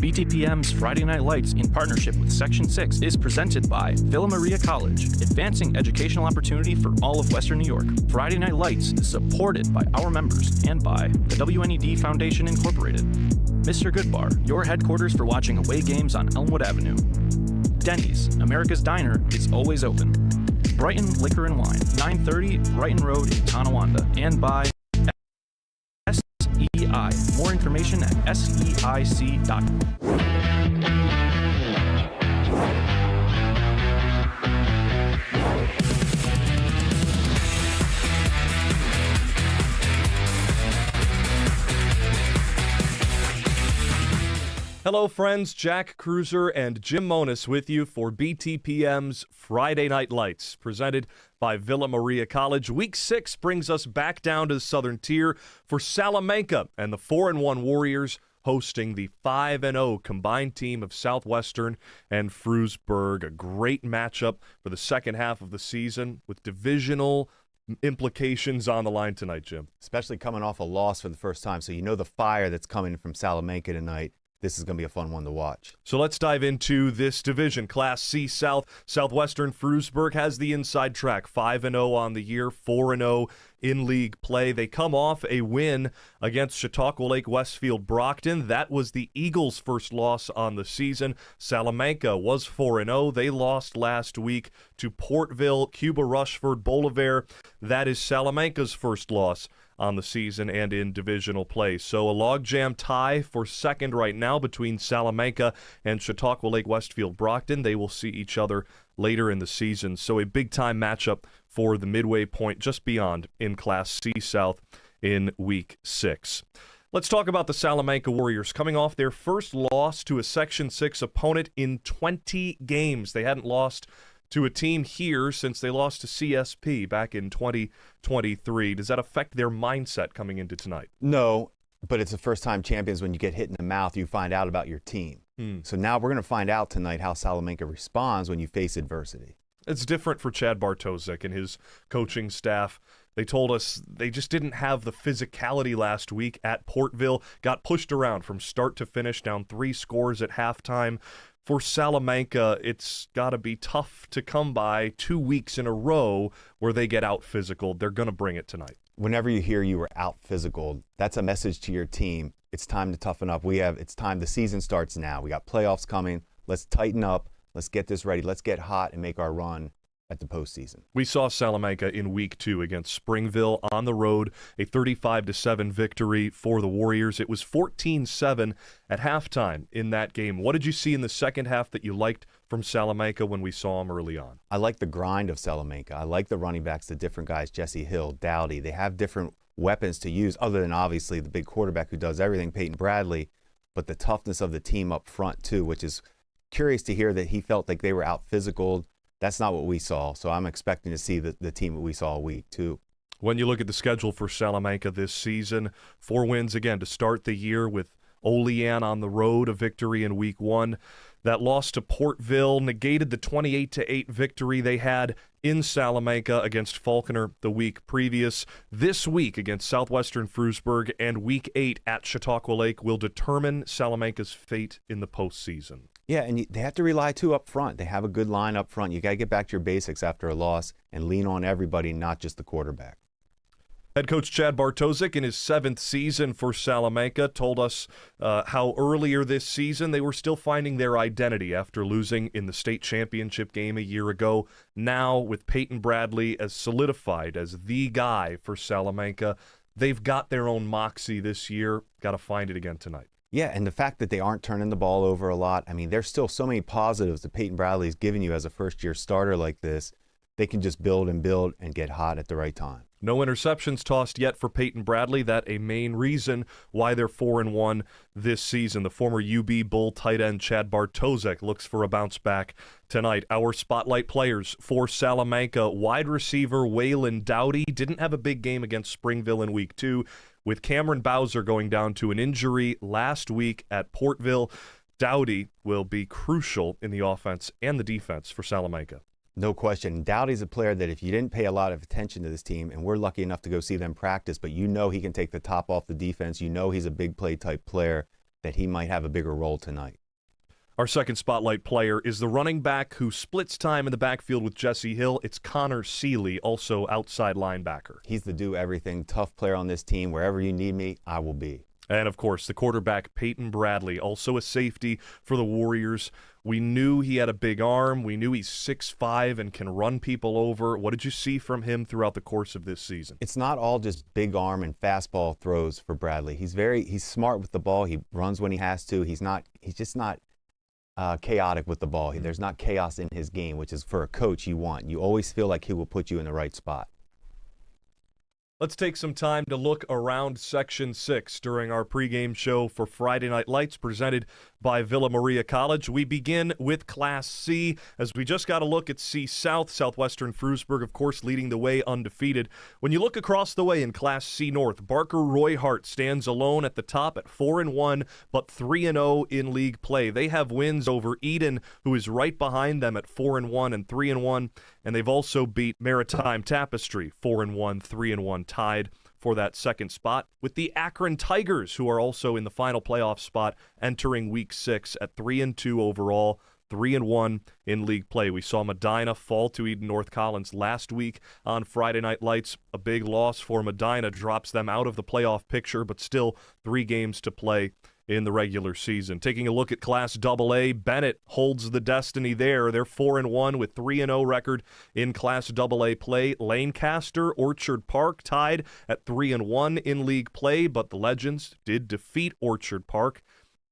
BTPM's Friday Night Lights, in partnership with Section 6, is presented by Villa Maria College, advancing educational opportunity for all of Western New York. Friday Night Lights is supported by our members and by the WNED Foundation Incorporated. Mr. Goodbar, your headquarters for watching away games on Elmwood Avenue. Denny's, America's Diner, is always open. Brighton Liquor and Wine, 930 Brighton Road in Tonawanda, and by SEI. More information at seic.com. Hello, friends. Jack Kreuzer and Jim Monis with you for BTPM's Friday Night Lights, presented by Villa Maria College. Week 6 brings us back down to the Southern Tier for Salamanca and the 4-1 Warriors hosting the 5-0 combined team of Southwestern and Frewsburg. A great matchup for the second half of the season with divisional implications on the line tonight, Jim. Especially coming off a loss for the first time, so you know the fire that's coming from Salamanca tonight. This is going to be a fun one to watch. So let's dive into this division. Class C South. Southwestern Frewsburg has the inside track. 5-0 on the year, 4-0 in league play. They come off a win against Chautauqua Lake Westfield Brockton. That was the Eagles' first loss on the season. Salamanca was 4-0. They lost last week to Portville, Cuba Rushford, Bolivar. That is Salamanca's first loss on the season and in divisional play. So a logjam tie for second right now between Salamanca and Chautauqua Lake Westfield Brockton. They will see each other later in the season. So a big-time matchup for the midway point just beyond in Class C South in Week 6. Let's talk about the Salamanca Warriors coming off their first loss to a Section 6 opponent in 20 games. They hadn't lost to a team here since they lost to CSP back in 2023. Does that affect their mindset coming into tonight? No, but it's the first-time champions. When you get hit in the mouth, you find out about your team. So now we're going to find out tonight how Salamanca responds when you face adversity. It's different for Chad Bartosek and his coaching staff. They told us they just didn't have the physicality last week at Portville. Got pushed around from start to finish, down 3 scores at halftime. For Salamanca, it's got to be tough to come by 2 weeks in a row where they get out physical. They're going to bring it tonight. Whenever you hear you were out physical, that's a message to your team. It's time to toughen up. It's time. The season starts now. We got playoffs coming. Let's tighten up. Let's get this ready. Let's get hot and make our run at the postseason. We saw Salamanca in Week 2 against Springville on the road, a 35-7 victory for the Warriors. It was 14-7 at halftime in that game. What did you see in the second half that you liked from Salamanca when we saw them early on? I like the grind of Salamanca. I like the running backs, the different guys, Jesse Hill, Dowdy. They have different weapons to use other than obviously the big quarterback who does everything, Peyton Bradley, but the toughness of the team up front too, which is curious to hear that he felt like they were out physical. That's not what we saw, so I'm expecting to see the team that we saw Week 2. When you look at the schedule for Salamanca this season, 4 wins again to start the year with Olean on the road, a victory in Week 1. That loss to Portville negated the 28-8 victory they had in Salamanca against Falconer the week previous. This week against Southwestern Frewsburg and Week 8 at Chautauqua Lake will determine Salamanca's fate in the postseason. Yeah, and they have to rely, too, up front. They have a good line up front. You got to get back to your basics after a loss and lean on everybody, not just the quarterback. Head coach Chad Bartosek, in his 7th season for Salamanca, told us how earlier this season they were still finding their identity after losing in the state championship game a year ago. Now, with Peyton Bradley as solidified as the guy for Salamanca, they've got their own moxie this year. Got to find it again tonight. Yeah, and the fact that they aren't turning the ball over a lot, I mean, there's still so many positives that Peyton Bradley's given you as a first-year starter like this. They can just build and get hot at the right time. No interceptions tossed yet for Peyton Bradley. That a main reason why they're 4-1 this season. The former UB Bull tight end Chad Bartosek looks for a bounce back tonight. Our spotlight players for Salamanca: wide receiver Weiglein Dowdy didn't have a big game against Springville in Week 2, with Cameron Bowser going down to an injury last week at Portville. Dowdy will be crucial in the offense and the defense for Salamanca. No question. Dowdy's a player that if you didn't pay a lot of attention to this team, and we're lucky enough to go see them practice, but you know he can take the top off the defense. You know he's a big play type player. that he might have a bigger role tonight. Our second spotlight player is the running back who splits time in the backfield with Jesse Hill. It's Connor Seeley, also outside linebacker. He's the do-everything, tough player on this team. Wherever you need me, I will be. And, of course, the quarterback, Peyton Bradley, also a safety for the Warriors. We knew he had a big arm. We knew he's 6'5" and can run people over. What did you see from him throughout the course of this season? It's not all just big arm and fastball throws for Bradley. He's smart with the ball. He runs when he has to. He's just not chaotic with the ball. There's not chaos in his game, which is for a coach you want. You always feel like he will put you in the right spot. Let's take some time to look around Section 6 during our pregame show for Friday Night Lights presented by Villa Maria College. We begin with Class C, as we just got a look at C South. Southwestern Frewsburg, of course, leading the way undefeated. When you look across the way in Class C North, Barker Royhart stands alone at the top at 4-1, but 3-0 in league play. They have wins over Eden, who is right behind them at 4-1 and 3-1, and they've also beat Maritime Tapestry 4-1, 3-1, tied for that second spot, with the Akron Tigers, who are also in the final playoff spot entering Week 6 at 3-2 overall, 3-1 in league play. We saw Medina fall to Eden North Collins last week on Friday Night Lights. A big loss for Medina drops them out of the playoff picture, but still 3 games to play in the regular season. Taking a look at Class AA, Bennett holds the destiny there. They're 4-1 with 3-0 record in Class AA play. Lancaster, Orchard Park tied at 3-1 in league play, but the Legends did defeat Orchard Park.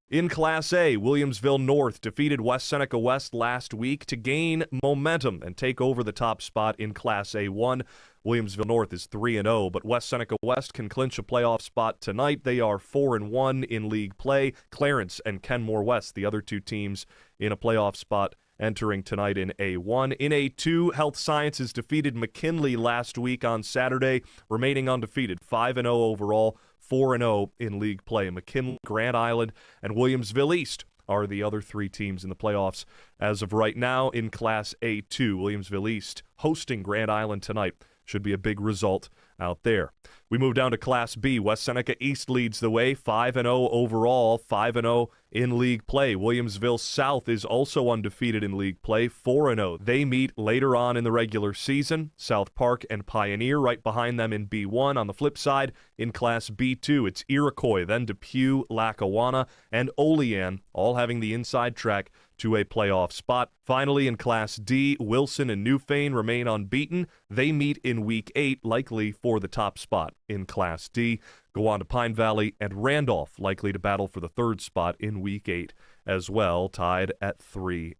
In Class A, Williamsville North defeated West Seneca West last week to gain momentum and take over the top spot in Class A1. Williamsville North is 3-0, but West Seneca West can clinch a playoff spot tonight. They are 4-1 in league play. Clarence and Kenmore West, the other two teams in a playoff spot, entering tonight in A1. In A2, Health Sciences defeated McKinley last week on Saturday, remaining undefeated, 5-0 overall, 4-0 in league play. McKinley, Grand Island, and Williamsville East are the other 3 teams in the playoffs as of right now in Class A2. Williamsville East hosting Grand Island tonight. Should be a big result out there. We move down to Class B. West Seneca East leads the way, 5-0 overall, 5-0 in league play. Williamsville South is also undefeated in league play, 4-0. They meet later on in the regular season. South Park and Pioneer right behind them in B1. On the flip side, in Class B2, it's Iroquois, then Depew, Lackawanna, and Olean, all having the inside track to a playoff spot. Finally, in Class D, Wilson and Newfane remain unbeaten. They meet in Week 8, likely for the top spot in Class D. Go on to Pine Valley and Randolph, likely to battle for the third spot in Week 8 as well, tied at 3-1.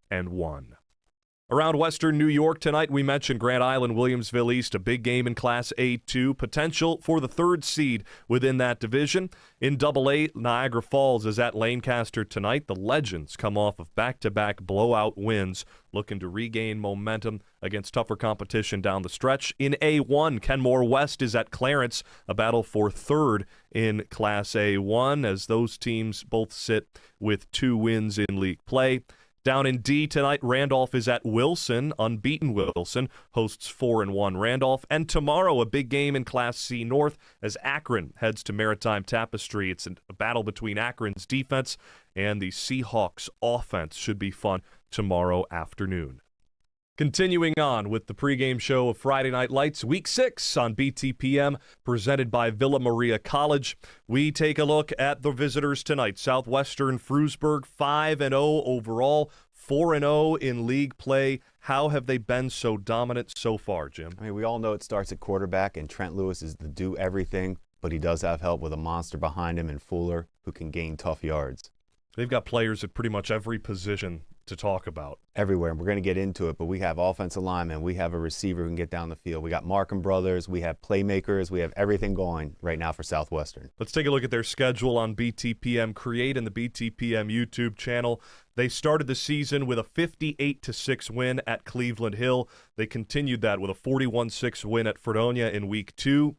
Around Western New York tonight, we mentioned Grand Island, Williamsville East, a big game in Class A2, potential for the 3rd seed within that division. In AA, Niagara Falls is at Lancaster tonight. The Legends come off of back-to-back blowout wins, looking to regain momentum against tougher competition down the stretch. In A1, Kenmore West is at Clarence, a battle for 3rd in Class A1, as those teams both sit with 2 wins in league play. Down in D tonight, Randolph is at Wilson. Unbeaten Wilson hosts 4-1 Randolph. And tomorrow, a big game in Class C North as Akron heads to Maritime Tapestry. It's a battle between Akron's defense and the Seahawks offense. Should be fun tomorrow afternoon. Continuing on with the pregame show of Friday Night Lights, Week 6 on BTPM, presented by Villa Maria College. We take a look at the visitors tonight. Southwestern Frewsburg, 5-0 overall, 4-0 in league play. How have they been so dominant so far, Jim? I mean, we all know it starts at quarterback, and Trent Lewis is the do-everything, but he does have help with a monster behind him and Fuller, who can gain tough yards. They've got players at pretty much every position to talk about. Everywhere, and we're going to get into it, but we have offensive linemen, we have a receiver who can get down the field, we got Markham brothers, we have playmakers, we have everything going right now for Southwestern. Let's take a look at their schedule on BTPM Create and the BTPM YouTube channel. They started the season with a 58-6 win at Cleveland Hill. They continued that with a 41-6 win at Fredonia in Week 2.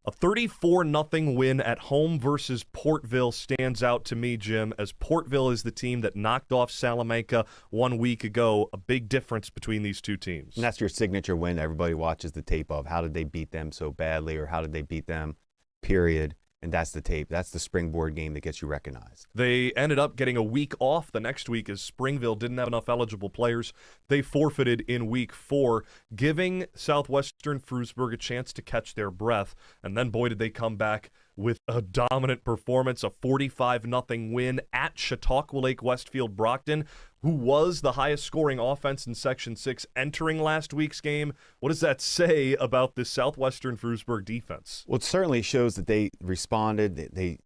A 34-0 win at home versus Portville stands out to me, Jim, as Portville is the team that knocked off Salamanca 1 week ago. A big difference between these two teams. And that's your signature win. Everybody watches the tape of how did they beat them so badly, or how did they beat them, period. And that's the tape. That's the springboard game that gets you recognized. They ended up getting a week off the next week as Springville didn't have enough eligible players. They forfeited in week 4, giving Southwestern Frewsburg a chance to catch their breath. And then, boy, did they come back with a dominant performance, a 45-0 win at Chautauqua Lake Westfield Brockton, who was the highest scoring offense in Section 6 entering last week's game. What does that say about this Southwestern Frewsburg defense? Well, it certainly shows that they responded.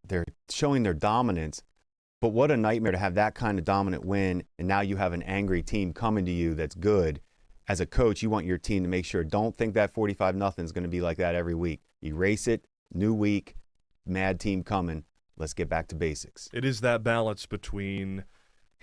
They're showing their dominance. But what a nightmare to have that kind of dominant win, and now you have an angry team coming to you that's good. As a coach, you want your team to make sure, don't think that 45-0 is going to be like that every week. Erase it, new week, mad team coming. Let's get back to basics. It is that balance between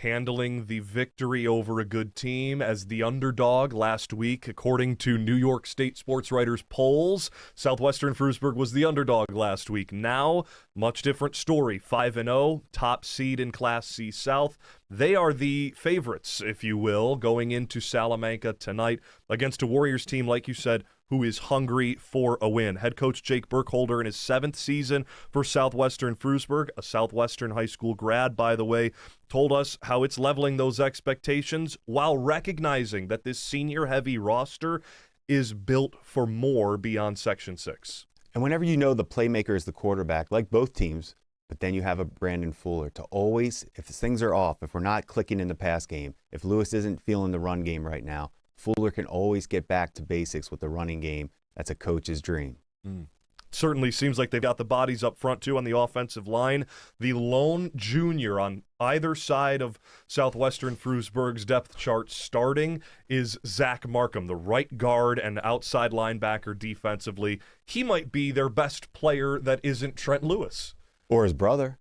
handling the victory over a good team as the underdog last week. According to New York State sports writers' polls, Southwestern Frewsburg was the underdog last week. Now, much different story. 5-0, top seed in Class C South. They are the favorites, if you will, going into Salamanca tonight against a Warriors team, like you said, who is hungry for a win. Head coach Jake Burkholder in his 7th season for Southwestern Frewsburg, a Southwestern high school grad, by the way, told us how it's leveling those expectations while recognizing that this senior-heavy roster is built for more beyond Section 6. And whenever you know the playmaker is the quarterback, like both teams, but then you have a Brandon Fuller to always, if things are off, if we're not clicking in the pass game, if Lewis isn't feeling the run game right now, Fuller can always get back to basics with the running game. That's a coach's dream. Certainly seems like they've got the bodies up front, too, on the offensive line. The lone junior on either side of Southwestern Frewsburg's depth chart starting is Zach Markham, the right guard and outside linebacker defensively. He might be their best player that isn't Trent Lewis. Or his brother,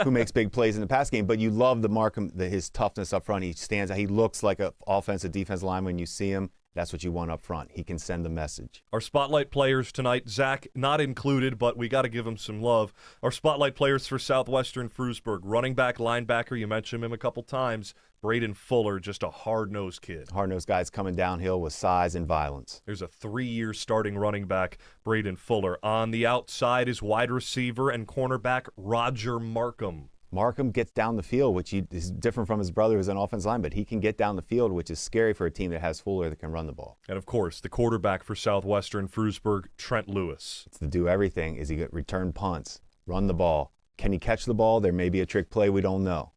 who makes big plays in the pass game. But you love the Markham, his toughness up front. He stands out. He looks like an offensive defense lineman when you see him. That's what you want up front. He can send the message. Our spotlight players tonight, Zach not included, but we got to give him some love. Our spotlight players for Southwestern Frewsburg, running back, linebacker, you mentioned him a couple times, Braden Fuller, just a hard-nosed kid. Hard-nosed guys coming downhill with size and violence. There's a 3-year starting running back, Braden Fuller. On the outside is wide receiver and cornerback Roger Markham. Markham gets down the field, which is different from his brother who's an offensive line, but he can get down the field, which is scary for a team that has Fuller that can run the ball. And, of course, the quarterback for Southwestern Frewsburg, Trent Lewis. It's to do everything. Is he going to return punts, run the ball? Can he catch the ball? There may be a trick play. We don't know.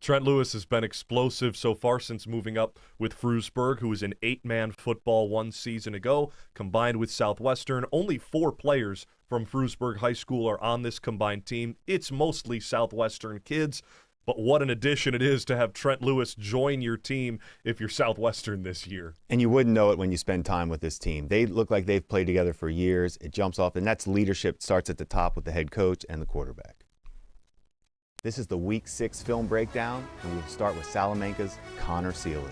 Trent Lewis has been explosive so far since moving up with Frewsburg, who was in 8-man football 1 season ago, combined with Southwestern. Only 4 players from Frewsburg High School are on this combined team. It's mostly Southwestern kids, but what an addition it is to have Trent Lewis join your team if you're Southwestern this year. And you wouldn't know it when you spend time with this team. They look like they've played together for years. It jumps off, and that's leadership. It starts at the top with the head coach and the quarterback. This is the Week 6 film breakdown, and we'll start with Salamanca's Connor Sealy.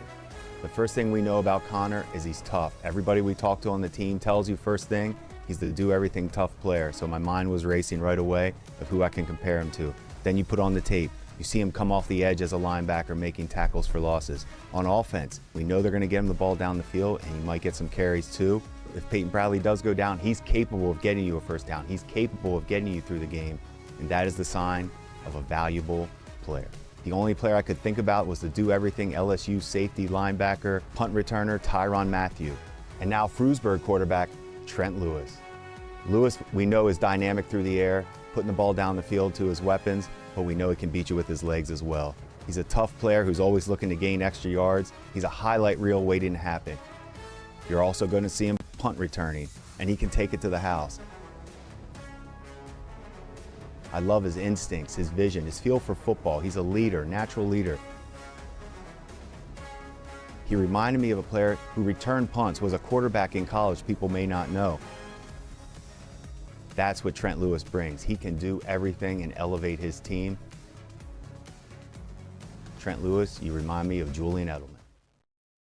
The first thing we know about Connor is he's tough. Everybody we talk to on the team tells you first thing, he's the do-everything tough player. So my mind was racing right away of who I can compare him to. Then you put on the tape. You see him come off the edge as a linebacker making tackles for losses. On offense, we know they're going to get him the ball down the field, and he might get some carries too. If Peyton Bradley does go down, he's capable of getting you a first down. He's capable of getting you through the game, and that is the sign of a valuable player. The only player I could think about was the do-everything LSU safety linebacker, punt returner, Tyrann Mathieu. And now Frewsburg quarterback, Trent Lewis. Lewis, we know, is dynamic through the air, putting the ball down the field to his weapons, but we know he can beat you with his legs as well. He's a tough player who's always looking to gain extra yards. He's a highlight reel waiting to happen. You're also going to see him punt returning, and he can take it to the house. I love his instincts, his vision, his feel for football. He's a leader, natural leader. He reminded me of a player who returned punts, was a quarterback in college people may not know. That's what Trent Lewis brings. He can do everything and elevate his team. Trent Lewis, you remind me of Julian Edelman.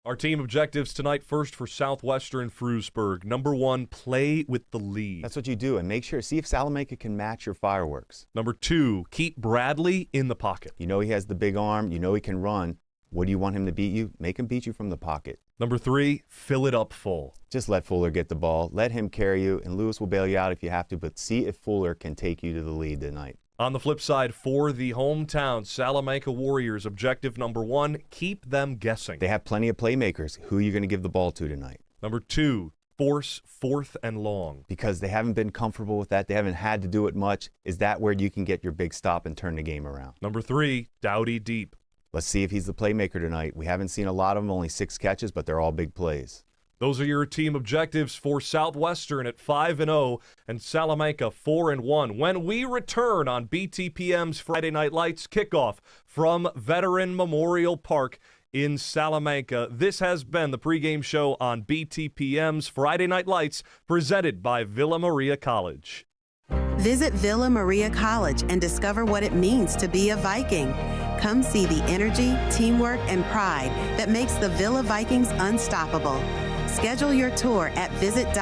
Our team objectives tonight, first for Southwestern Frewsburg. Number 1, play with the lead. That's what you do, and make sure, see if Salamanca can match your fireworks. Number 2, keep Bradley in the pocket. You know he has the big arm, you know he can run. What do you want him to beat you? Make him beat you from the pocket. Number 3, fill it up full. Just let Fuller get the ball. Let him carry you, and Lewis will bail you out if you have to, but see if Fuller can take you to the lead tonight. On the flip side, for the hometown Salamanca Warriors, objective number 1, keep them guessing. They have plenty of playmakers. Who are you going to give the ball to tonight? Number 2, force 4th and long. Because they haven't been comfortable with that. They haven't had to do it much. Is that where you can get your big stop and turn the game around? Number 3, Dowdy deep. Let's see if he's the playmaker tonight. We haven't seen a lot of them, only 6 catches, but they're all big plays. Those are your team objectives for Southwestern at 5-0 and Salamanca 4-1. When we return on BTPM's Friday Night Lights kickoff from Veteran Memorial Park in Salamanca, this has been the pregame show on BTPM's Friday Night Lights presented by Villa Maria College. Visit Villa Maria College and discover what it means to be a Viking. Come see the energy, teamwork, and pride that makes the Villa Vikings unstoppable. Schedule your tour at visit.villa.edu.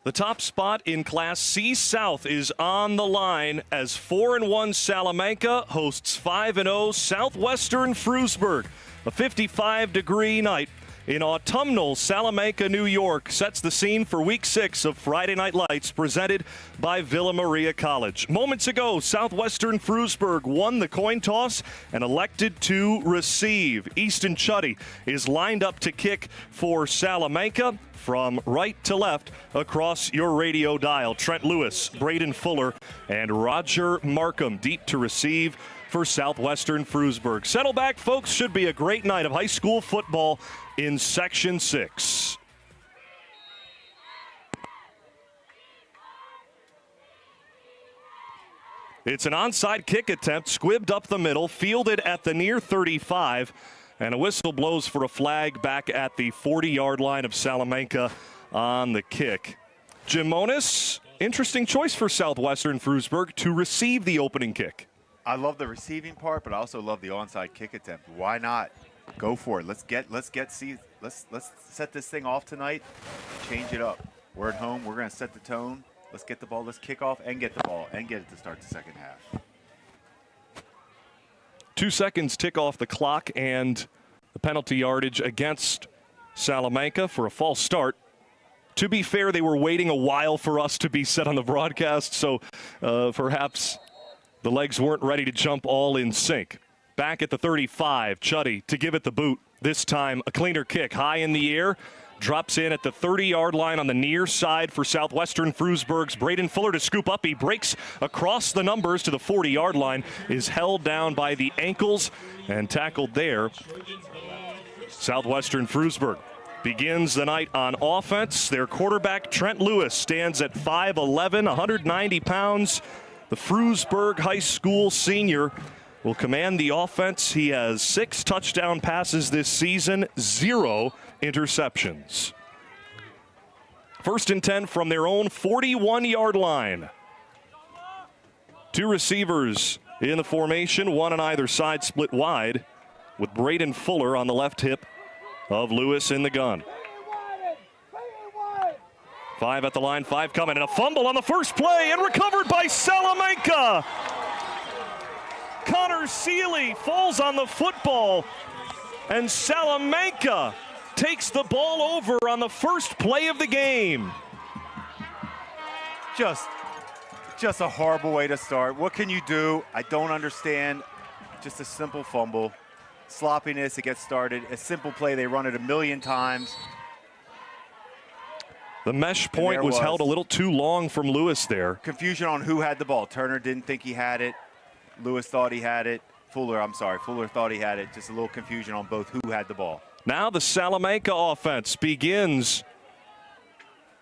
The top spot in Class C South is on the line as 4-1 Salamanca hosts 5-0 Southwestern Frewsburg. A 55-degree night in autumnal Salamanca, New York, sets the scene for Week 6 of Friday Night Lights presented by Villa Maria College. Moments ago, Southwestern Frewsburg won the coin toss and elected to receive. Easton Chuddy is lined up to kick for Salamanca. From right to left across your radio dial, Trent Lewis, Braden Fuller, and Roger Markham deep to receive for Southwestern Frewsburg. Settle back, folks. Should be a great night of high school football in Section 6. It's an onside kick attempt, squibbed up the middle, fielded at the near 35, and a whistle blows for a flag back at the 40-yard line of Salamanca on the kick. Jim Monis, interesting choice for Southwestern Frewsburg to receive the opening kick. I love the receiving part, but I also love the onside kick attempt. Why not? Go for it. Let's set this thing off tonight. Change it up. We're at home. We're going to set the tone. Let's get the ball. Let's kick off and get the ball and get it to start the second half. 2 seconds tick off the clock, and the penalty yardage against Salamanca for a false start. To be fair, they were waiting a while for us to be set on the broadcast, so perhaps the legs weren't ready to jump all in sync. Back at the 35, Chuddy to give it the boot. This time a cleaner kick high in the air. Drops in at the 30-yard line on the near side for Southwestern Frewsburg's Braden Fuller to scoop up. He breaks across the numbers to the 40-yard line, is held down by the ankles and tackled there. Southwestern Frewsburg begins the night on offense. Their quarterback, Trent Lewis, stands at 5'11", 190 pounds. The Frewsburg High School senior will command the offense. He has 6 touchdown passes this season, 0 interceptions. 1st and 10 from their own 41-yard line. 2 receivers in the formation, 1 on either side, split wide, with Braden Fuller on the left hip of Lewis in the gun. 5 at the line, 5 coming, and a fumble on the first play, and recovered by Salamanca. Connor Seeley falls on the football, and Salamanca takes the ball over on the first play of the game. Just a horrible way to start. What can you do? I don't understand. Just a simple fumble. Sloppiness, it gets started. A simple play, they run it a million times. The mesh point was held a little too long from Lewis there. Confusion on who had the ball. Turner didn't think he had it. Lewis thought he had it. Fuller thought he had it. Just a little confusion on both who had the ball. Now the Salamanca offense begins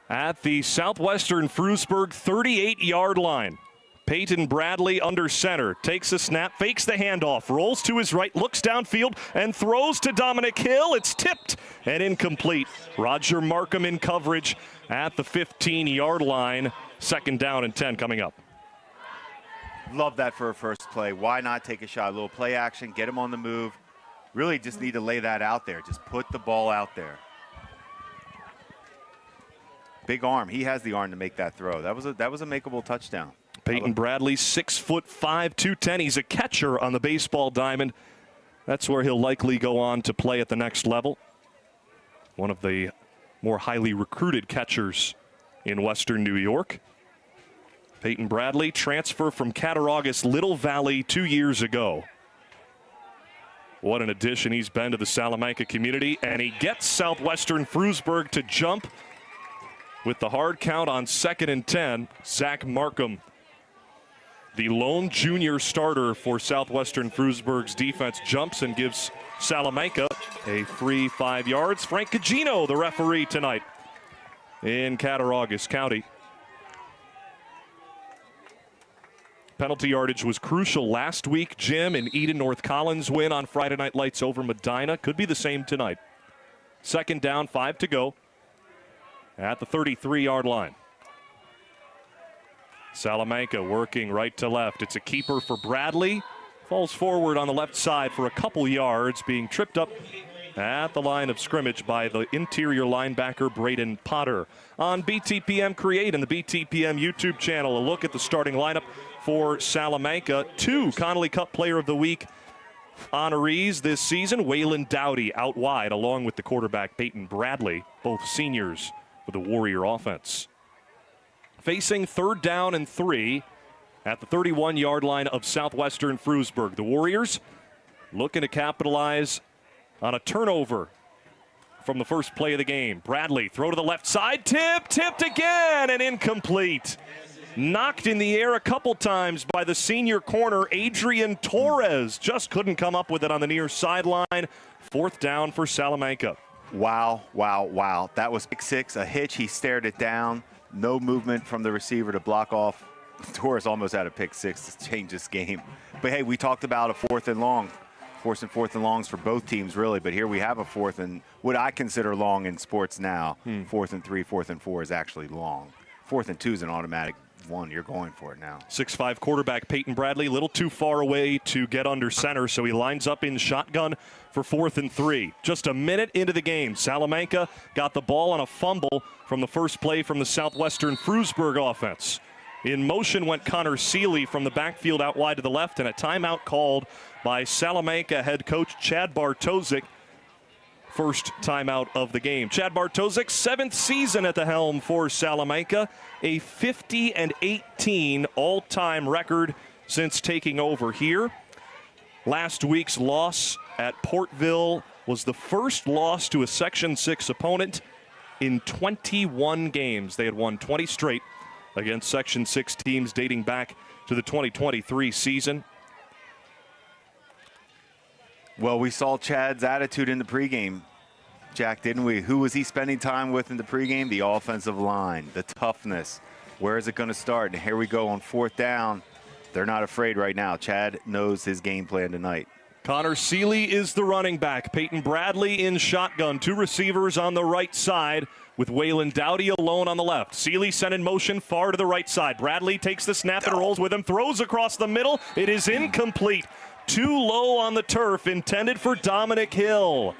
at the Southwestern Frewsburg 38-yard line. Peyton Bradley under center, takes a snap, fakes the handoff, rolls to his right, looks downfield, and throws to Dominic Hill. It's tipped and incomplete. Roger Markham in coverage at the 15-yard line. 2nd down and 10 coming up. Love that for a first play. Why not take a shot? A little play action, get him on the move. Really just need to lay that out there. Just put the ball out there. Big arm. He has the arm to make that throw. That was a makeable touchdown. Peyton Bradley, 6'5", 210. He's a catcher on the baseball diamond. That's where he'll likely go on to play at the next level. One of the more highly recruited catchers in Western New York. Peyton Bradley, transfer from Cattaraugus Little Valley 2 years ago. What an addition he's been to the Salamanca community, and he gets Southwestern Frewsburg to jump with the hard count on 2nd and 10. Zach Markham, the lone junior starter for Southwestern Frewsburg's defense, jumps and gives Salamanca a free 5 yards. Frank Cagino, the referee tonight in Cattaraugus County. Penalty yardage was crucial last week. Jim and Eden North Collins win on Friday Night Lights over Medina. Could be the same tonight. 2nd down, 5 to go at the 33-yard line. Salamanca working right to left. It's a keeper for Bradley. Falls forward on the left side for a couple yards, being tripped up at the line of scrimmage by the interior linebacker Braden Potter. On BTPM Create and the BTPM YouTube channel, a look at the starting lineup for Salamanca. 2 Connolly Cup Player of the Week honorees this season. Waylon Dowdy out wide, along with the quarterback Peyton Bradley, both seniors for the Warrior offense. Facing 3rd down and 3 at the 31-yard line of Southwestern Frewsburg. The Warriors looking to capitalize on a turnover from the first play of the game. Bradley, throw to the left side, tipped again, and incomplete. Knocked in the air a couple times by the senior corner, Adrian Torres. Just couldn't come up with it on the near sideline. 4th down for Salamanca. Wow. That was pick 6, a hitch. He stared it down. No movement from the receiver to block off. Torres almost had a pick 6 to change this game. But hey, we talked about a 4th and long. 4th and 4th and longs for both teams, really. But here we have a 4th and what I consider long in sports now. 4th and 3, 4th and 4 is actually long. 4th and 2 is an automatic 1. You're going for it now. 6'5" quarterback Peyton Bradley, a little too far away to get under center, so he lines up in shotgun for 4th and 3. Just a minute into the game, Salamanca got the ball on a fumble from the first play from the Southwestern Frewsburg offense. In motion went Connor Seeley from the backfield out wide to the left, and a timeout called by Salamanca head coach Chad Bartosik. First timeout of the game. Chad Bartosik, 7th season at the helm for Salamanca, a 50-18 all-time record since taking over here. Last week's loss at Portville was the first loss to a Section 6 opponent in 21 games. They had won 20 straight against Section 6 teams dating back to the 2023 season. Well, we saw Chad's attitude in the pregame, Jack, didn't we? Who was he spending time with in the pregame? The offensive line, the toughness. Where is it going to start? And here we go on 4th down. They're not afraid right now. Chad knows his game plan tonight. Connor Seeley is the running back. Peyton Bradley in shotgun. 2 receivers on the right side with Waylon Dowdy alone on the left. Seeley sent in motion far to the right side. Bradley takes the snap and rolls with him. Throws across the middle. It is incomplete. Too low on the turf. Intended for Dominic Hill.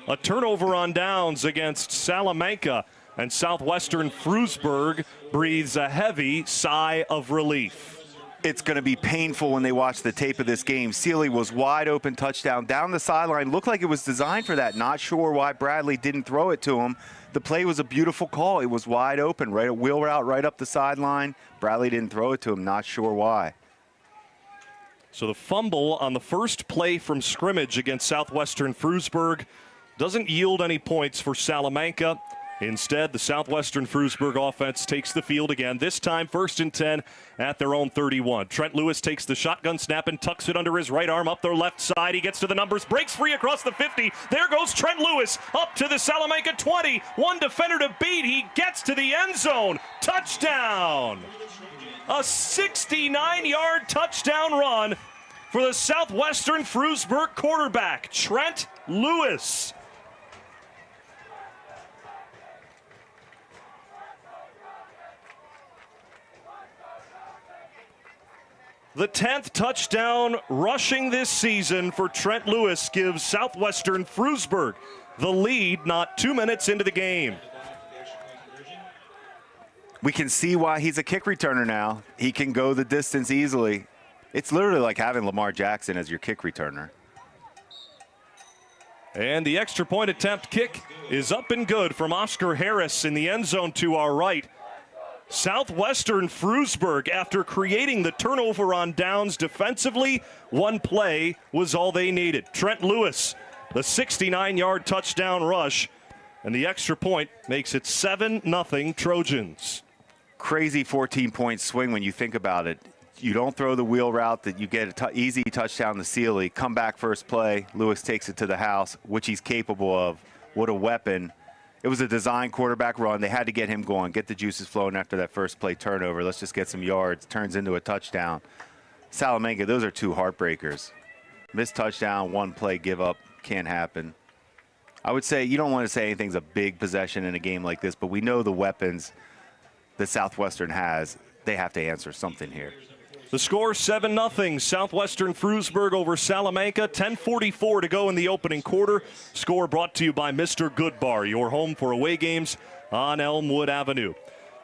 A turnover on downs against Salamanca. And Southwestern Frewsburg breathes a heavy sigh of relief. It's going to be painful when they watch the tape of this game. Seeley was wide open, touchdown down the sideline. Looked like it was designed for that. Not sure why Bradley didn't throw it to him. The play was a beautiful call. It was wide open, right? A wheel route right up the sideline. Bradley didn't throw it to him. Not sure why. So the fumble on the first play from scrimmage against Southwestern Frewsburg doesn't yield any points for Salamanca. Instead, the Southwestern Frewsburg offense takes the field again, this time 1st and 10 at their own 31. Trent Lewis takes the shotgun snap and tucks it under his right arm up their left side. He gets to the numbers, breaks free across the 50. There goes Trent Lewis up to the Salamanca 20. One defender to beat. He gets to the end zone. Touchdown! A 69-yard touchdown run for the Southwestern Frewsburg quarterback, Trent Lewis. The 10th touchdown rushing this season for Trent Lewis gives Southwestern Frewsburg the lead not 2 minutes into the game. We can see why he's a kick returner now. He can go the distance easily. It's literally like having Lamar Jackson as your kick returner. And the extra point attempt kick is up and good from Oscar Harris in the end zone to our right. Southwestern Frewsburg, after creating the turnover on downs defensively, one play was all they needed. Trent Lewis, the 69-yard touchdown rush, and the extra point makes it 7-0 Trojans. Crazy 14-point swing when you think about it. You don't throw the wheel route, that you get an easy touchdown to Sealy, come back first play, Lewis takes it to the house, which he's capable of. What a weapon. It was a design quarterback run. They had to get him going, get the juices flowing after that first play turnover. Let's just get some yards. Turns into a touchdown. Salamanca, those are two heartbreakers. Missed touchdown, one play, give up, can't happen. I would say you don't want to say anything's a big possession in a game like this, but we know the weapons that Southwestern has. They have to answer something here. The score 7-0. Southwestern Frewsburg over Salamanca. 10:44 to go in the opening quarter. Score brought to you by Mr. Goodbar, your home for away games on Elmwood Avenue.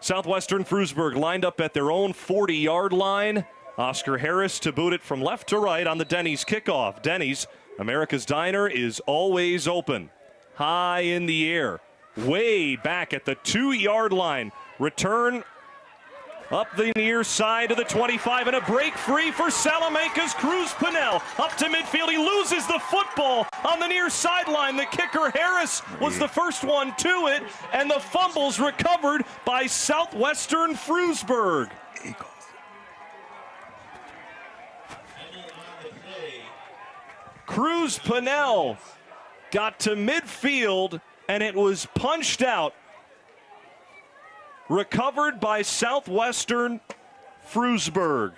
Southwestern Frewsburg lined up at their own 40-yard line. Oscar Harris to boot it from left to right on the Denny's kickoff. Denny's, America's Diner, is always open. High in the air. Way back at the 2-yard line. Return up the near side of the 25, and a break free for Salamanca's Cruz Pinnell. Up to midfield, he loses the football on the near sideline. The kicker, Harris, was the first one to it, and the fumble's recovered by Southwestern Frewsburg. Cruz Pinnell got to midfield, and it was punched out. Recovered by Southwestern Frewsburg.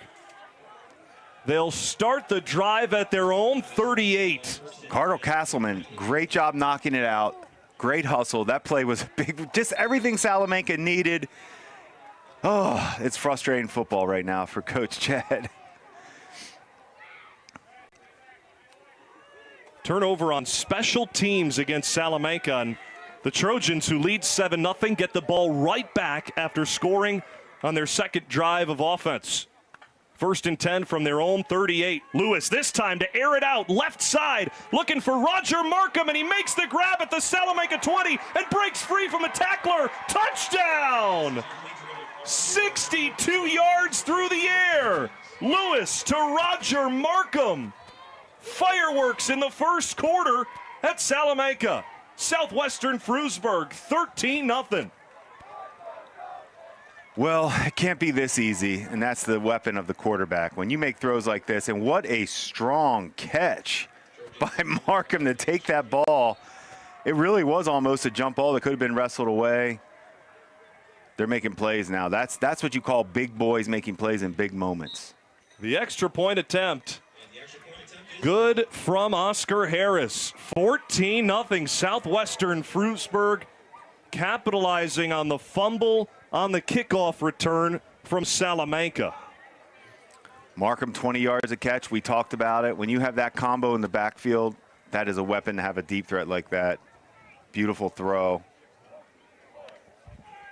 They'll start the drive at their own 38. Carter Castleman, great job knocking it out. Great hustle. That play was big. Just everything Salamanca needed. Oh, it's frustrating football right now for Coach Chad. Turnover on special teams against Salamanca. And the Trojans, who lead 7-0, get the ball right back after scoring on their second drive of offense. 1st and 10 from their own 38. Lewis this time to air it out, left side, looking for Roger Markham, and he makes the grab at the Salamanca 20 and breaks free from a tackler. Touchdown! 62 yards through the air. Lewis to Roger Markham. Fireworks in the first quarter at Salamanca. Southwestern Frewsburg, 13-0. Well, it can't be this easy, and that's the weapon of the quarterback. When you make throws like this, and what a strong catch by Markham to take that ball. It really was almost a jump ball that could have been wrestled away. They're making plays now. That's what you call big boys making plays in big moments. The extra point attempt. Good from Oscar Harris. 14-0 Southwestern Frewsburg, capitalizing on the fumble on the kickoff return from Salamanca. Markham, 20 yards a catch. We talked about it. When you have that combo in the backfield, that is a weapon to have a deep threat like that. Beautiful throw.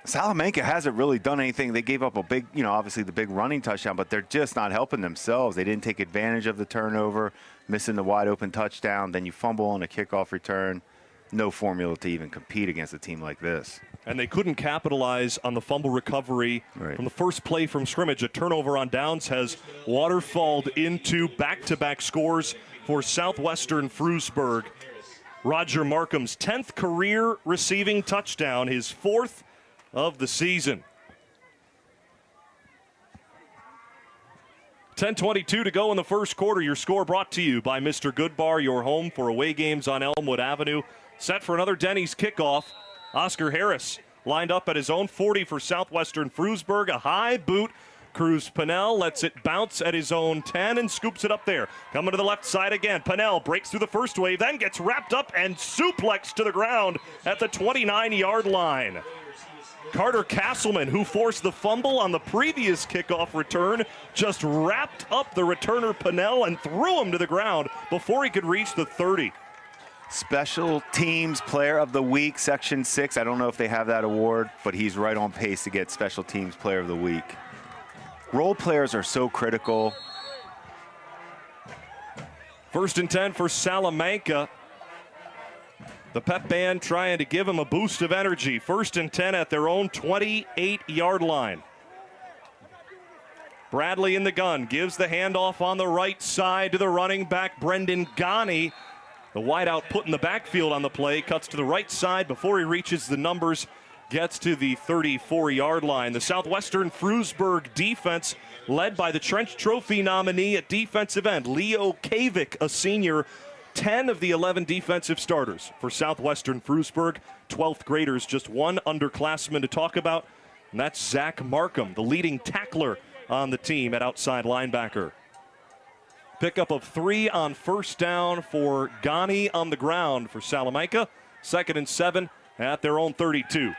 Salamanca hasn't really done anything. They gave up a big, obviously the big running touchdown, but they're just not helping themselves. They didn't take advantage of the turnover, missing the wide open touchdown. Then you fumble on a kickoff return. No formula to even compete against a team like this. And they couldn't capitalize on the fumble recovery from the first play from scrimmage. A turnover on downs has waterfalled into back-to-back scores for Southwestern Frewsburg. Roger Markham's 10th career receiving touchdown, his 4th of the season. 10:22 to go in the first quarter. Your score brought to you by Mr. Goodbar, your home for away games on Elmwood Avenue. Set for another Denny's kickoff. Oscar Harris lined up at his own 40 for Southwestern Frewsburg. A high boot. Cruz Pinnell lets it bounce at his own 10 and scoops it up there. Coming to the left side again. Pinnell breaks through the first wave, then gets wrapped up and suplexed to the ground at the 29-yard line. Carter Castleman, who forced the fumble on the previous kickoff return, just wrapped up the returner Pinnell and threw him to the ground before he could reach the 30. Special Teams Player of the Week, Section 6. I don't know if they have that award, but he's right on pace to get Special Teams Player of the Week. Role players are so critical. 1st and 10 for Salamanca. The pep band trying to give them a boost of energy. 1st and 10 at their own 28-yard line. Bradley in the gun, gives the handoff on the right side to the running back, Brendan Ghani. The wideout put in the backfield on the play, cuts to the right side before he reaches the numbers, gets to the 34-yard line. The Southwestern Frewsburg defense, led by the Trench Trophy nominee at defensive end, Leo Kavic, a senior. 10 of the 11 defensive starters for Southwestern Frewsburg. 12th graders, just one underclassman to talk about, and that's Zach Markham, the leading tackler on the team at outside linebacker. Pickup of 3 on 1st down for Ghani on the ground for Salamanca. 2nd and 7 at their own 32.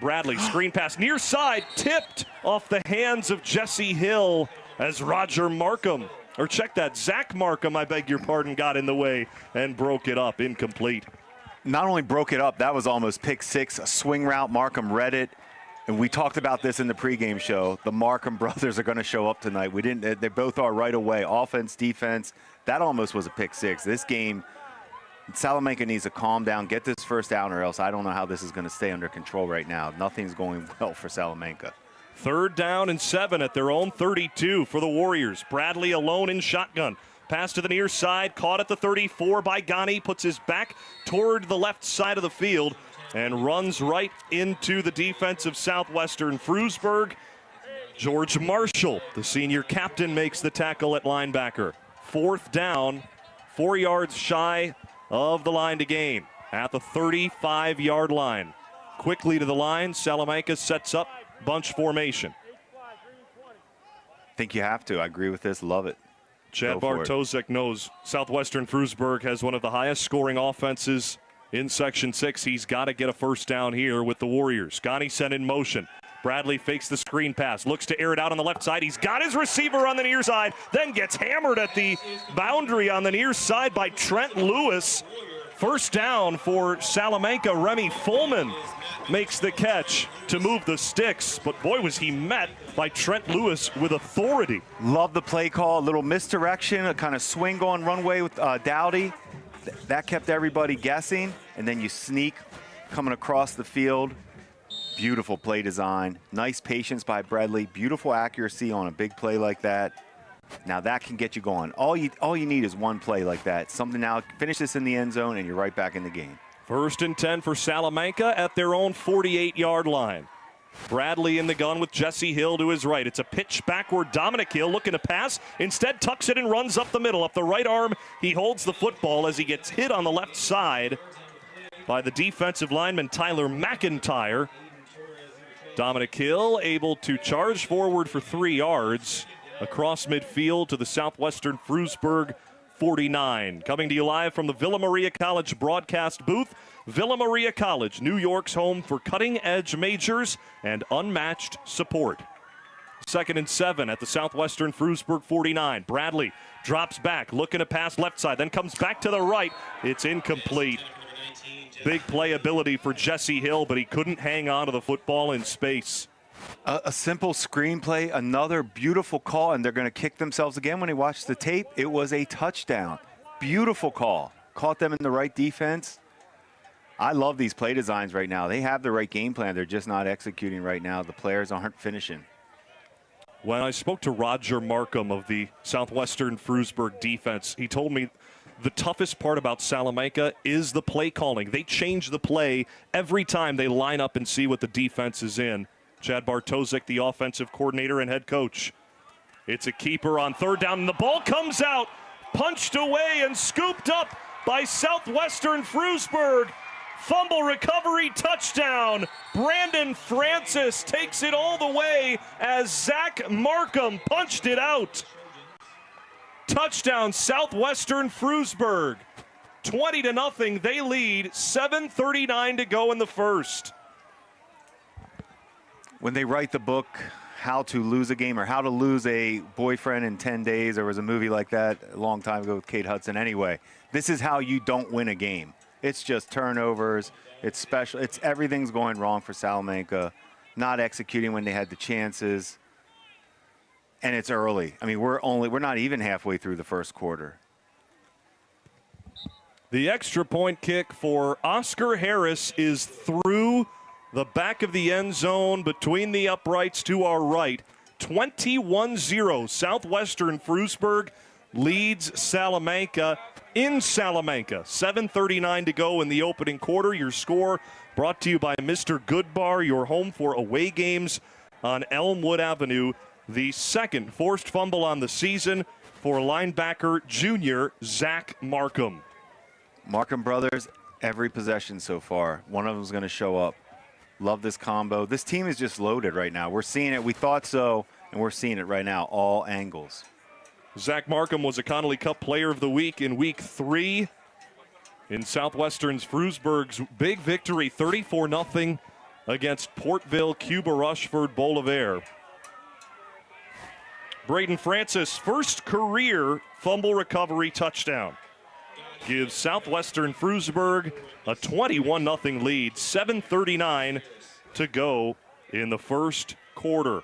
Bradley, screen pass near side, tipped off the hands of Jesse Hill as Roger Markham, or check that, Zach Markham, I beg your pardon, got in the way and broke it up, incomplete. Not only broke it up, that was almost pick 6, a swing route. Markham read it. And we talked about this in the pregame show. The Markham brothers are going to show up tonight. They both are right away. Offense, defense. That almost was a pick 6. This game, Salamanca needs to calm down, get this first down, or else I don't know how this is going to stay under control right now. Nothing's going well for Salamanca. 3rd down and 7 at their own 32 for the Warriors. Bradley alone in shotgun. Pass to the near side, caught at the 34 by Ghani, puts his back toward the left side of the field and runs right into the defense of Southwestern Frewsburg. George Marshall, the senior captain, makes the tackle at linebacker. 4th down, 4 yards shy of the line to gain at the 35-yard line. Quickly to the line, Salamanca sets up bunch formation. Think you have to. I agree with this. Love it. Chad Bartosek knows Southwestern Frewsburg has one of the highest scoring offenses in Section 6. He's got to get a first down here with the Warriors. Ghani sent in motion. Bradley fakes the screen pass, looks to air it out on the left side. He's got his receiver on the near side, then gets hammered at the boundary on the near side by Trent Lewis. First down for Salamanca. Remy Fullman makes the catch to move the sticks, but boy, was he met by Trent Lewis with authority. Love the play call. A little misdirection, a kind of swing on runway with Dowdy. That kept everybody guessing, and then you sneak coming across the field. Beautiful play design. Nice patience by Bradley. Beautiful accuracy on a big play like that. Now that can get you going. All you need is one play like that. Something now, finish this in the end zone, and you're right back in the game. 1st and 10 for Salamanca at their own 48-yard line. Bradley in the gun with Jesse Hill to his right. It's a pitch backward. Dominic Hill looking to pass. Instead tucks it and runs up the middle. Up the right arm, he holds the football as he gets hit on the left side by the defensive lineman Tyler McIntyre. Dominic Hill able to charge forward for 3 yards across midfield to the Southwestern Frewsburg 49. Coming to you live from the Villa Maria College broadcast booth. Villa Maria College, New York's home for cutting-edge majors and unmatched support. 2nd and 7 at the Southwestern Frewsburg 49. Bradley drops back, looking to pass left side, then comes back to the right. It's incomplete. Big playability for Jesse Hill, but he couldn't hang on to the football in space. A simple screenplay, another beautiful call, and they're going to kick themselves again when they watch the tape. It was a touchdown. Beautiful call. Caught them in the right defense. I love these play designs right now. They have the right game plan. They're just not executing right now. The players aren't finishing. When I spoke to Roger Markham of the Southwestern Frewsburg defense, he told me the toughest part about Salamanca is the play calling. They change the play every time they line up and see what the defense is in. Chad Bartosek, the offensive coordinator and head coach. It's a keeper on 3rd down, and the ball comes out, punched away and scooped up by Southwestern Frewsburg. Fumble recovery touchdown. Brandon Francis takes it all the way as Zach Markham punched it out. Touchdown Southwestern Frewsburg. 20-0, they lead. 7:39 to go in the first. When they write the book, How to Lose a Game or How to Lose a Boyfriend in 10 Days, there was a movie like that a long time ago with Kate Hudson. Anyway, this is how you don't win a game. It's just turnovers. It's special. It's everything's going wrong for Salamanca, not executing when they had the chances. And it's early. I mean, we're not even halfway through the first quarter. The extra point kick for Oscar Harris is through the back of the end zone between the uprights to our right. 21-0. Southwestern Frewsburg leads Salamanca in Salamanca. 7:39 to go in the opening quarter. Your score brought to you by Mr. Goodbar, your home for away games on Elmwood Avenue. The second forced fumble on the season for linebacker junior Zach Markham. Markham brothers, every possession so far, one of them is going to show up. Love this combo. This team is just loaded right now. We're seeing it. We thought so, and we're seeing it right now, all angles. Zach Markham was a Connolly Cup Player of the Week in Week 3 in Southwestern's Frewsburg's big victory, 34-0 against Portville Cuba Rushford Bolivar. Braden Francis, first career fumble recovery touchdown, gives Southwestern Frewsburg a 21-0 lead. 7:39 to go in the first quarter.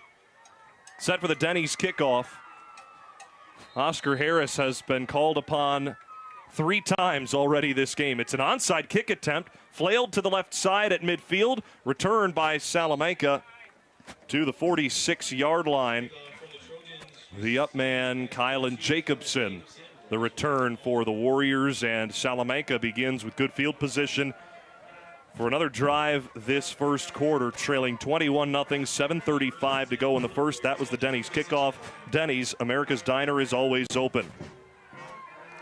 Set for the Denny's kickoff. Oscar Harris has been called upon 3 times already this game. It's an onside kick attempt, flailed to the left side at midfield, returned by Salamanca to the 46-yard line. The up man, Kylan Jacobson, the return for the Warriors, and Salamanca begins with good field position for another drive this first quarter, trailing 21-0, 7:35 to go in the first. That was the Denny's kickoff. Denny's, America's Diner, is always open.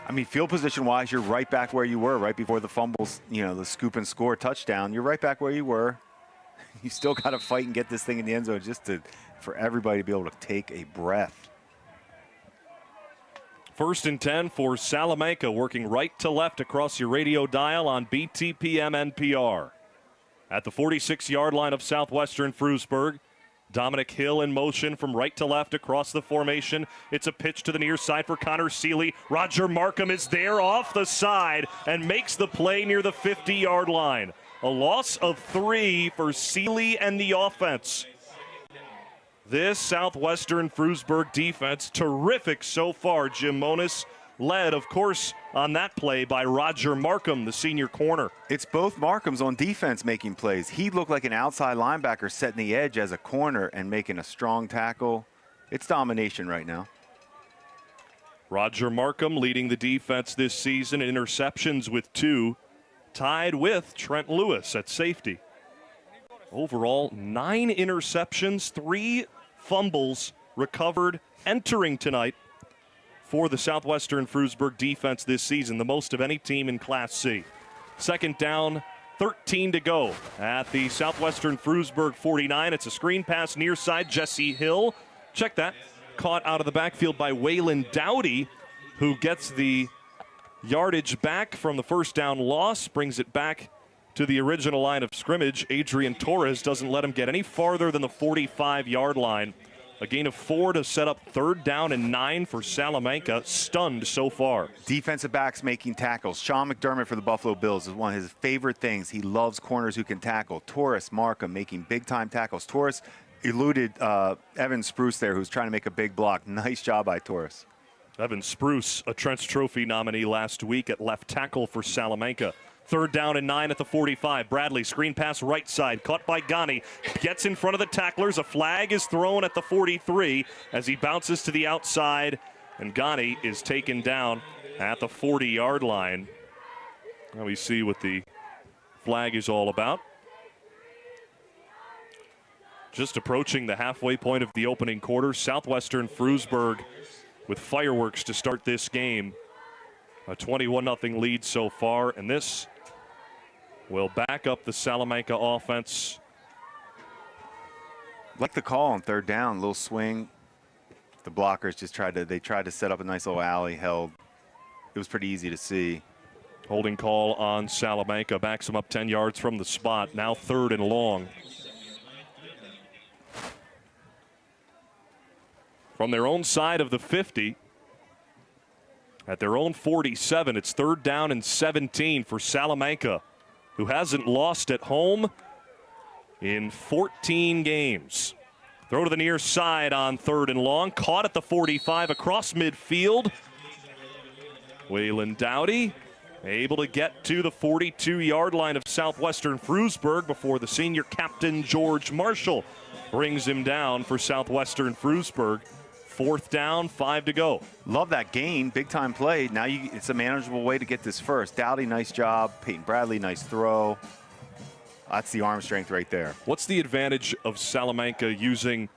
I mean, field position-wise, you're right back where you were right before the fumbles, the scoop and score touchdown. You're right back where you were. You still got to fight and get this thing in the end zone for everybody to be able to take a breath. 1st and 10 for Salamanca, working right to left across your radio dial on BTPM NPR. At the 46-yard line of Southwestern Frewsburg, Dominic Hill in motion from right to left across the formation. It's a pitch to the near side for Connor Seeley. Roger Markham is there off the side and makes the play near the 50-yard line. A loss of 3 for Seeley and the offense. This Southwestern Frewsburg defense, terrific so far. Jim Monis led, of course, on that play by Roger Markham, the senior corner. It's both Markhams on defense making plays. He looked like an outside linebacker setting the edge as a corner and making a strong tackle. It's domination right now. Roger Markham leading the defense this season in interceptions with 2, tied with Trent Lewis at safety. Overall, 9 interceptions, 3 fumbles recovered entering tonight for the Southwestern Frewsburg defense this season, the most of any team in Class C. 2nd down, 13 to go at the Southwestern Frewsburg 49. It's a screen pass near side. Jesse Hill, check that, caught out of the backfield by Waylon Dowdy, who gets the yardage back from the first down loss, brings it back to the original line of scrimmage. Adrian Torres doesn't let him get any farther than the 45-yard line. A gain of 4 to set up 3rd down and 9 for Salamanca. Stunned so far. Defensive backs making tackles. Sean McDermott for the Buffalo Bills is one of his favorite things. He loves corners who can tackle. Torres Markham making big-time tackles. Torres eluded Evan Spruce there, who's trying to make a big block. Nice job by Torres. Evan Spruce, a Trent's Trophy nominee last week at left tackle for Salamanca. 3rd down and 9 at the 45. Bradley, screen pass right side, caught by Ghani. Gets in front of the tacklers. A flag is thrown at the 43 as he bounces to the outside, and Ghani is taken down at the 40-yard line. Now we see what the flag is all about. Just approaching the halfway point of the opening quarter. Southwestern Frewsburg with fireworks to start this game. A 21-0 lead so far, and this will back up the Salamanca offense. Like the call on 3rd down, little swing. The blockers just tried to set up a nice little alley, held. It was pretty easy to see. Holding call on Salamanca, backs him up 10 yards from the spot. Now 3rd and long. From their own side of the 50, at their own 47, it's 3rd down and 17 for Salamanca, who hasn't lost at home in 14 games. Throw to the near side on 3rd and long. Caught at the 45 across midfield. Waylon Dowdy able to get to the 42-yard line of Southwestern Frewsburg before the senior captain George Marshall brings him down for Southwestern Frewsburg. 4th down, 5 to go. Love that gain, big time play. Now it's a manageable way to get this first. Dowdy, nice job. Peyton Bradley, nice throw. That's the arm strength right there. What's the advantage of Salamanca using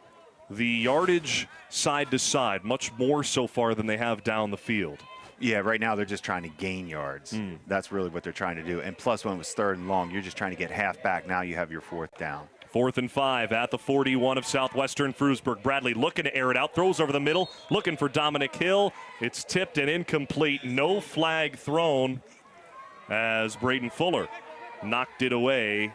the yardage side to side much more so far than they have down the field? Yeah, right now they're just trying to gain yards. That's really what they're trying to do. And plus, when it was 3rd and long, you're just trying to get half back. Now you have your 4th down. 4th and 5 at the 41 of Southwestern Frewsburg. Bradley looking to air it out, throws over the middle, looking for Dominic Hill. It's tipped and incomplete. No flag thrown as Braden Fuller knocked it away.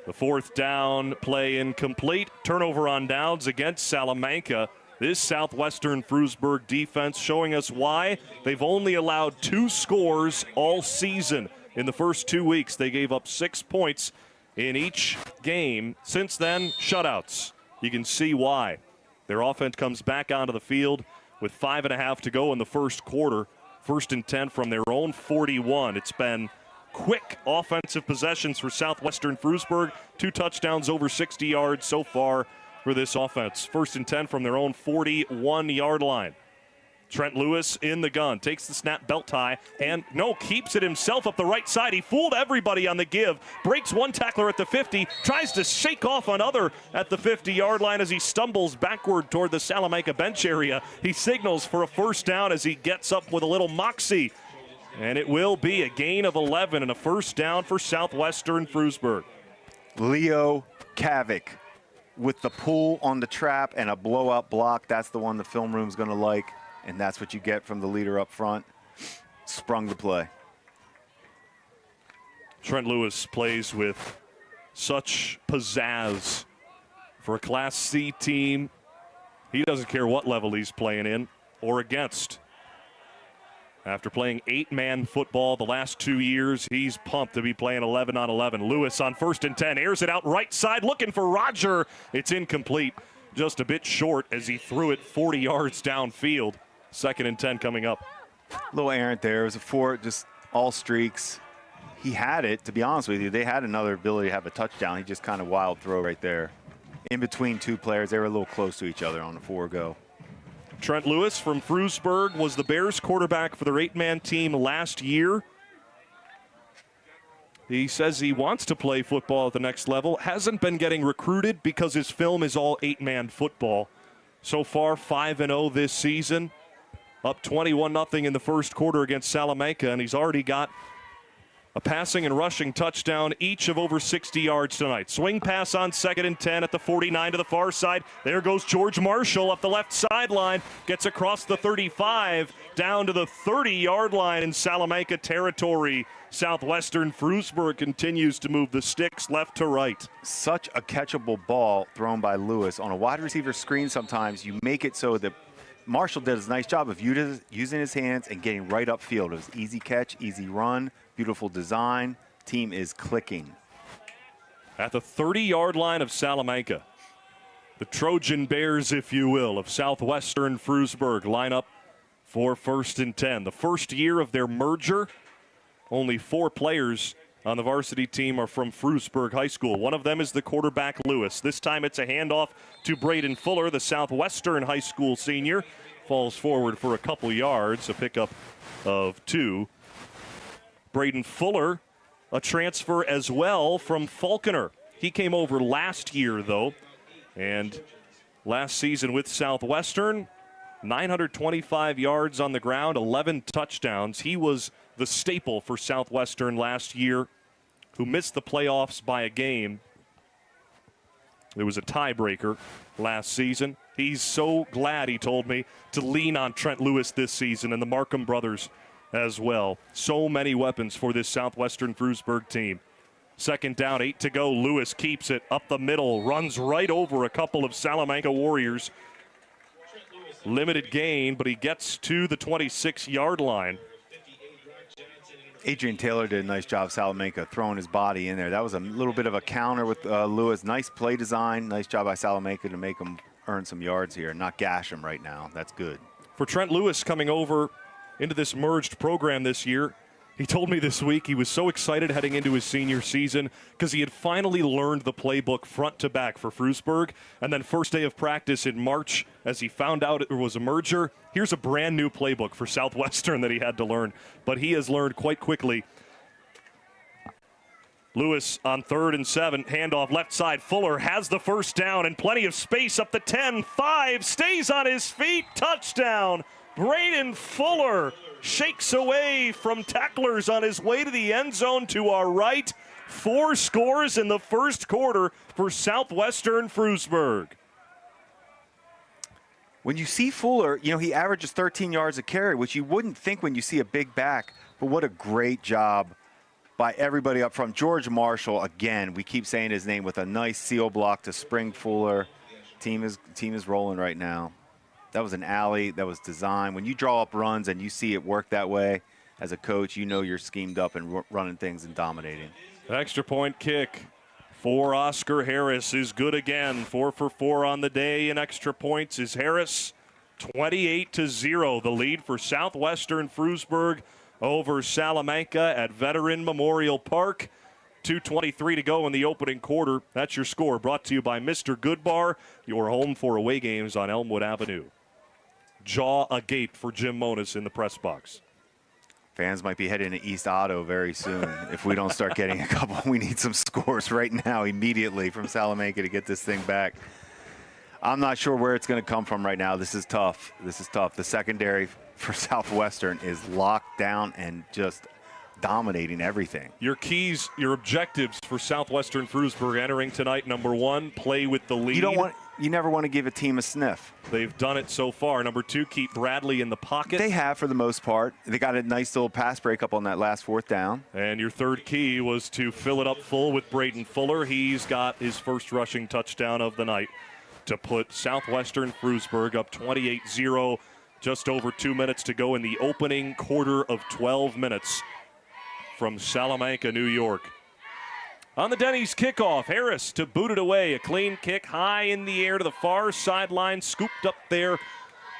The 4th down play incomplete. Turnover on downs against Salamanca. This Southwestern Frewsburg defense showing us why they've only allowed 2 scores all season. In the first 2 weeks, they gave up 6 points in each game. Since then, shutouts. You can see why. Their offense comes back onto the field with 5.5 to go in the first quarter. 1st and 10 from their own 41. It's been quick offensive possessions for Southwestern Frewsburg. 2 touchdowns over 60 yards so far for this offense. 1st and 10 from their own 41-yard line. Trent Lewis in the gun, takes the snap, belt tie, and keeps it himself up the right side. He fooled everybody on the give, breaks one tackler at the 50, tries to shake off another at the 50-yard line as he stumbles backward toward the Salamanca bench area. He signals for a 1st down as he gets up with a little moxie, and it will be a gain of 11 and a 1st down for Southwestern Frewsburg. Leo Kavik with the pull on the trap and a blowout block. That's the one the film room's going to like. And that's what you get from the leader up front. Sprung the play. Trent Lewis plays with such pizzazz for a Class C team. He doesn't care what level he's playing in or against. After playing 8-man football the last 2 years, he's pumped to be playing 11 on 11. Lewis on 1st and 10, airs it out right side, looking for Roger. It's incomplete, just a bit short as he threw it 40 yards downfield. 2nd and 10 coming up. A little errant there. It was a 4, just all streaks. He had it, to be honest with you. They had another ability to have a touchdown. He just kind of wild throw right there. In between 2 players, they were a little close to each other on the 4-go. Trent Lewis from Frewsburg was the Bears quarterback for their 8-man team last year. He says he wants to play football at the next level. Hasn't been getting recruited because his film is all 8-man football. So far, 5-0 this season. Up 21-0 in the first quarter against Salamanca, and he's already got a passing and rushing touchdown, each of over 60 yards tonight. Swing pass on 2nd and 10 at the 49 to the far side. There goes George Marshall up the left sideline. Gets across the 35 down to the 30-yard line in Salamanca territory. Southwestern Frewsburg continues to move the sticks left to right. Such a catchable ball thrown by Lewis. On a wide receiver screen sometimes you make it so that Marshall did a nice job of using his hands and getting right upfield. It was easy catch, easy run, beautiful design. Team is clicking. At the 30-yard line of Salamanca, the Trojan Bears, if you will, of Southwestern Frewsburg line up for 1st and 10. The first year of their merger, only 4 players on the varsity team are from Frewsburg High School. One of them is the quarterback, Lewis. This time it's a handoff to Braden Fuller, the Southwestern High School senior. Falls forward for a couple yards, a pickup of 2. Braden Fuller, a transfer as well from Falconer. He came over last year, though, and last season with Southwestern, 925 yards on the ground, 11 touchdowns. He was the staple for Southwestern last year, who missed the playoffs by a game. It was a tiebreaker last season. He's so glad, he told me, to lean on Trent Lewis this season and the Markham brothers as well. So many weapons for this Southwestern Frewsburg team. 2nd down, 8 to go. Lewis keeps it up the middle, runs right over a couple of Salamanca Warriors. Limited gain, but he gets to the 26-yard line. Adrian Taylor did a nice job, Salamanca, throwing his body in there. That was a little bit of a counter with Lewis. Nice play design. Nice job by Salamanca to make him earn some yards here, not gash him right now. That's good. For Trent Lewis coming over into this merged program this year, He told me this week he was so excited heading into his senior season because he had finally learned the playbook front to back for Frewsburg. And then first day of practice in March, as he found out it was a merger, here's a brand new playbook for Southwestern that he had to learn. But he has learned quite quickly. Lewis on 3rd and 7, handoff left side. Fuller has the first down and plenty of space up the 10, 5, stays on his feet, touchdown. Braden Fuller shakes away from tacklers on his way to the end zone to our right. 4 scores in the first quarter for Southwestern Frewsburg. When you see Fuller, you know, he averages 13 yards a carry, which you wouldn't think when you see a big back, but what a great job by everybody up front. George Marshall, again, we keep saying his name, with a nice seal block to spring Fuller. Team is rolling right now. That was an alley that was designed. When you draw up runs and you see it work that way, as a coach, you know you're schemed up and running things and dominating. Extra point kick for Oscar Harris is good again. 4 for 4 on the day, and extra points is Harris. 28-0, the lead for Southwestern Frewsburg over Salamanca at Veteran Memorial Park. 2:23 to go in the opening quarter. That's your score, brought to you by Mr. Goodbar, your home for away games on Elmwood Avenue. Jaw agape for Jim Monis in the press box. Fans might be heading to East Otto very soon if we don't start getting a couple. We need some scores right now immediately from Salamanca to get this thing back. I'm not sure where it's going to come from right now. This is tough. This is tough. The secondary for Southwestern is locked down and just dominating everything. Your keys, your objectives for Southwestern Frewsburg entering tonight: number 1, play with the lead. You never want to give a team a sniff. They've done it so far. Number 2, keep Bradley in the pocket. They have for the most part. They got a nice little pass breakup on that last 4th down. And your third key was to fill it up full with Braden Fuller. He's got his first rushing touchdown of the night to put Southwestern Frewsburg up 28-0. Just over 2 minutes to go in the opening quarter of 12 minutes from Salamanca, New York. On the Denny's kickoff, Harris to boot it away. A clean kick high in the air to the far sideline, scooped up there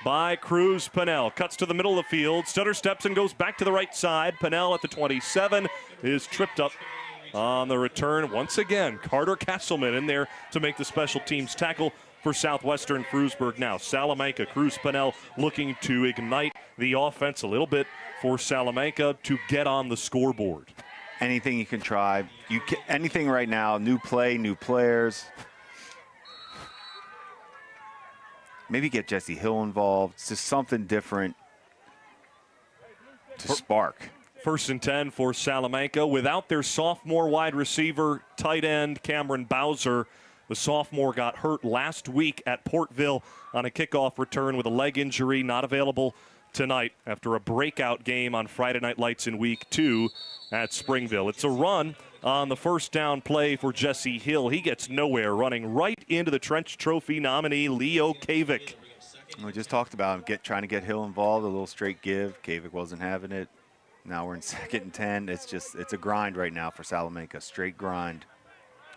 by Cruz Pennell. Cuts to the middle of the field. Stutter steps and goes back to the right side. Pennell at the 27 is tripped up on the return. Once again, Carter Castleman in there to make the special teams tackle for Southwestern Frewsburg. Now Salamanca, Cruz Pennell looking to ignite the offense a little bit for Salamanca to get on the scoreboard. Anything you can try. Anything right now. New play, new players. Maybe get Jesse Hill involved. It's just something different to spark. 1st and 10 for Salamanca. Without their sophomore wide receiver, tight end Cameron Bowser. The sophomore got hurt last week at Portville on a kickoff return with a leg injury, not available tonight after a breakout game on Friday Night Lights in week 2 at Springville. It's a run on the first down play for Jesse Hill. He gets nowhere, running right into the Trench Trophy nominee Leo Kavik. We just talked about him trying to get Hill involved, a little straight give. Kavik wasn't having it. Now we're in 2nd and 10. It's a grind right now for Salamanca, straight grind.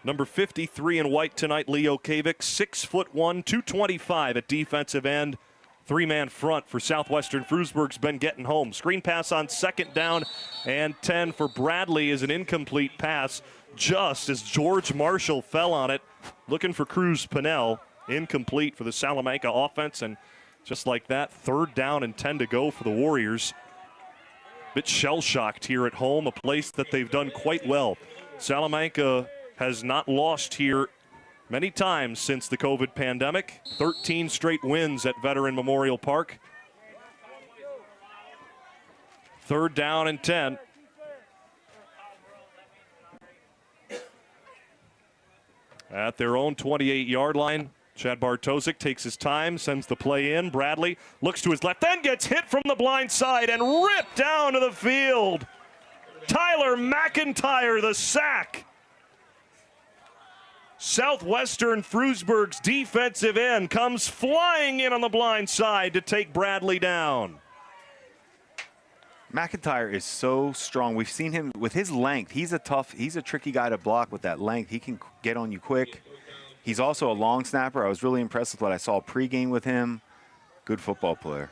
Number 53 in white tonight, Leo Kavik, 6'1", 225 at defensive end. 3-man front for Southwestern. Frewsburg's been getting home. Screen pass on 2nd down and 10 for Bradley is an incomplete pass just as George Marshall fell on it. Looking for Cruz Pennell. Incomplete for the Salamanca offense, and just like that, 3rd down and 10 to go for the Warriors. Bit shell-shocked here at home, a place that they've done quite well. Salamanca has not lost here many times since the COVID pandemic. 13 straight wins at Veteran Memorial Park. 3rd down and 10. At their own 28-yard line, Chad Bartosik takes his time, sends the play in. Bradley looks to his left, then gets hit from the blind side and ripped down to the field. Tyler McIntyre, the sack. Southwestern Frewsburg's defensive end comes flying in on the blind side to take Bradley down. McIntyre is so strong. We've seen him with his length. He's a tricky guy to block with that length. He can get on you quick. He's also a long snapper. I was really impressed with what I saw pregame with him. Good football player.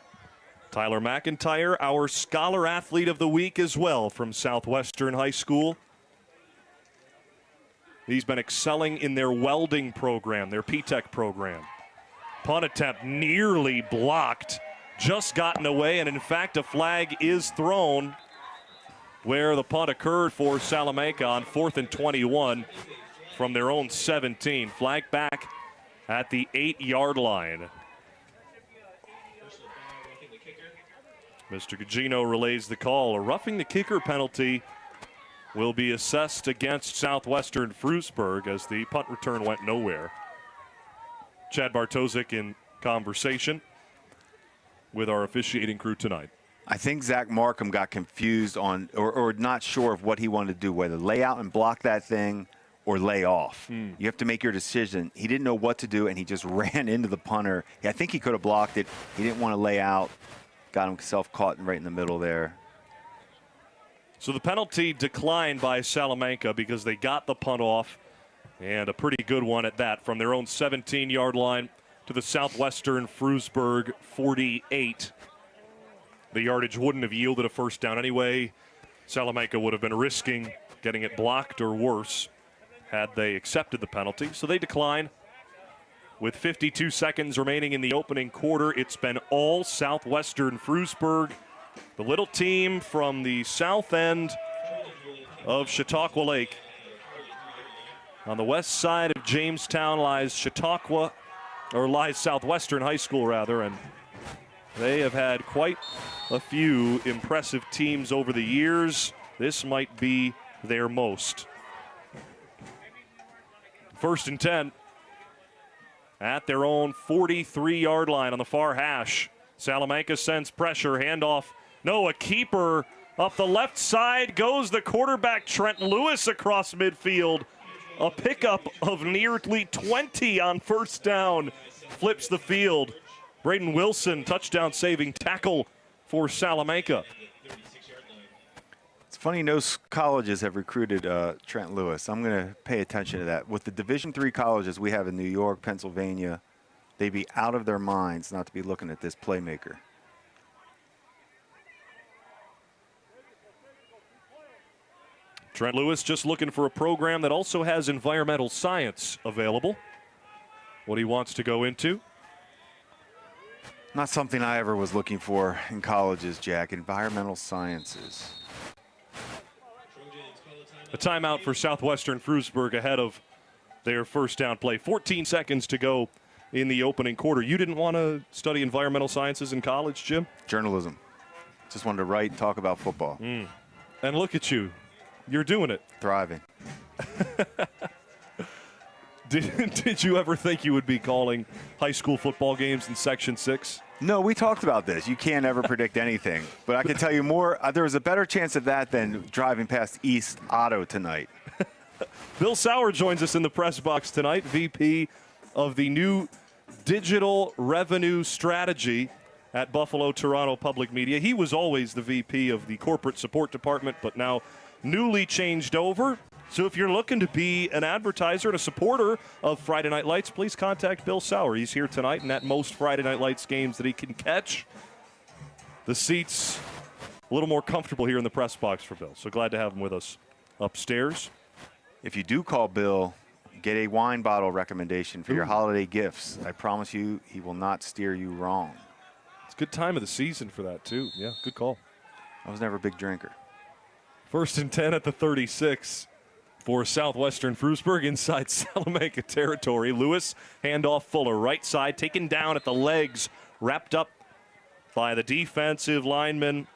Tyler McIntyre, our Scholar Athlete of the Week as well from Southwestern High School. He's been excelling in their welding program, their P-Tech program. Punt attempt nearly blocked, just gotten away, and in fact a flag is thrown where the punt occurred for Salamanca on 4th and 21 from their own 17. Flag back at the 8-yard line. Mr. Gugino relays the call. A roughing the kicker penalty will be assessed against Southwestern Frewsburg as the punt return went nowhere. Chad Bartosik in conversation with our officiating crew tonight. I think Zach Markham got confused on, or not sure of what he wanted to do, whether lay out and block that thing or lay off. You have to make your decision. He didn't know what to do, and he just ran into the punter. I think he could have blocked it. He didn't want to lay out. Got himself caught right in the middle there. So the penalty declined by Salamanca because they got the punt off, and a pretty good one at that, from their own 17-yard line to the Southwestern Frewsburg 48. The yardage wouldn't have yielded a first down anyway. Salamanca would have been risking getting it blocked or worse had they accepted the penalty. So they decline. With 52 seconds remaining in the opening quarter, it's been all Southwestern Frewsburg. The little team from the south end of Chautauqua Lake. On the west side of Jamestown lies Southwestern High School, rather, and they have had quite a few impressive teams over the years. This might be their most. 1st and 10 at their own 43-yard line on the far hash. Salamanca sends pressure, handoff. No, a keeper up the left side goes the quarterback Trent Lewis across midfield. A pickup of nearly 20 on first down. Flips the field. Braden Wilson, touchdown saving tackle for Salamanca. It's funny, no colleges have recruited Trent Lewis. I'm going to pay attention to that. With the Division III colleges we have in New York, Pennsylvania, they'd be out of their minds not to be looking at this playmaker. Trent Lewis just looking for a program that also has environmental science available. What he wants to go into. Not something I ever was looking for in colleges, Jack. Environmental sciences. A timeout for Southwestern Frewsburg ahead of their first down play. 14 seconds to go in the opening quarter. You didn't want to study environmental sciences in college, Jim? Journalism. Just wanted to write and talk about football. And look at you. You're doing it. Thriving. Did you ever think you would be calling high school football games in Section 6? No, we talked about this. You can't ever predict anything. But I can tell you more. There was a better chance of that than driving past East Otto tonight. Bill Saurer joins us in the press box tonight, VP of the new digital revenue strategy at Buffalo Toronto Public Media. He was always the VP of the corporate support department, but now newly changed over. So if you're looking to be an advertiser and a supporter of Friday Night Lights, please contact Bill Saurer. He's here tonight and at most Friday Night Lights games that he can catch. The seats a little more comfortable here in the press box for Bill. So glad to have him with us upstairs. If you do call Bill, get a wine bottle recommendation for your holiday gifts. I promise you he will not steer you wrong. It's a good time of the season for that, too. Yeah, good call. I was never a big drinker. 1st and 10 at the 36. For Southwestern Frewsburg inside Salamanca territory. Lewis, handoff Fuller, right side, taken down at the legs, wrapped up by the defensive lineman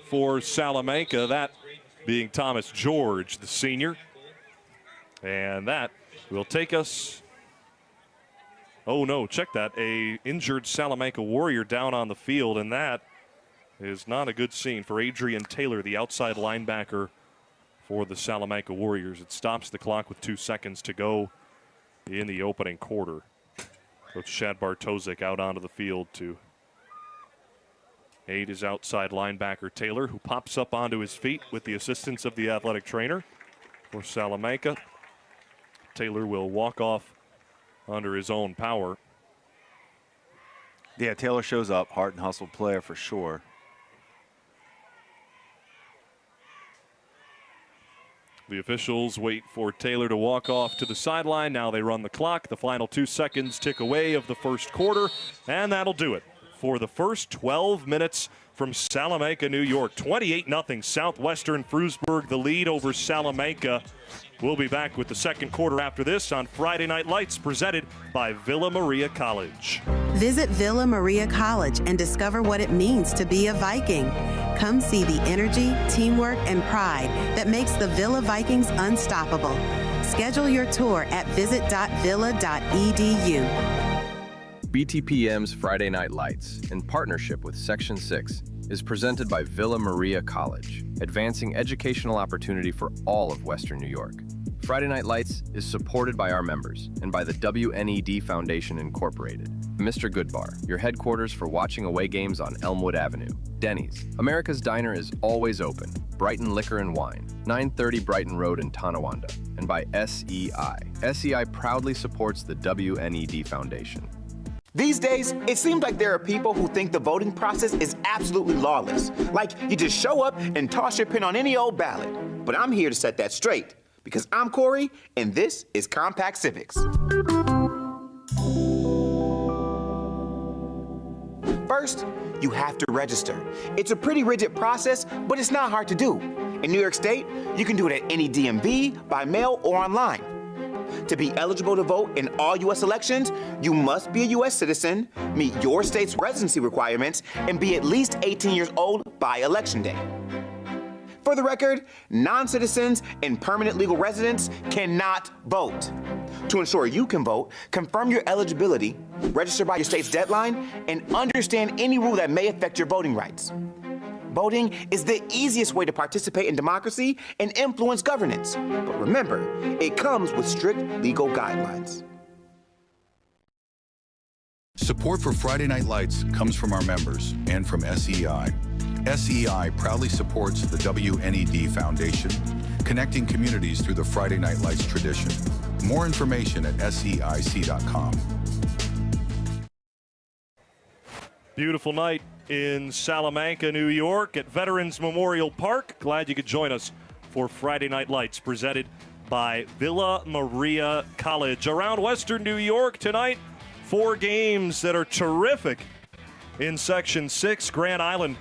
for Salamanca, that being Thomas George, the senior. And that will take us, oh no, check that, a injured Salamanca Warrior down on the field, and that is not a good scene for Adrian Taylor, the outside linebacker for the Salamanca Warriors. It stops the clock with 2 seconds to go in the opening quarter. Coach Chad Bartosik out onto the field to aid his outside linebacker Taylor, who pops up onto his feet with the assistance of the athletic trainer for Salamanca. Taylor will walk off under his own power. Yeah, Taylor shows up, heart and hustle player for sure. The officials wait for Taylor to walk off to the sideline. Now they run the clock. The final 2 seconds tick away of the first quarter, and that'll do it for the first 12 minutes from Salamanca, New York. 28-0 Southwestern Frewsburg, the lead over Salamanca. We'll be back with the second quarter after this on Friday Night Lights, presented by Villa Maria College. Visit Villa Maria College and discover what it means to be a Viking. Come see the energy, teamwork, and pride that makes the Villa Vikings unstoppable. Schedule your tour at visit.villa.edu. BTPM's Friday Night Lights, in partnership with Section 6, is presented by Villa Maria College, advancing educational opportunity for all of Western New York. Friday Night Lights is supported by our members and by the WNED Foundation Incorporated. Mr. Goodbar, your headquarters for watching away games on Elmwood Avenue. Denny's, America's Diner is always open. Brighton Liquor and Wine, 930 Brighton Road in Tonawanda. And by SEI. SEI proudly supports the WNED Foundation. These days, it seems like there are people who think the voting process is absolutely lawless. Like, you just show up and toss your pin on any old ballot. But I'm here to set that straight, because I'm Corey, and this is Compact Civics. First, you have to register. It's a pretty rigid process, but it's not hard to do. In New York State, you can do it at any DMV, by mail, or online. To be eligible to vote in all U.S. elections, you must be a U.S. citizen, meet your state's residency requirements, and be at least 18 years old by Election Day. For the record, non-citizens and permanent legal residents cannot vote. To ensure you can vote, confirm your eligibility, register by your state's deadline, and understand any rule that may affect your voting rights. Voting is the easiest way to participate in democracy and influence governance. But remember, it comes with strict legal guidelines. Support for Friday Night Lights comes from our members and from SEI. SEI proudly supports the WNED Foundation, connecting communities through the Friday Night Lights tradition. More information at SEIC.com. Beautiful night in Salamanca, New York at Veterans Memorial Park. Glad you could join us for Friday Night Lights, presented by Villa Maria College. Around Western New York tonight, 4 games that are terrific in Section 6. Grand Island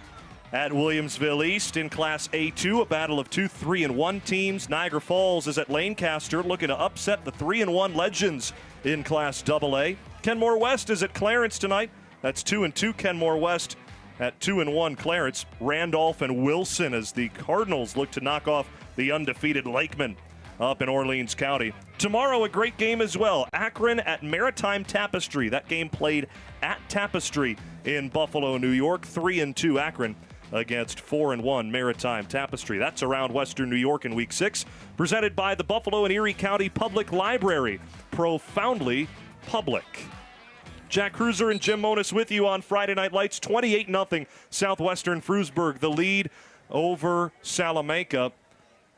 at Williamsville East in Class A2, a battle of 2 3-1 teams. Niagara Falls is at Lancaster, looking to upset the 3-1 Legends in Class AA. Kenmore West is at Clarence tonight. That's 2-2 Kenmore West at 2-1 Clarence. Randolph and Wilson as the Cardinals look to knock off the undefeated Lakemen up in Orleans County. Tomorrow, a great game as well. Akron at Maritime Tapestry. That game played at Tapestry in Buffalo, New York. 3-2 Akron against 4-1 Maritime Tapestry. That's around Western New York in Week 6. Presented by the Buffalo and Erie County Public Library. Profoundly public. Jack Kreuzer and Jim Monis with you on Friday Night Lights. 28-0 Southwestern Frewsburg, the lead over Salamanca.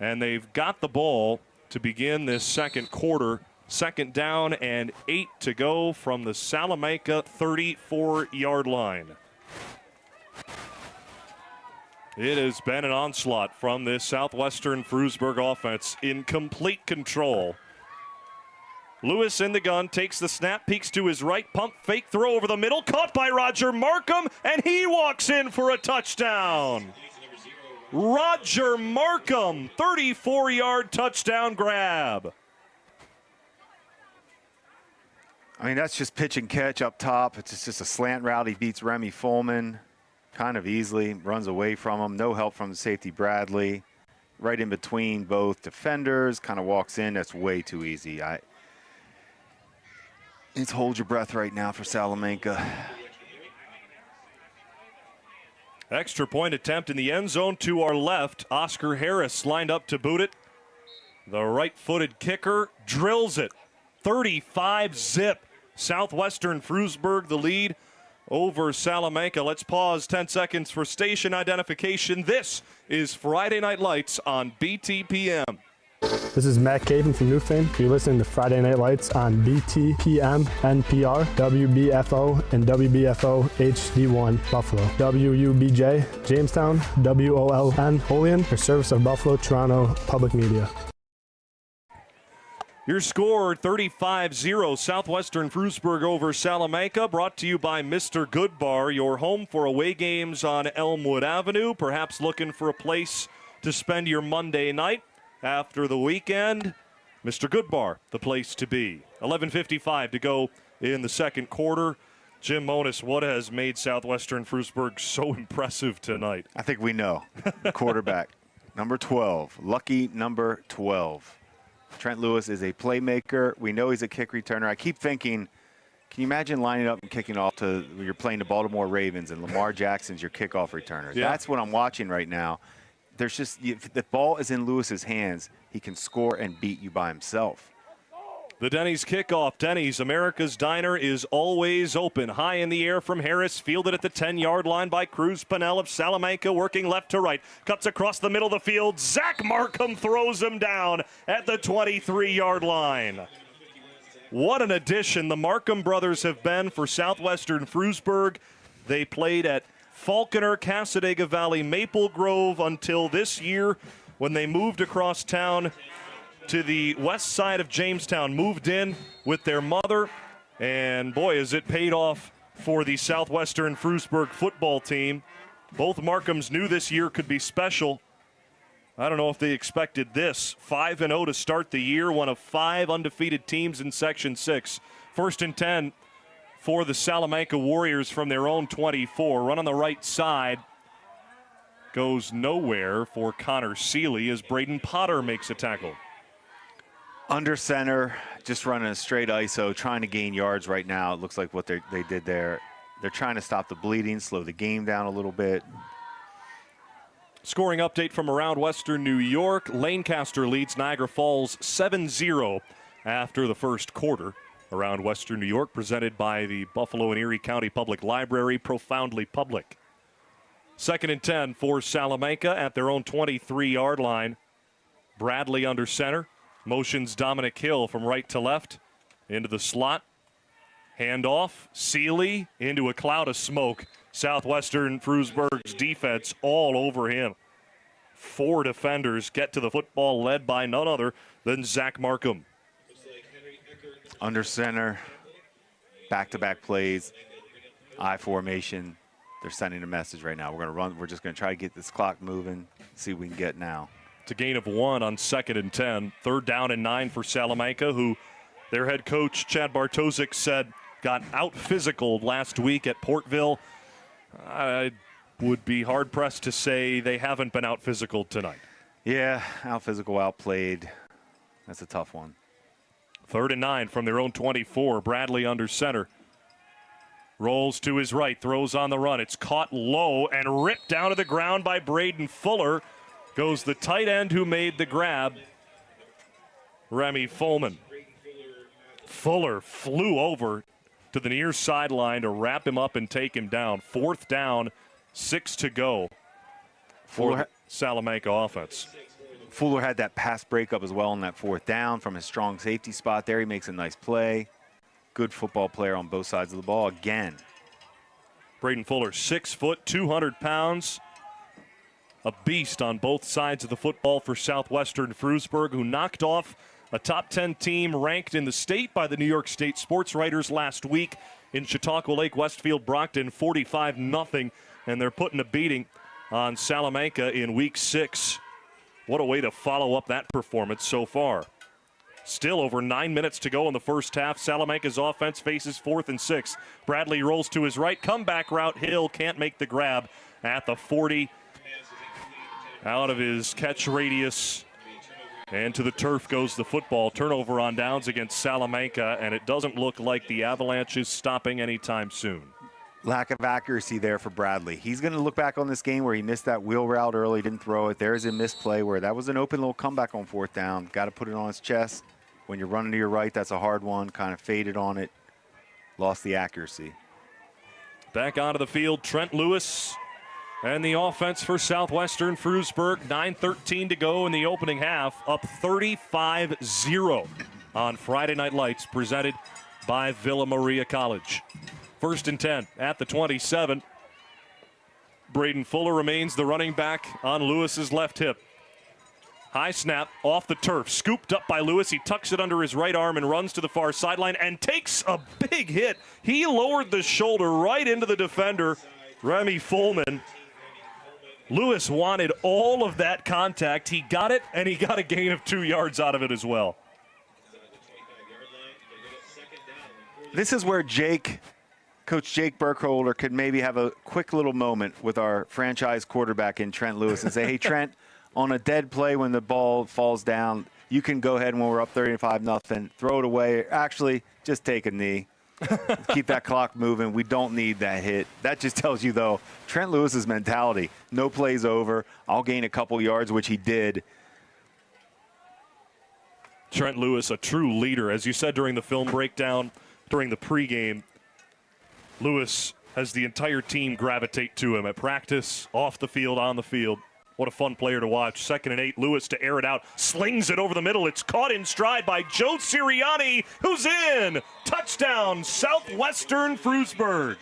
And they've got the ball to begin this second quarter. Second down and 8 to go from the Salamanca 34-yard line. It has been an onslaught from this Southwestern Frewsburg offense in complete control. Lewis in the gun, takes the snap, peeks to his right, pump fake throw over the middle, caught by Roger Markham, and he walks in for a touchdown. Roger Markham, 34-yard touchdown grab. I mean, that's just pitch and catch up top. It's just a slant route. He beats Remy Fullman kind of easily, runs away from him. No help from the safety Bradley. Right in between both defenders, kind of walks in. That's way too easy. It's hold your breath right now for Salamanca. Extra point attempt in the end zone to our left. Oscar Harris lined up to boot it. The right-footed kicker drills it. 35-zip. Southwestern Frewsburg the lead over Salamanca. Let's pause 10 seconds for station identification. This is Friday Night Lights on BTPM. This is Matt Caven from Newfane. You're listening to Friday Night Lights on BTPM, NPR, WBFO, and WBFO HD1 Buffalo. WUBJ, Jamestown, WOLN, Olean, for service of Buffalo, Toronto Public Media. Your score, 35-0, Southwestern Frewsburg over Salamanca, brought to you by Mr. Goodbar, your home for away games on Elmwood Avenue. Perhaps looking for a place to spend your Monday night after the weekend. Mr. Goodbar, the place to be. 11:55 to go in the second quarter. Jim Monis, what has made Southwestern Frewsburg so impressive tonight? I think we know. The quarterback, number 12, lucky number 12. Trent Lewis is a playmaker. We know he's a kick returner. I keep thinking, can you imagine lining up and kicking off to when you're playing the Baltimore Ravens and Lamar Jackson's your kickoff returner? Yeah. That's what I'm watching right now. There's just, if the ball is in Lewis's hands, he can score and beat you by himself. The Denny's kickoff. Denny's, America's Diner, is always open. High in the air from Harris, fielded at the 10-yard line by Cruz Pennell of Salamanca, working left to right. Cuts across the middle of the field. Zach Markham throws him down at the 23-yard line. What an addition the Markham brothers have been for Southwestern Frewsburg. They played at Falconer, Casadega Valley, Maple Grove until this year when they moved across town to the west side of Jamestown, moved in with their mother, and boy, has it paid off for the Southwestern Frewsburg football team. Both Markhams knew this year could be special. I don't know if they expected this. 5-0 to start the year, one of 5 undefeated teams in Section 6. 1st and 10 for the Salamanca Warriors from their own 24. Run on the right side. Goes nowhere for Connor Seeley as Braden Potter makes a tackle. Under center, just running a straight ISO, trying to gain yards right now. It looks like what they did there. They're trying to stop the bleeding, slow the game down a little bit. Scoring update from around Western New York. Lancaster leads Niagara Falls 7-0 after the first quarter. Around Western New York, presented by the Buffalo and Erie County Public Library, profoundly public. 2nd and 10 for Salamanca at their own 23-yard line. Bradley under center. Motions Dominic Hill from right to left into the slot. Handoff. Seeley into a cloud of smoke. Southwestern Frewsburg's defense all over him. 4 defenders get to the football, led by none other than Zach Markham. Under center, back-to-back plays, I formation. They're sending a message right now. We're going to run. We're just going to try to get this clock moving, see what we can get now. It's a gain of 1 on 2nd and 10. 3rd down and 9 for Salamanca, who their head coach, Chad Bartosik, said got out-physicaled last week at Portville. I would be hard-pressed to say they haven't been out-physicaled tonight. Yeah, out-physical, outplayed. That's a tough one. 3rd and 9 from their own 24. Bradley under center. Rolls to his right, throws on the run. It's caught low and ripped down to the ground by Braden Fuller. Goes the tight end who made the grab, Remy Fulman. Fuller flew over to the near sideline to wrap him up and take him down. 4th down, 6 to go for the Salamanca offense. Fuller had that pass breakup as well on that 4th down from his strong safety spot there. He makes a nice play. Good football player on both sides of the ball again. Braden Fuller, 6 foot, 200 pounds. A beast on both sides of the football for Southwestern Frewsburg, who knocked off a top 10 team ranked in the state by the New York State Sports Writers last week in Chautauqua Lake, Westfield, Brockton, 45-0. And they're putting a beating on Salamanca in week 6. What a way to follow up that performance so far. Still over 9 minutes to go in the first half. Salamanca's offense faces 4th and 6. Bradley rolls to his right. Comeback route. Hill can't make the grab at the 40. Out of his catch radius. And to the turf goes the football. Turnover on downs against Salamanca, and it doesn't look like the Avalanche is stopping anytime soon. Lack of accuracy there for Bradley. He's going to look back on this game where he missed that wheel route early, didn't throw it. There's a misplay where that was an open little comeback on 4th down. Got to put it on his chest. When you're running to your right, that's a hard one. Kind of faded on it. Lost the accuracy. Back onto the field, Trent Lewis And the offense for Southwestern Frewsburg, 9:13 to go in the opening half, up 35-0 on Friday Night Lights, presented by Villa Maria College. 1st and 10 at the 27. Braden Fuller remains the running back on Lewis's left hip. High snap off the turf, scooped up by Lewis. He tucks it under his right arm and runs to the far sideline and takes a big hit. He lowered the shoulder right into the defender, Remy Fullman. Lewis wanted all of that contact. He got it, and he got a gain of 2 yards out of it as well. This is where Coach Jake Burkholder could maybe have a quick little moment with our franchise quarterback in Trent Lewis and say, hey, Trent, on a dead play when the ball falls down, you can go ahead when we're up 35-0, throw it away. Actually, just take a knee. Keep that clock moving. We don't need that hit. That just tells you, though, Trent Lewis's mentality. No play's over. I'll gain a couple yards, which he did. Trent Lewis, a true leader. As you said during the film breakdown, during the pregame, Lewis has the entire team gravitate to him at practice, off the field, on the field. What a fun player to watch. 2nd and 8, Lewis to air it out. Slings it over the middle. It's caught in stride by Joe Sirianni, who's in. Touchdown, Southwestern Frewsburg.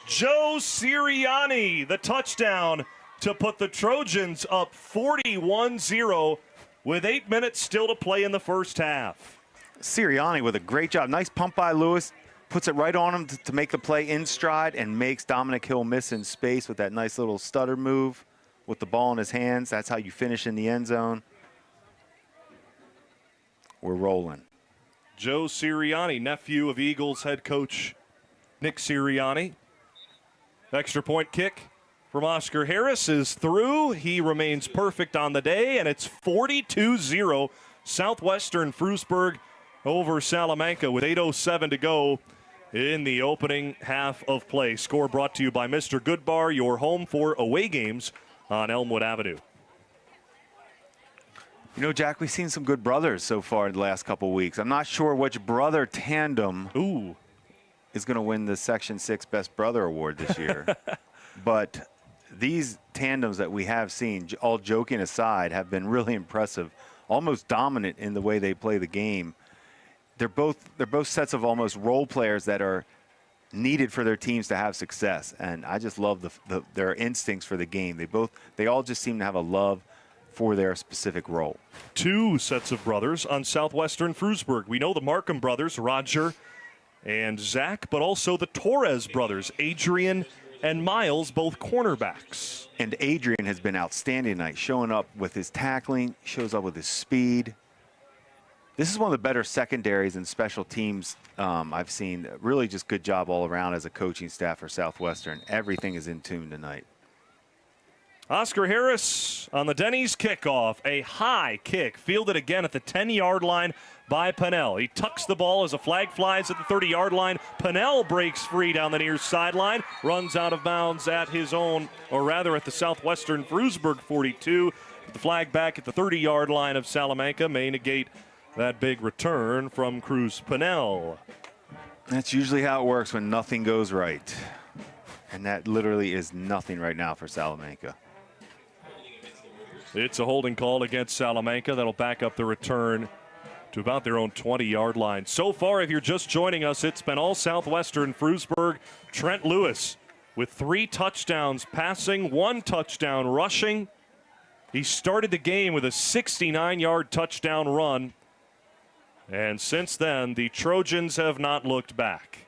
Joe Sirianni, the touchdown to put the Trojans up 41-0 with 8 minutes still to play in the first half. Sirianni with a great job. Nice pump by Lewis. Puts it right on him to make the play in stride and makes Dominic Hill miss in space with that nice little stutter move. With the ball in his hands, that's how you finish in the end zone. We're rolling. Joe Sirianni, nephew of Eagles head coach Nick Sirianni. Extra point kick from Oscar Harris is through. He remains perfect on the day, and it's 42-0 Southwestern Frewsburg over Salamanca with 8:07 to go in the opening half of play. Score brought to you by Mr. Goodbar, your home for away games on Elmwood Avenue. You know, Jack, we've seen some good brothers so far in the last couple weeks. I'm not sure which brother tandem is going to win the Section 6 Best Brother Award this year. But these tandems that we have seen, all joking aside, have been really impressive, almost dominant in the way they play the game. They're both sets of almost role players that are needed for their teams to have success, and I just love their instincts for the game. They all just seem to have a love for their specific role. 2 sets of brothers on Southwestern Frewsburg. We know the Markham brothers, Roger and Zach, but also the Torres brothers, Adrian and Miles, both cornerbacks. And Adrian has been outstanding tonight, showing up with his tackling, shows up with his speed. This is one of the better secondaries and special teams I've seen. Really just good job all around as a coaching staff for Southwestern. Everything is in tune tonight. Oscar Harris on the Denny's kickoff. A high kick fielded again at the 10-yard line by Pennell. He tucks the ball as a flag flies at the 30-yard line. Pennell breaks free down the near sideline, runs out of bounds at his own, or rather at the Southwestern Frewsburg 42. The flag back at the 30-yard line of Salamanca may negate that big return from Cruz Pennell. That's usually how it works when nothing goes right. And that literally is nothing right now for Salamanca. It's a holding call against Salamanca that'll back up the return to about their own 20-yard line. So far, if you're just joining us, it's been all Southwestern Frewsburg. Trent Lewis with 3 touchdowns passing, 1 touchdown rushing. He started the game with a 69-yard touchdown run. And since then, the Trojans have not looked back.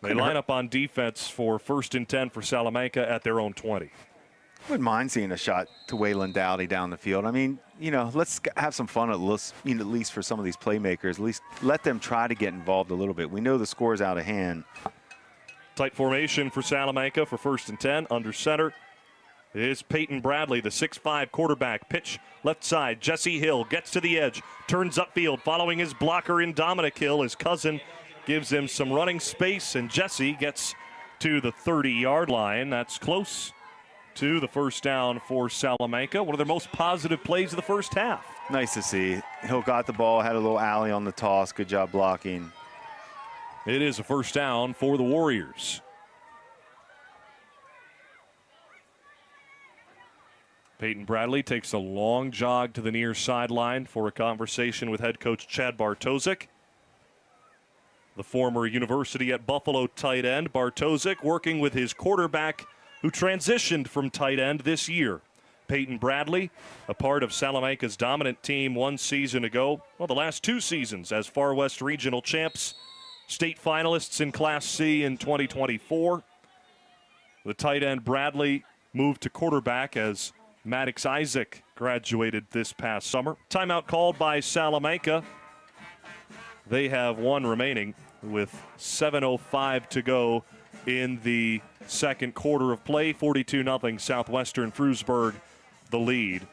They line up on defense for 1st and 10 for Salamanca at their own 20. Wouldn't mind seeing a shot to Weiglein Dowdy down the field. I mean, you know, let's have some fun at least for some of these playmakers. At least let them try to get involved a little bit. We know the score's out of hand. Tight formation for Salamanca for 1st and 10. Under center is Peyton Bradley, the 6'5 quarterback. Pitch left side. Jesse Hill gets to the edge, turns upfield, following his blocker in Dominic Hill. His cousin gives him some running space, and Jesse gets to the 30-yard line. That's close to the first down for Salamanca. One of their most positive plays of the first half. Nice to see. Hill got the ball, had a little alley on the toss. Good job blocking. It is a first down for the Warriors. Peyton Bradley takes a long jog to the near sideline for a conversation with head coach Chad Bartosik. The former University at Buffalo tight end, Bartosik working with his quarterback who transitioned from tight end this year. Peyton Bradley, a part of Salamanca's dominant team one season ago. Well, the last 2 seasons as Far West Regional champs, state finalists in Class C in 2024. The tight end Bradley moved to quarterback as Maddox Isaac graduated this past summer. Timeout called by Salamanca. They have 1 remaining with 7:05 to go in the second quarter of play. 42-0 Southwestern Frewsburg the lead.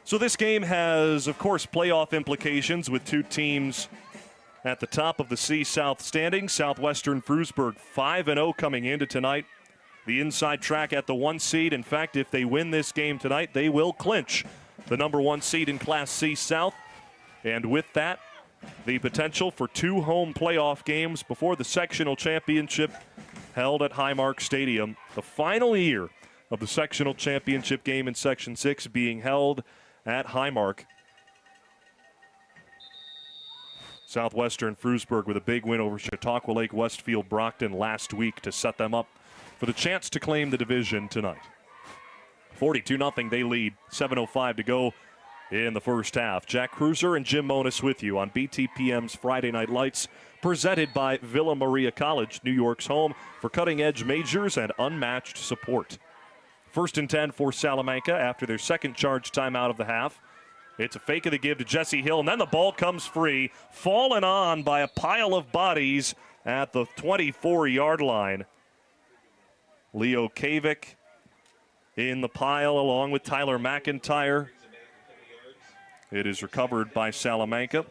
So this game has, of course, playoff implications with 2 teams at the top of the C-South standings. Southwestern Frewsburg 5-0 coming into tonight. The inside track at the 1 seed. In fact, if they win this game tonight, they will clinch the number 1 seed in Class C South. And with that, the potential for 2 home playoff games before the sectional championship held at Highmark Stadium. The final year of the sectional championship game in Section 6 being held at Highmark. Southwestern Frewsburg with a big win over Chautauqua Lake Westfield Brockton last week to set them up for the chance to claim the division tonight. 42-0 they lead, 7:05 to go in the first half. Jack Kreuzer and Jim Monis with you on BTPM's Friday Night Lights, presented by Villa Maria College, New York's home for cutting-edge majors and unmatched support. 1st and 10 for Salamanca after their second charge timeout of the half. It's a fake of the give to Jesse Hill, and then the ball comes free, fallen on by a pile of bodies at the 24-yard line. Leo Kavik in the pile along with Tyler McIntyre. It is recovered by Salamanca.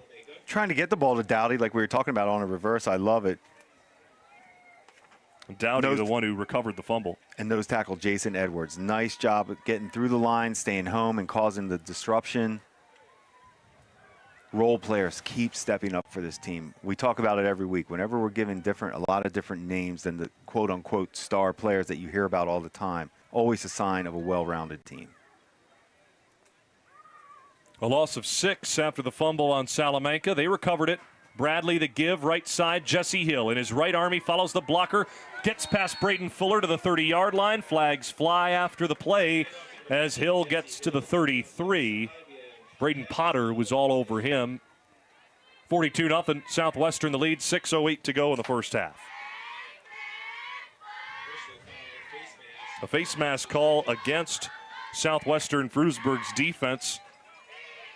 Trying to get the ball to Dowdy like we were talking about on a reverse. I love it. Dowdy, the one who recovered the fumble. And nose tackle Jason Edwards. Nice job of getting through the line, staying home, and causing the disruption. Role players keep stepping up for this team. We talk about it every week. Whenever we're given a lot of different names than the quote-unquote star players that you hear about all the time, always a sign of a well-rounded team. A loss of 6 after the fumble on Salamanca. They recovered it. Bradley the give, right side, Jesse Hill. In his right arm, he follows the blocker, gets past Brayden Fuller to the 30-yard line. Flags fly after the play as Hill gets to the 33. Braden Potter was all over him. 42-0, Southwestern the lead, 6:08 to go in the first half. A face mask call against Southwestern Frewsburg's defense.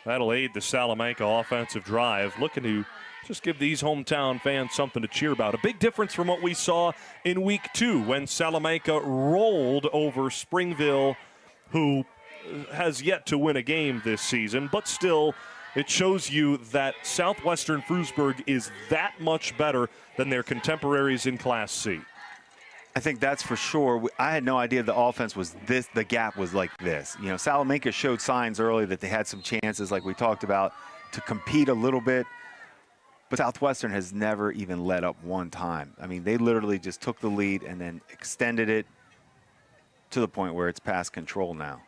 That'll aid the Salamanca offensive drive, looking to just give these hometown fans something to cheer about. A big difference from what we saw in week 2 when Salamanca rolled over Springville, who has yet to win a game this season, but still it shows you that Southwestern Frewsburg is that much better than their contemporaries in Class C. I think that's for sure. I had no idea the offense was this, the gap was like this. You know, Salamanca showed signs early that they had some chances, like we talked about, to compete a little bit. But Southwestern has never even let up one time. I mean, they literally just took the lead and then extended it to the point where it's past control now.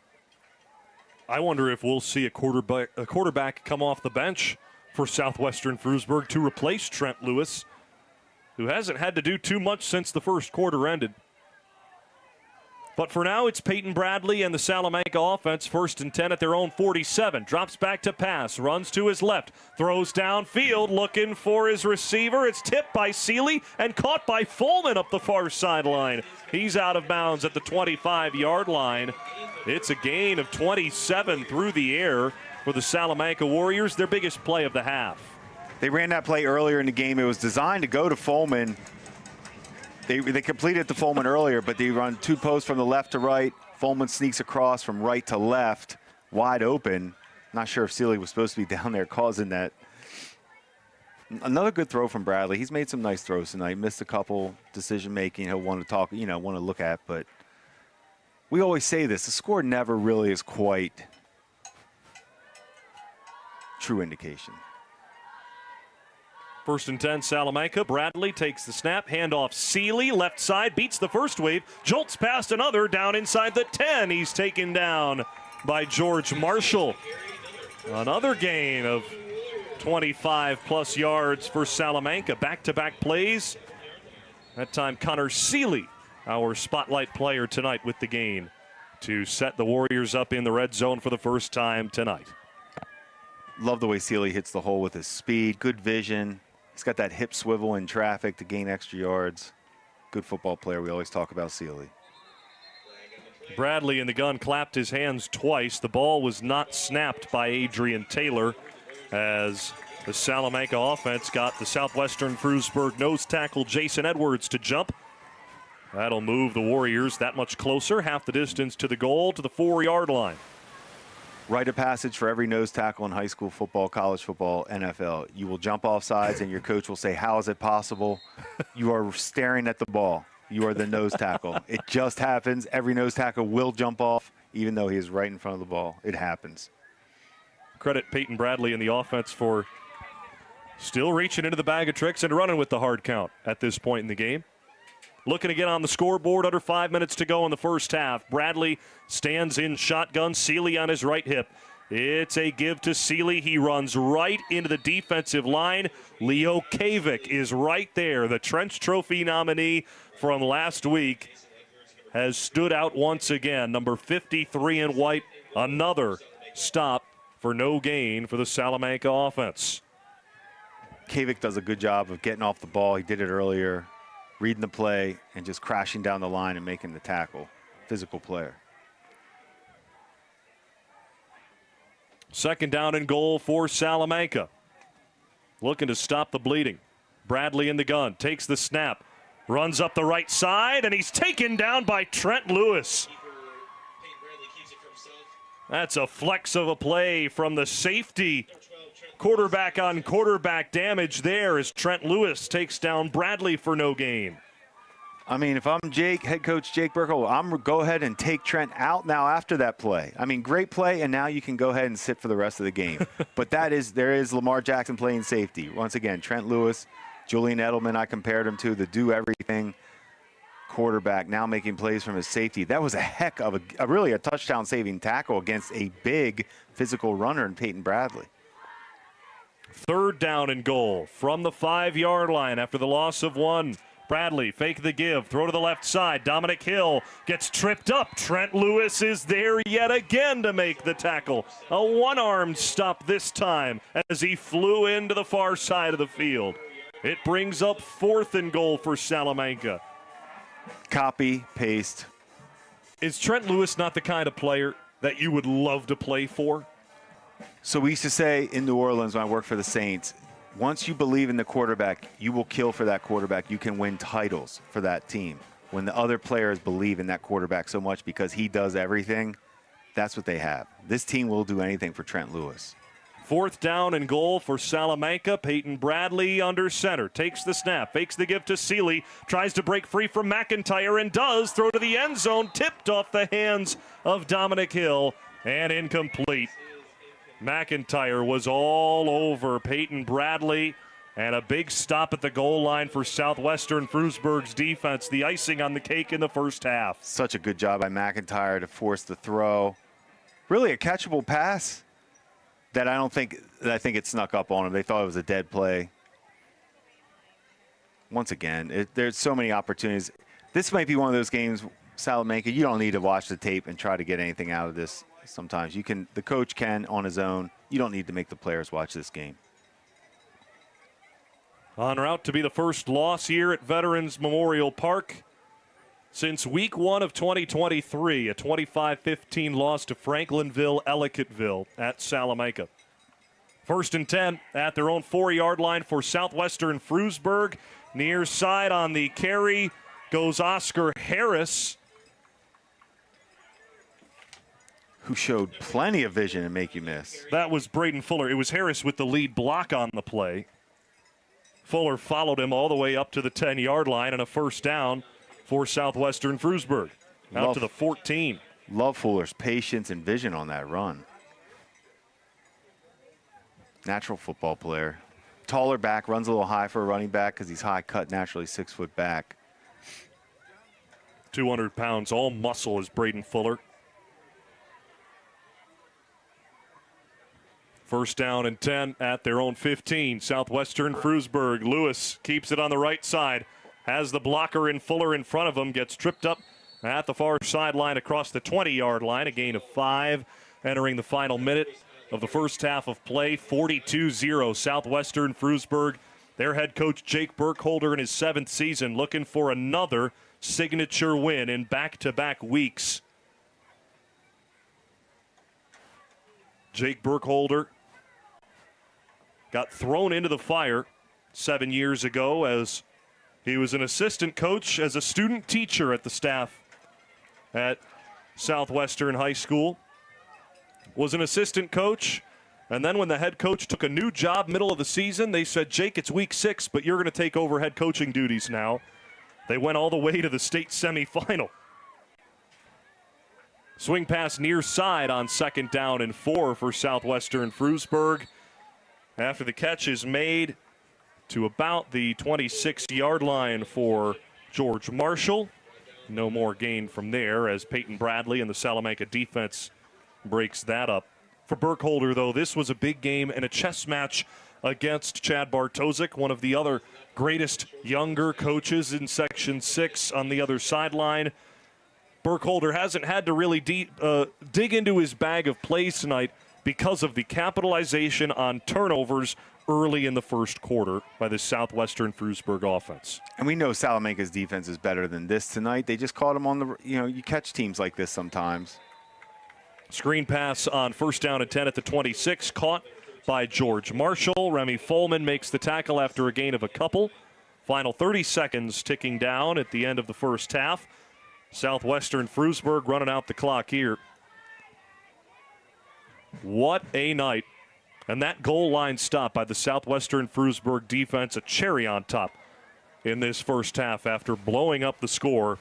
I wonder if we'll see a quarterback come off the bench for Southwestern Frewsburg to replace Trent Lewis, who hasn't had to do too much since the first quarter ended. But for now, it's Peyton Bradley and the Salamanca offense, 1st and 10 at their own 47. Drops back to pass, runs to his left, throws downfield, looking for his receiver. It's tipped by Seeley and caught by Fulman up the far sideline. He's out of bounds at the 25-yard line. It's a gain of 27 through the air for the Salamanca Warriors, their biggest play of the half. They ran that play earlier in the game. It was designed to go to Fulman. They completed the Fulman earlier, but they run 2 posts from the left to right. Fulman sneaks across from right to left, wide open. Not sure if Seeley was supposed to be down there causing that. Another good throw from Bradley. He's made some nice throws tonight. Missed a couple decision-making he'll want to talk, want to look at. But we always say this, the score never really is quite true indication. 1st and 10, Salamanca. Bradley takes the snap, handoff Seeley, left side, beats the first wave, jolts past another, down inside the 10. He's taken down by George Marshall. Another gain of 25-plus yards for Salamanca. Back-to-back plays. That time Connor Seeley, our spotlight player tonight, with the gain to set the Warriors up in the red zone for the first time tonight. Love the way Seeley hits the hole with his speed, good vision. He's got that hip swivel in traffic to gain extra yards. Good football player. We always talk about Seeley. Bradley in the gun clapped his hands twice. The ball was not snapped by Adrian Taylor as the Salamanca offense got the Southwestern Frewsburg nose tackle Jason Edwards to jump. That'll move the Warriors that much closer, half the distance to the goal, to the 4-yard line. Rite of passage for every nose tackle in high school football, college football, NFL. You will jump off sides and your coach will say, how is it possible? You are staring at the ball. You are the nose tackle. It just happens. Every nose tackle will jump off, even though he is right in front of the ball. It happens. Credit Peyton Bradley and the offense for still reaching into the bag of tricks and running with the hard count at this point in the game. Looking to get on the scoreboard, under 5 minutes to go in the first half. Bradley stands in shotgun, Seeley on his right hip. It's a give to Seeley. He runs right into the defensive line. Leo Kavik is right there. The Trench Trophy nominee from last week has stood out once again. Number 53 in white, another stop for no gain for the Salamanca offense. Kavik does a good job of getting off the ball. He did it earlier, reading the play, and just crashing down the line and making the tackle. Physical player. Second down and goal for Salamanca. Looking to stop the bleeding. Bradley in the gun, takes the snap, runs up the right side, and he's taken down by Trent Lewis. That's a flex of a play from the safety. Quarterback on quarterback damage there as Trent Lewis takes down Bradley for no gain. I mean, if I'm head coach Jake Burkle, I'm going to go ahead and take Trent out now after that play. I mean, great play, and now you can go ahead and sit for the rest of the game. But there is Lamar Jackson playing safety. Once again, Trent Lewis, Julian Edelman, I compared him to the do-everything quarterback, now making plays from his safety. That was a heck of really a touchdown-saving tackle against a big physical runner in Peyton Bradley. Third down and goal from the 5-yard line after the loss of one. Bradley, fake the give, throw to the left side. Dominic Hill gets tripped up. Trent Lewis is there yet again to make the tackle. A one-armed stop this time as he flew into the far side of the field. It brings up 4th and goal for Salamanca. Copy, paste. Is Trent Lewis not the kind of player that you would love to play for? So we used to say in New Orleans when I worked for the Saints, once you believe in the quarterback, you will kill for that quarterback. You can win titles for that team. When the other players believe in that quarterback so much because he does everything, that's what they have. This team will do anything for Trent Lewis. 4th down and goal for Salamanca. Peyton Bradley under center. Takes the snap. Fakes the give to Seeley. Tries to break free from McIntyre and does. Throw to the end zone. Tipped off the hands of Dominic Hill and incomplete. McIntyre was all over Peyton Bradley, and a big stop at the goal line for Southwestern Frewsburg's defense, the icing on the cake in the first half. Such a good job by McIntyre to force the throw. Really a catchable pass that I think it snuck up on him. They thought it was a dead play. Once again, there's so many opportunities. This might be one of those games, Salamanca, you don't need to watch the tape and try to get anything out of this. Sometimes the coach can on his own. You don't need to make the players watch this game. En route to be the first loss here at Veterans Memorial Park since week 1 of 2023, a 25-15 loss to Franklinville-Ellicottville at Salamanca. 1st and 10 at their own 4-yard line for Southwestern Frewsburg. Near side on the carry goes Oscar Harris, who showed plenty of vision and make you miss. That was Braden Fuller. It was Harris with the lead block on the play. Fuller followed him all the way up to the 10-yard line and a first down for Southwestern Frewsburg. Out to the 14. Love Fuller's patience and vision on that run. Natural football player. Taller back, runs a little high for a running back because he's high cut, naturally 6-foot back. 200 pounds, all muscle is Braden Fuller. First down and 10 at their own 15. Southwestern Frewsburg. Lewis keeps it on the right side. Has the blocker in Fuller in front of him. Gets tripped up at the far sideline across the 20-yard line. A gain of 5 entering the final minute of the first half of play. 42-0 Southwestern Frewsburg. Their head coach Jake Burkholder in his 7th season looking for another signature win in back-to-back weeks. Jake Burkholder got thrown into the fire 7 years ago as he was an assistant coach as a student teacher at the staff at Southwestern High School. Was an assistant coach, and then when the head coach took a new job middle of the season, they said, Jake, it's week 6, but you're going to take over head coaching duties now. They went all the way to the state semifinal. Swing pass near side on 2nd down and 4 for Southwestern Frewsburg. After the catch is made to about the 26-yard line for George Marshall. No more gain from there as Peyton Bradley and the Salamanca defense breaks that up. For Burkholder, though, this was a big game and a chess match against Chad Bartosik, one of the other greatest younger coaches in Section 6 on the other sideline. Burkholder hasn't had to really dig into his bag of plays tonight because of the capitalization on turnovers early in the first quarter by the Southwestern Frewsburg offense. And we know Salamanca's defense is better than this tonight. They just caught them on the, you catch teams like this sometimes. Screen pass on 1st down and 10 at the 26, caught by George Marshall. Remy Folman makes the tackle after a gain of a couple. Final 30 seconds ticking down at the end of the first half. Southwestern Frewsburg running out the clock here. What a night. And that goal line stop by the Southwestern Frewsburg defense, a cherry on top in this first half after blowing up the score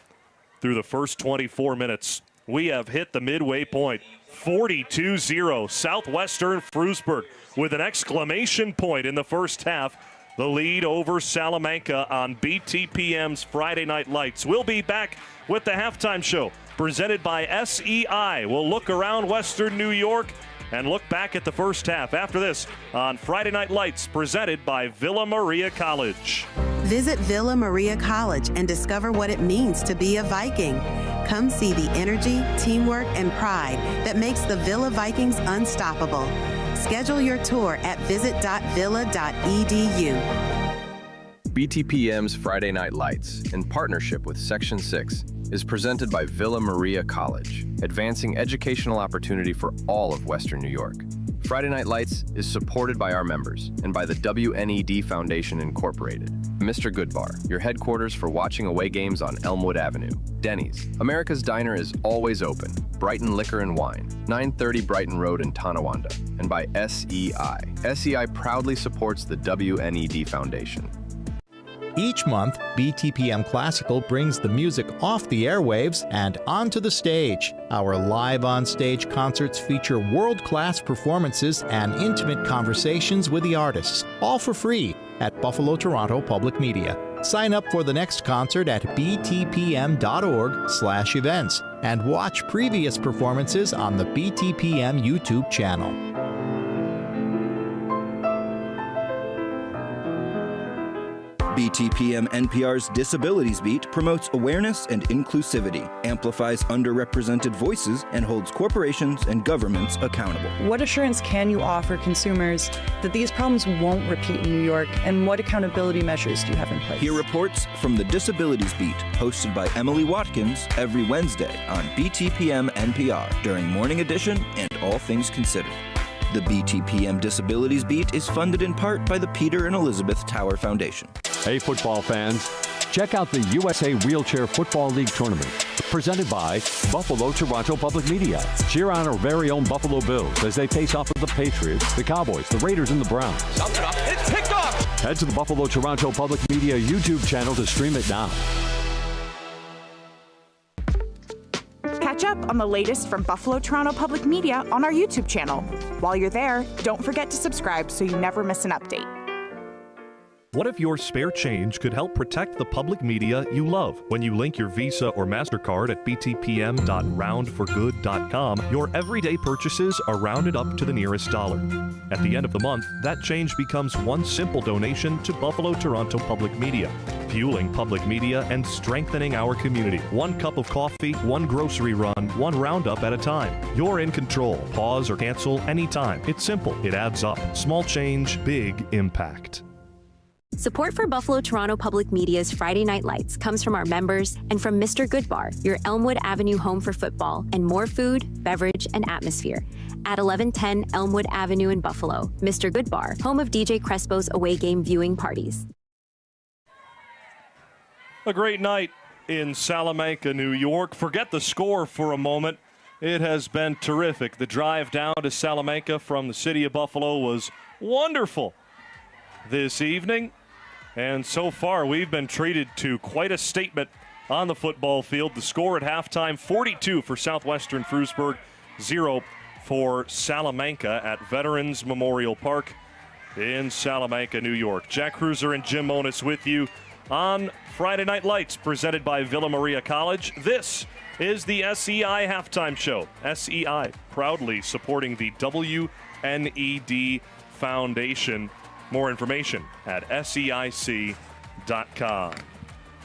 through the first 24 minutes. We have hit the midway point. 42-0 Southwestern Frewsburg with an exclamation point in the first half. The lead over Salamanca on BTPM's Friday Night Lights. We'll be back with the halftime show presented by SEI. We'll look around Western New York and look back at the first half after this on Friday Night Lights presented by Villa Maria College. Visit Villa Maria College and discover what it means to be a Viking. Come see the energy, teamwork, and pride that makes the Villa Vikings unstoppable. Schedule your tour at visit.villa.edu. BTPM's Friday Night Lights, in partnership with Section 6, is presented by Villa Maria College, advancing educational opportunity for all of Western New York. Friday Night Lights is supported by our members and by the WNED Foundation Incorporated. Mr. Goodbar, your headquarters for watching away games on Elmwood Avenue. Denny's, America's Diner is always open. Brighton Liquor and Wine, 930 Brighton Road in Tonawanda. And by SEI. SEI proudly supports the WNED Foundation. Each month, BTPM Classical brings the music off the airwaves and onto the stage. Our live on-stage concerts feature world-class performances and intimate conversations with the artists, all for free at Buffalo Toronto Public Media. Sign up for the next concert at btpm.org/events and watch previous performances on the BTPM YouTube channel. BTPM NPR's Disabilities Beat promotes awareness and inclusivity, amplifies underrepresented voices, and holds corporations and governments accountable. What assurance can you offer consumers that these problems won't repeat in New York, and what accountability measures do you have in place? Hear reports from the Disabilities Beat, hosted by Emily Watkins, every Wednesday on BTPM NPR during Morning Edition and All Things Considered. The BTPM Disabilities Beat is funded in part by the Peter and Elizabeth Tower Foundation. Hey football fans, check out the USA Wheelchair Football League Tournament, presented by Buffalo Toronto Public Media. Cheer on our very own Buffalo Bills as they face off with the Patriots, the Cowboys, the Raiders, and the Browns. It's picked off! Head to the Buffalo Toronto Public Media YouTube channel to stream it now. Catch up on the latest from Buffalo Toronto Public Media on our YouTube channel. While you're there, don't forget to subscribe so you never miss an update. What if your spare change could help protect the public media you love? When you link your Visa or MasterCard at btpm.roundforgood.com, your everyday purchases are rounded up to the nearest dollar. At the end of the month, that change becomes one simple donation to Buffalo Toronto Public Media, fueling public media and strengthening our community. One cup of coffee, one grocery run, one roundup at a time. You're in control. Pause or cancel anytime. It's simple. It adds up. Small change, big impact. Support for Buffalo Toronto Public Media's Friday Night Lights comes from our members and from Mr. Goodbar, your Elmwood Avenue home for football and more food, beverage, and atmosphere. At 1110 Elmwood Avenue in Buffalo, Mr. Goodbar, home of DJ Crespo's away game viewing parties. A great night in Salamanca, New York. Forget the score for a moment. It has been terrific. The drive down to Salamanca from the city of Buffalo was wonderful this evening. And so far, we've been treated to quite a statement on the football field. The score at halftime, 42 for Southwestern Frewsburg, 0 for Salamanca at Veterans Memorial Park in Salamanca, New York. Jack Kreuzer and Jim Monis with you on Friday Night Lights, presented by Villa Maria College. This is the SEI Halftime Show. SEI proudly supporting the WNED Foundation. More information at SEIC.com.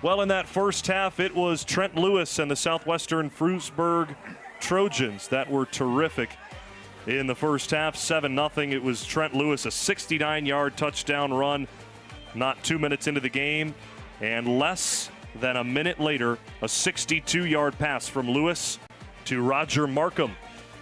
Well, in that first half, it was Trent Lewis and the Southwestern Frewsburg Trojans that were terrific in the first half. 7-0. It was Trent Lewis, a 69-yard touchdown run not 2 minutes into the game. And less than a minute later, a 62-yard pass from Lewis to Roger Markham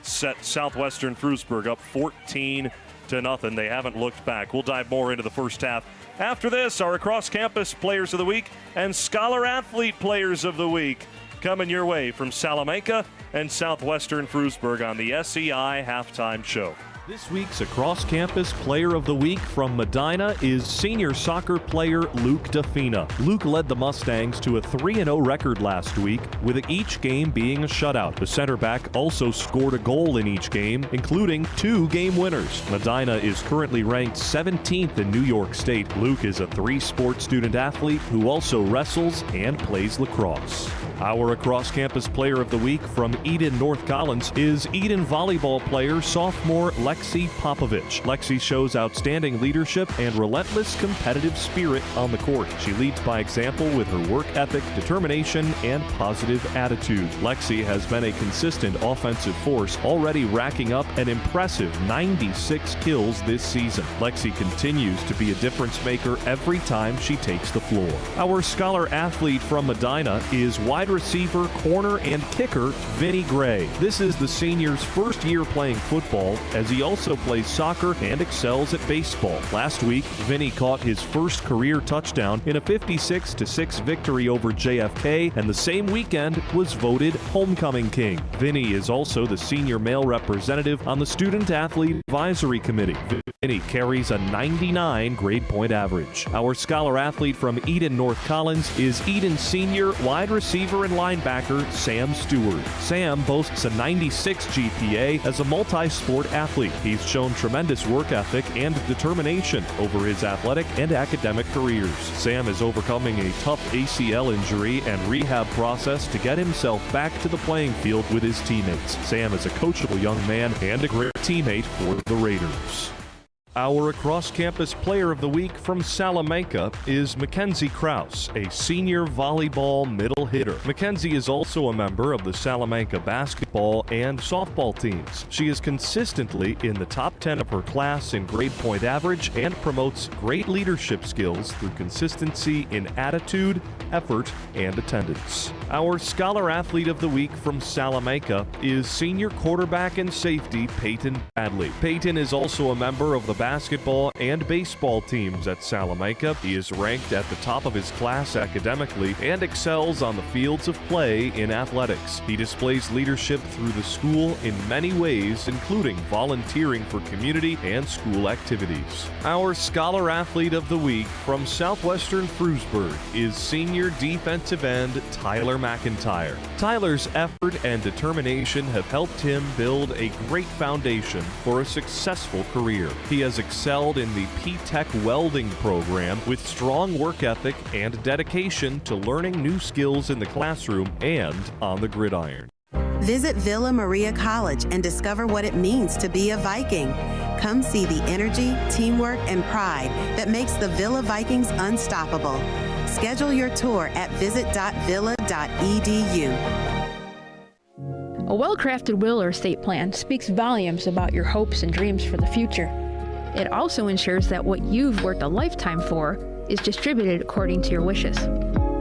set Southwestern Frewsburg up 14-0. They haven't looked back. We'll dive more into the first half. After this, our across-campus Players of the Week and Scholar Athlete Players of the Week coming your way from Salamanca and Southwestern Frewsburg on the SEI Halftime Show. This week's across-campus Player of the Week from Medina is senior soccer player Luke Defina. Luke led the Mustangs to a 3-0 record last week, with each game being a shutout. The center back also scored a goal in each game, including 2 game winners. Medina is currently ranked 17th in New York State. Luke is a 3-sport student athlete who also wrestles and plays lacrosse. Our across-campus Player of the Week from Eden North Collins is Eden volleyball player sophomore Lexi Popovich. Lexi shows outstanding leadership and relentless competitive spirit on the court. She leads by example with her work ethic, determination, and positive attitude. Lexi has been a consistent offensive force, already racking up an impressive 96 kills this season. Lexi continues to be a difference maker every time she takes the floor. Our scholar athlete from Medina is wide receiver, corner, and kicker Vinny Gray. This is the senior's first year playing football, as he also plays soccer and excels at baseball. Last week, Vinny caught his first career touchdown in a 56-6 victory over JFK, and the same weekend was voted Homecoming King. Vinny is also the senior male representative on the Student Athlete Advisory Committee. Vinny carries a 99 grade point average. Our scholar athlete from Eden North Collins is Eden senior wide receiver and linebacker Sam Stewart. Sam boasts a 96 GPA as a multi-sport athlete. He's shown tremendous work ethic and determination over his athletic and academic careers. Sam is overcoming a tough ACL injury and rehab process to get himself back to the playing field with his teammates. Sam is a coachable young man and a great teammate for the Raiders. Our across-campus Player of the Week from Salamanca is Mackenzie Krause, a senior volleyball middle hitter. Mackenzie is also a member of the Salamanca basketball and softball teams. She is consistently in the top 10 of her class in grade point average and promotes great leadership skills through consistency in attitude, effort, and attendance. Our Scholar Athlete of the Week from Salamanca is senior quarterback and safety Peyton Bradley. Peyton is also a member of the basketball and baseball teams at Salamanca. He is ranked at the top of his class academically and excels on the fields of play in athletics. He displays leadership through the school in many ways, including volunteering for community and school activities. Our Scholar Athlete of the Week from Southwestern Frewsburg is senior defensive end Tyler McIntyre. Tyler's effort and determination have helped him build a great foundation for a successful career. He has has excelled in the P-Tech welding program with strong work ethic and dedication to learning new skills in the classroom and on the gridiron. Visit Villa Maria College and discover what it means to be a Viking. Come see the energy, teamwork, and pride that makes the Villa Vikings unstoppable. Schedule your tour at visit.villa.edu. A well-crafted will or estate plan speaks volumes about your hopes and dreams for the future. It also ensures that what you've worked a lifetime for is distributed according to your wishes.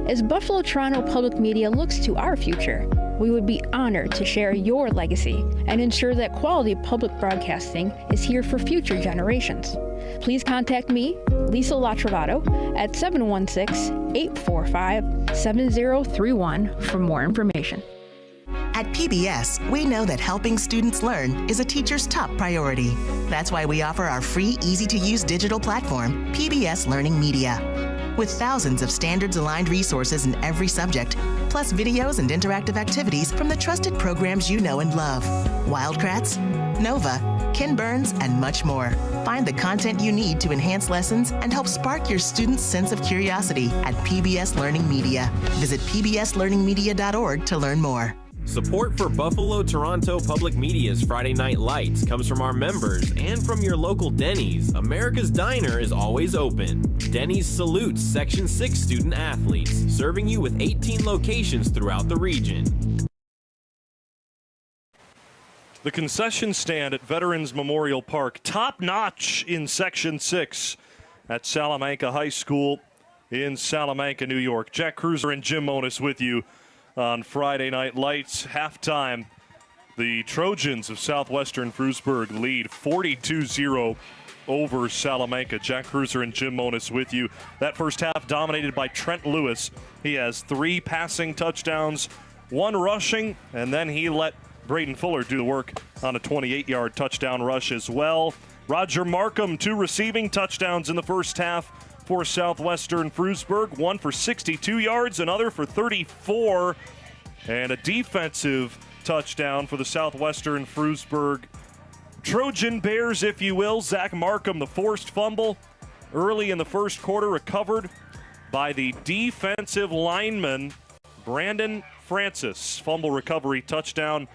As Buffalo Toronto Public Media looks to our future, we would be honored to share your legacy and ensure that quality public broadcasting is here for future generations. Please contact me, Lisa Latrovato, at 716-845-7031 for more information. At PBS, we know that helping students learn is a teacher's top priority. That's why we offer our free, easy-to-use digital platform, PBS Learning Media. With thousands of standards-aligned resources in every subject, plus videos and interactive activities from the trusted programs you know and love. Wildcrats, Nova, Ken Burns, and much more. Find the content you need to enhance lessons and help spark your students' sense of curiosity at PBS Learning Media. Visit pbslearningmedia.org to learn more. Support for Buffalo Toronto Public Media's Friday Night Lights comes from our members and from your local Denny's. America's Diner is always open. Denny's salutes Section 6 student athletes, serving you with 18 locations throughout the region. The concession stand at Veterans Memorial Park, top notch in Section 6 at Salamanca High School in Salamanca, New York. Jack Kreuzer and Jim Monis with you on Friday Night Lights. Halftime, the Trojans of Southwestern Frewsburg lead 42-0 over Salamanca. Jack Kreuzer and Jim Monis with you. That first half dominated by Trent Lewis. He has 3 passing touchdowns, 1 rushing, and then he let Braden Fuller do the work on a 28-yard touchdown rush as well. Roger Markham, 2 receiving touchdowns in the first half for Southwestern Frewsburg, 1 for 62 yards, another for 34, and a defensive touchdown for the Southwestern Frewsburg Trojan Bears, if you will. Zach Markham, the forced fumble early in the first quarter, recovered by the defensive lineman, Brandon Francis. Fumble recovery touchdown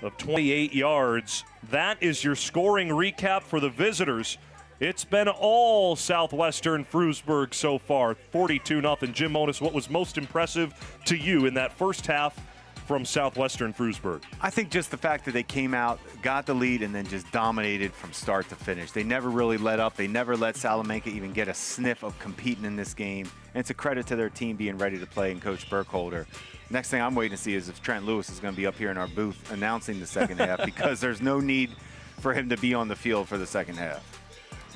of 28 yards. That is your scoring recap for the visitors. It's been all Southwestern Frewsburg so far, 42-0. Jim Monis, what was most impressive to you in that first half from Southwestern Frewsburg? I think just the fact that they came out, got the lead, and then just dominated from start to finish. They never really let up. They never let Salamanca even get a sniff of competing in this game. And it's a credit to their team being ready to play and Coach Burkholder. Next thing I'm waiting to see is if Trent Lewis is going to be up here in our booth announcing the second half, because there's no need for him to be on the field for the second half.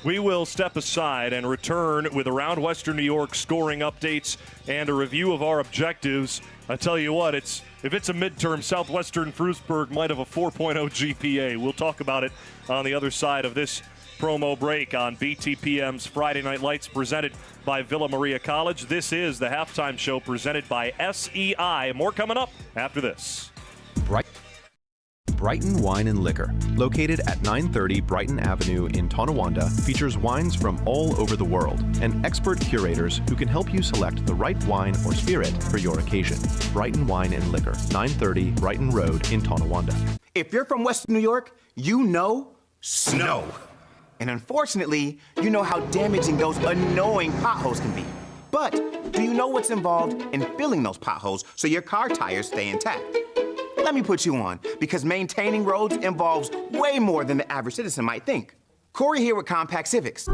We will step aside and return with Around Western New York scoring updates and a review of our objectives. I tell you what, if it's a midterm, Southwestern Frewsburg might have a 4.0 GPA. We'll talk about it on the other side of this promo break on BTPM's Friday Night Lights, presented by Villa Maria College. This is the halftime show presented by SEI. More coming up after this. Brighton Wine and Liquor, located at 930 Brighton Avenue in Tonawanda, features wines from all over the world and expert curators who can help you select the right wine or spirit for your occasion. Brighton Wine and Liquor, 930 Brighton Road in Tonawanda. If you're from Western New York, you know snow. And unfortunately, you know how damaging those annoying potholes can be. But do you know what's involved in filling those potholes so your car tires stay intact? Let me put you on, because maintaining roads involves way more than the average citizen might think. Corey here with Compact Civics.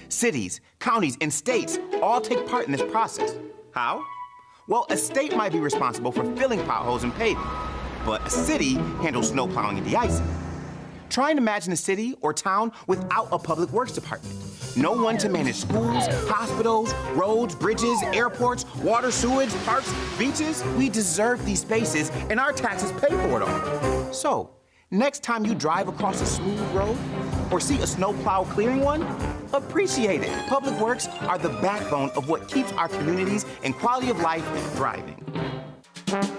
Cities, counties, and states all take part in this process. How? Well, a state might be responsible for filling potholes and paving, but a city handles snow plowing and de-icing. Try and imagine a city or town without a public works department. No one to manage schools, hospitals, roads, bridges, airports, water, sewage, parks, beaches. We deserve these spaces, and our taxes pay for it all. So, next time you drive across a smooth road or see a snowplow clearing one, appreciate it. Public works are the backbone of what keeps our communities and quality of life thriving.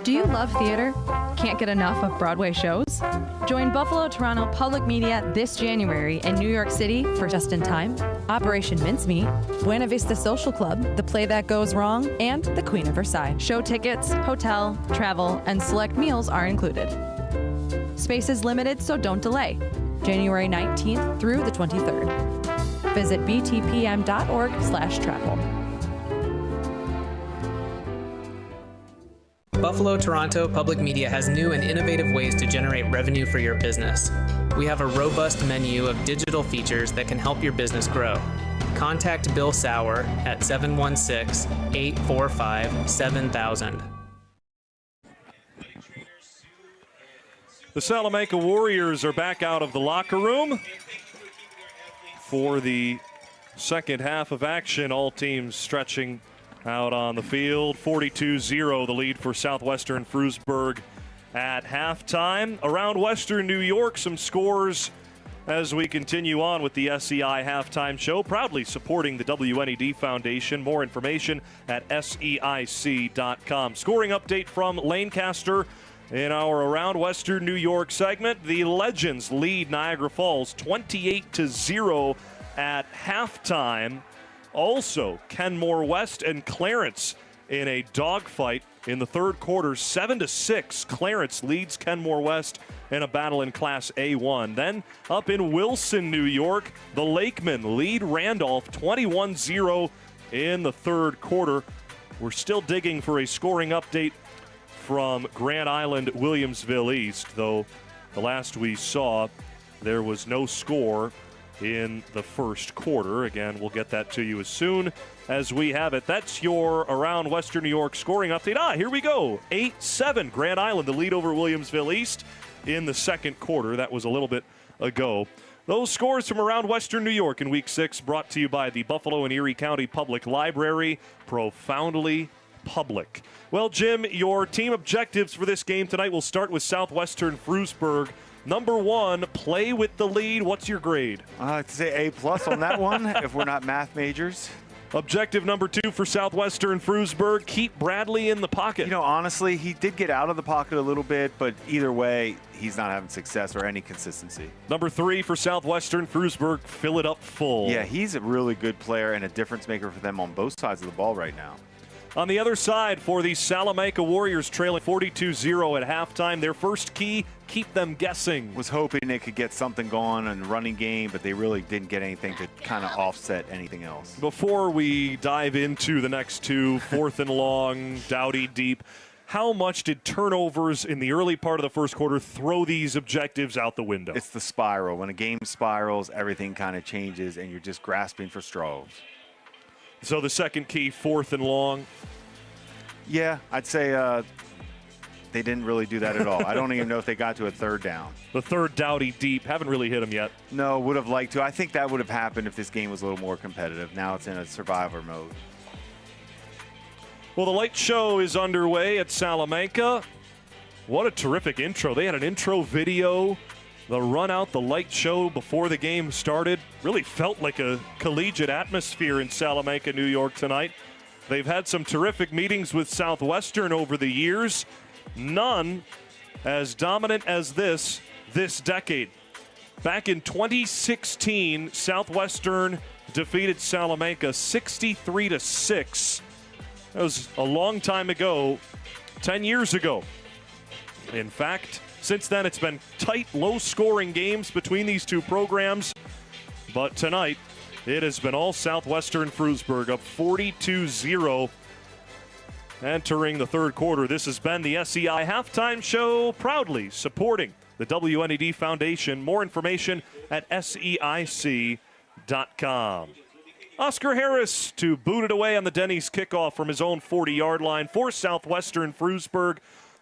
Do you love theater? Can't get enough of Broadway shows? Join Buffalo Toronto Public Media this January in New York City for Just in Time, Operation Mincemeat, Buena Vista Social Club, The Play That Goes Wrong, and The Queen of Versailles. Show tickets, hotel, travel, and select meals are included. Space is limited, so don't delay. January 19th through the 23rd. Visit btpm.org/travel. Buffalo Toronto Public Media has new and innovative ways to generate revenue for your business. We have a robust menu of digital features that can help your business grow. Contact Bill Saurer at 716-845-7000. The Salamanca Warriors are back out of the locker room for the second half of action. All teams stretching out on the field. 42-0 the lead for Southwestern Frewsburg at halftime. Around Western New York, some scores as we continue on with the SEI halftime show, proudly supporting the WNED Foundation. More information at SEIC.com. Scoring update from Lancaster in our Around Western New York segment. The Legends lead Niagara Falls 28-0 at halftime. Also, Kenmore West and Clarence in a dogfight in the third quarter. 7-6, Clarence leads Kenmore West in a battle in Class A1. Then up in Wilson, New York, the Lakemen lead Randolph 21-0 in the third quarter. We're still digging for a scoring update from Grand Island, Williamsville East, though the last we saw, there was no score in the first quarter. Again, we'll get that to you as soon as we have it. That's your Around Western New York scoring update. Here we go. 8-7, Grand Island, the lead over Williamsville East in the second quarter. That was a little bit ago. Those scores from around Western New York in Week 6 brought to you by the Buffalo and Erie County Public Library. Profoundly public. Well, Jim, your team objectives for this game tonight will start with Southwestern Frewsburg. Number one, play with the lead. What's your grade? I'd say A+ on that one, if we're not math majors. Objective number 2 for Southwestern Frewsburg, keep Bradley in the pocket. You know, honestly, he did get out of the pocket a little bit, but either way, he's not having success or any consistency. Number 3 for Southwestern Frewsburg, fill it up full. Yeah, he's a really good player and a difference maker for them on both sides of the ball right now. On the other side, for the Salamanca Warriors, trailing 42-0 at halftime, their first key, keep them guessing. Was hoping they could get something going in the running game, but they really didn't get anything to kind of offset anything else. Before we dive into the next two, 4th and long, Dowdy deep, how much did turnovers in the early part of the first quarter throw these objectives out the window? It's the spiral. When a game spirals, everything kind of changes, and you're just grasping for straws. So the second key, 4th and long? Yeah, I'd say they didn't really do that at all. I don't even know if they got to a third down. The third Dowdy deep, haven't really hit him yet. No, would have liked to. I think that would have happened if this game was a little more competitive. Now it's in a survivor mode. Well, the light show is underway at Salamanca. What a terrific intro. They had an intro video. The run out, the light show before the game started really felt like a collegiate atmosphere in Salamanca, New York tonight. They've had some terrific meetings with Southwestern over the years. None as dominant as this decade. Back in 2016, Southwestern defeated Salamanca 63-6. That was a long time ago, 10 years ago. In fact, since then, it's been tight, low-scoring games between these two programs. But tonight, it has been all Southwestern Frewsburg up 42-0. Entering the third quarter, this has been the SEI Halftime Show, proudly supporting the WNED Foundation. More information at SEIC.com. Oscar Harris to boot it away on the Denny's kickoff from his own 40-yard line for Southwestern Frewsburg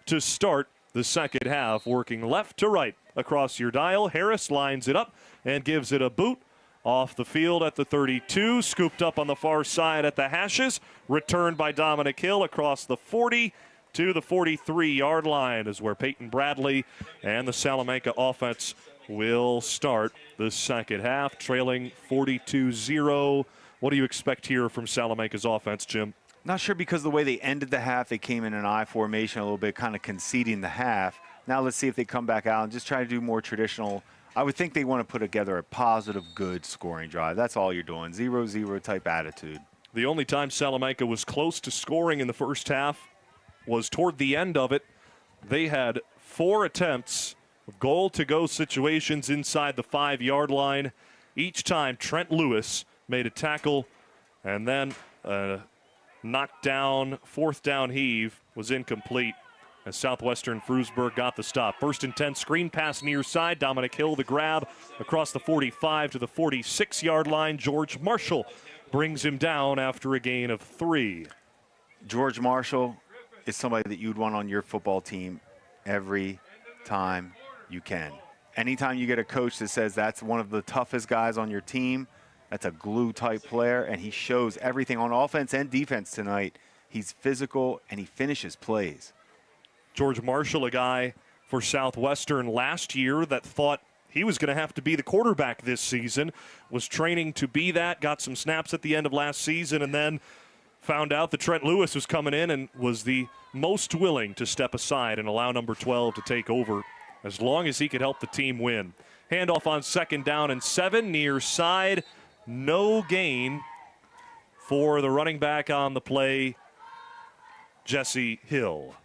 to start the second half, working left to right across your dial. Harris lines it up and gives it a boot off the field at the 32, scooped up on the far side at the hashes, returned by Dominic Hill across the 40 to the 43-yard line is where Peyton Bradley and the Salamanca offense will start the second half, trailing 42-0. What do you expect here from Salamanca's offense, Jim? Not sure because of the way they ended the half, they came in an I formation a little bit, kind of conceding the half. Now let's see if they come back out and just try to do more traditional. I would think they want to put together a positive, good scoring drive. That's all you're doing, 0-0 type attitude. The only time Salamanca was close to scoring in the first half was toward the end of it. They had 4 attempts of goal-to-go situations inside the 5-yard line. Each time Trent Lewis made a tackle, and then knocked down, 4th down heave was incomplete as Southwestern Frewsburg got the stop. 1st and 10, screen pass near side. Dominic Hill the grab across the 45 to the 46-yard line. George Marshall brings him down after a gain of 3. George Marshall is somebody that you'd want on your football team every time you can. Anytime you get a coach that says that's one of the toughest guys on your team, that's a glue-type player, and he shows everything on offense and defense tonight. He's physical, and he finishes plays. George Marshall, a guy for Southwestern last year that thought he was going to have to be the quarterback this season, was training to be that, got some snaps at the end of last season, and then found out that Trent Lewis was coming in and was the most willing to step aside and allow number 12 to take over as long as he could help the team win. Handoff on 2nd down and 7, near side. No gain for the running back on the play, Jesse Hill.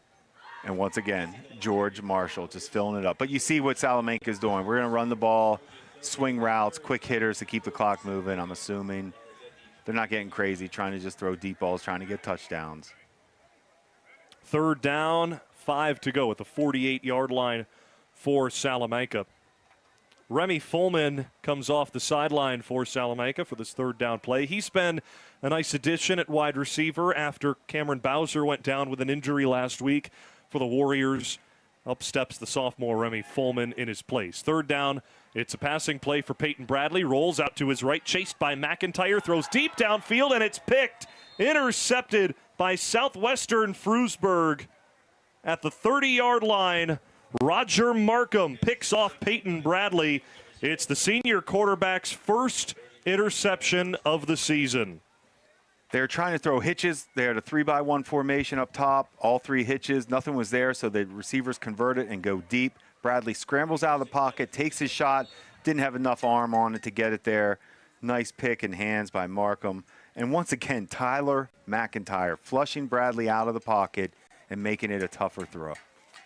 And once again, George Marshall just filling it up. But you see what Salamanca is doing. We're going to run the ball, swing routes, quick hitters to keep the clock moving, I'm assuming. They're not getting crazy, trying to just throw deep balls, trying to get touchdowns. 3rd down, 5 to go at the 48-yard line for Salamanca. Remy Fullman comes off the sideline for Salamanca for this 3rd down play. He's been a nice addition at wide receiver after Cameron Bowser went down with an injury last week for the Warriors. Up steps the sophomore Remy Fullman in his place. 3rd down, it's a passing play for Peyton Bradley. Rolls out to his right, chased by McIntyre, throws deep downfield, and it's picked. Intercepted by Southwestern Frewsburg at the 30-yard line. Roger Markham picks off Peyton Bradley. It's the senior quarterback's first interception of the season. They're trying to throw hitches. They had a 3-by-1 formation up top, all 3 hitches. Nothing was there, so the receivers convert it and go deep. Bradley scrambles out of the pocket, takes his shot, didn't have enough arm on it to get it there. Nice pick and hands by Markham. And once again, Tyler McIntyre flushing Bradley out of the pocket and making it a tougher throw.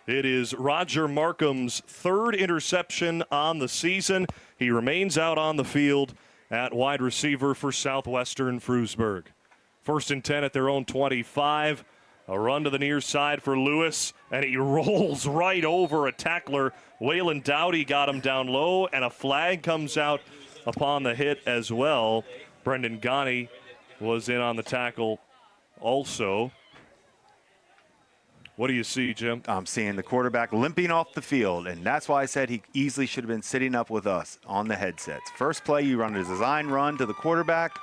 It is Roger Markham's 3rd interception on the season. He remains out on the field at wide receiver for Southwestern Frewsburg. 1st and 10 at their own 25. A run to the near side for Lewis, and he rolls right over a tackler. Waylon Dowdy got him down low, and a flag comes out upon the hit as well. Brendan Ghani was in on the tackle also. What do you see, Jim? I'm seeing the quarterback limping off the field, and that's why I said he easily should have been sitting up with us on the headsets. First play, you run a design run to the quarterback.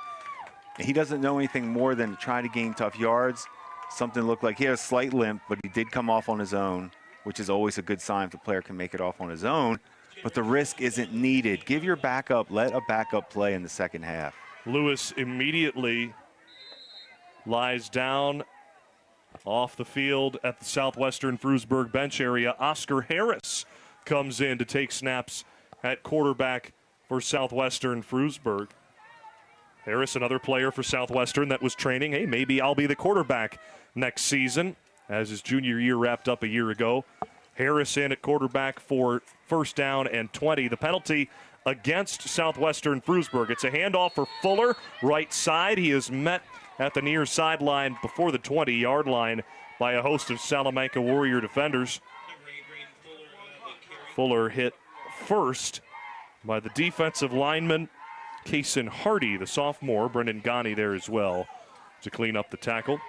He doesn't know anything more than trying to gain tough yards. Something looked like he had a slight limp, but he did come off on his own, which is always a good sign if the player can make it off on his own. But the risk isn't needed. Give your backup, let a backup play in the second half. Lewis immediately lies down off the field at the Southwestern Frewsburg bench area. Oscar Harris comes in to take snaps at quarterback for Southwestern Frewsburg. Harris, another player for Southwestern that was training. Hey, maybe I'll be the quarterback next season, as his junior year wrapped up a year ago. Harris in at quarterback for 1st down and 20. The penalty against Southwestern Frewsburg. It's a handoff for Fuller, right side. He is met at the near sideline before the 20-yard line by a host of Salamanca Warrior defenders. Fuller hit first by the defensive lineman, Kason Hardy, the sophomore. Brendan Ghani there as well to clean up the tackle.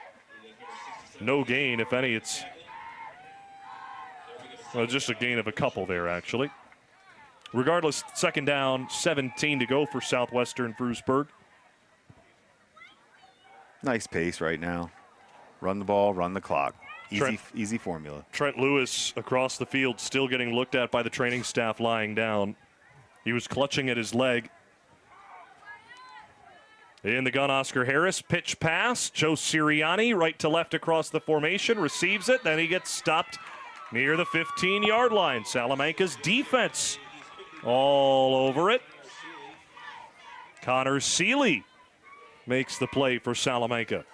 No gain, if any. It's just a gain of a couple there, actually. Regardless, 2nd down, 17 to go for Southwestern Frewsburg. Nice pace right now. Run the ball, run the clock. Easy formula. Trent Lewis across the field, still getting looked at by the training staff lying down. He was clutching at his leg. In the gun, Oscar Harris, pitch pass. Joe Sirianni, right to left across the formation, receives it. Then he gets stopped near the 15-yard line. Salamanca's defense all over it. Connor Seeley makes the play for Salamanca.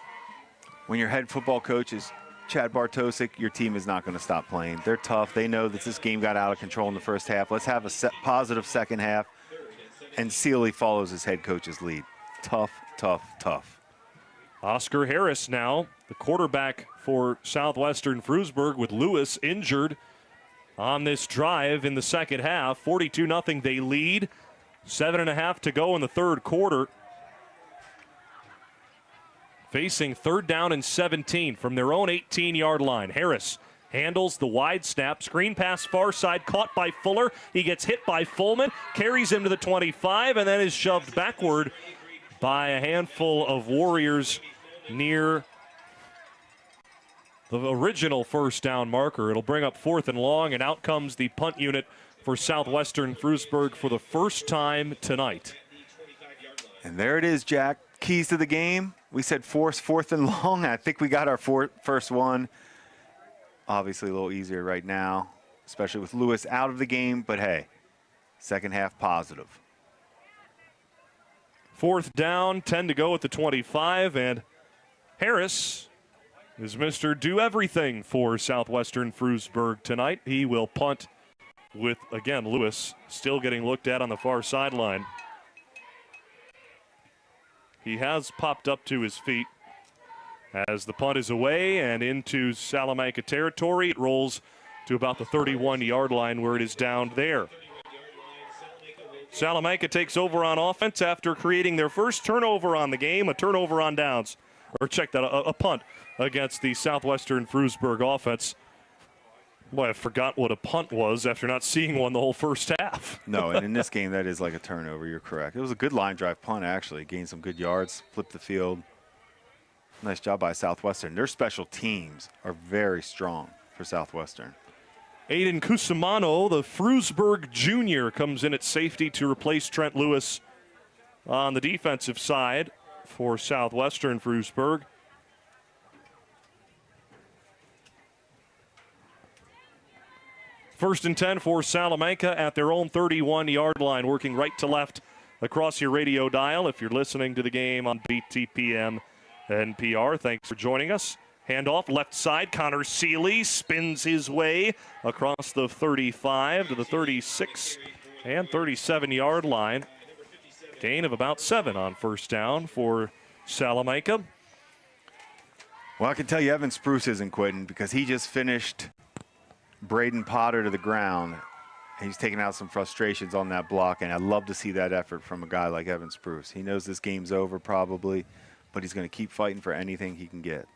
When your head football coach is Chad Bartosik, your team is not going to stop playing. They're tough. They know that this game got out of control in the first half. Let's have a positive second half. And Seeley follows his head coach's lead. Tough, tough, tough. Oscar Harris now, the quarterback for Southwestern Frewsburg, with Lewis injured on this drive in the second half. 42-0 they lead. 7.5 to go in the third quarter. Facing 3rd down and 17 from their own 18-yard line. Harris handles the wide snap. Screen pass far side, caught by Fuller. He gets hit by Fullman, carries him to the 25, and then is shoved backward by a handful of Warriors near the original first down marker. It'll bring up 4th and long, and out comes the punt unit for Southwestern Frewsburg for the first time tonight. And there it is, Jack. Keys to the game. We said force 4th and long. I think we got our first one. Obviously a little easier right now, especially with Lewis out of the game. But hey, second half positive. 4th down, 10 to go at the 25, and Harris is Mr. Do-Everything for Southwestern Frewsburg tonight. He will punt with, again, Lewis still getting looked at on the far sideline. He has popped up to his feet as the punt is away and into Salamanca territory. It rolls to about the 31-yard line where it is down there. Salamanca takes over on offense after creating their first turnover on the game, a turnover on downs. Or check that, a punt against the Southwestern Frewsburg offense. Boy, I forgot what a punt was after not seeing one the whole first half. No, and in this game, that is like a turnover. You're correct. It was a good line drive punt, actually. Gained some good yards, flipped the field. Nice job by Southwestern. Their special teams are very strong for Southwestern. Aiden Cusimano, the Frewsburg junior, comes in at safety to replace Trent Lewis on the defensive side for Southwestern Frewsburg. First and 10 for Salamanca at their own 31-yard line, working right to left across your radio dial. If you're listening to the game on BTPM NPR, thanks for joining us. Handoff left side, Connor Seeley spins his way across the 35 to the 36 and 37-yard line. Gain of about 7 on first down for Salamanca. Well, I can tell you Evan Spruce isn't quitting because he just finished Braden Potter to the ground. He's taking out some frustrations on that block, and I'd love to see that effort from a guy like Evan Spruce. He knows this game's over probably, but he's going to keep fighting for anything he can get.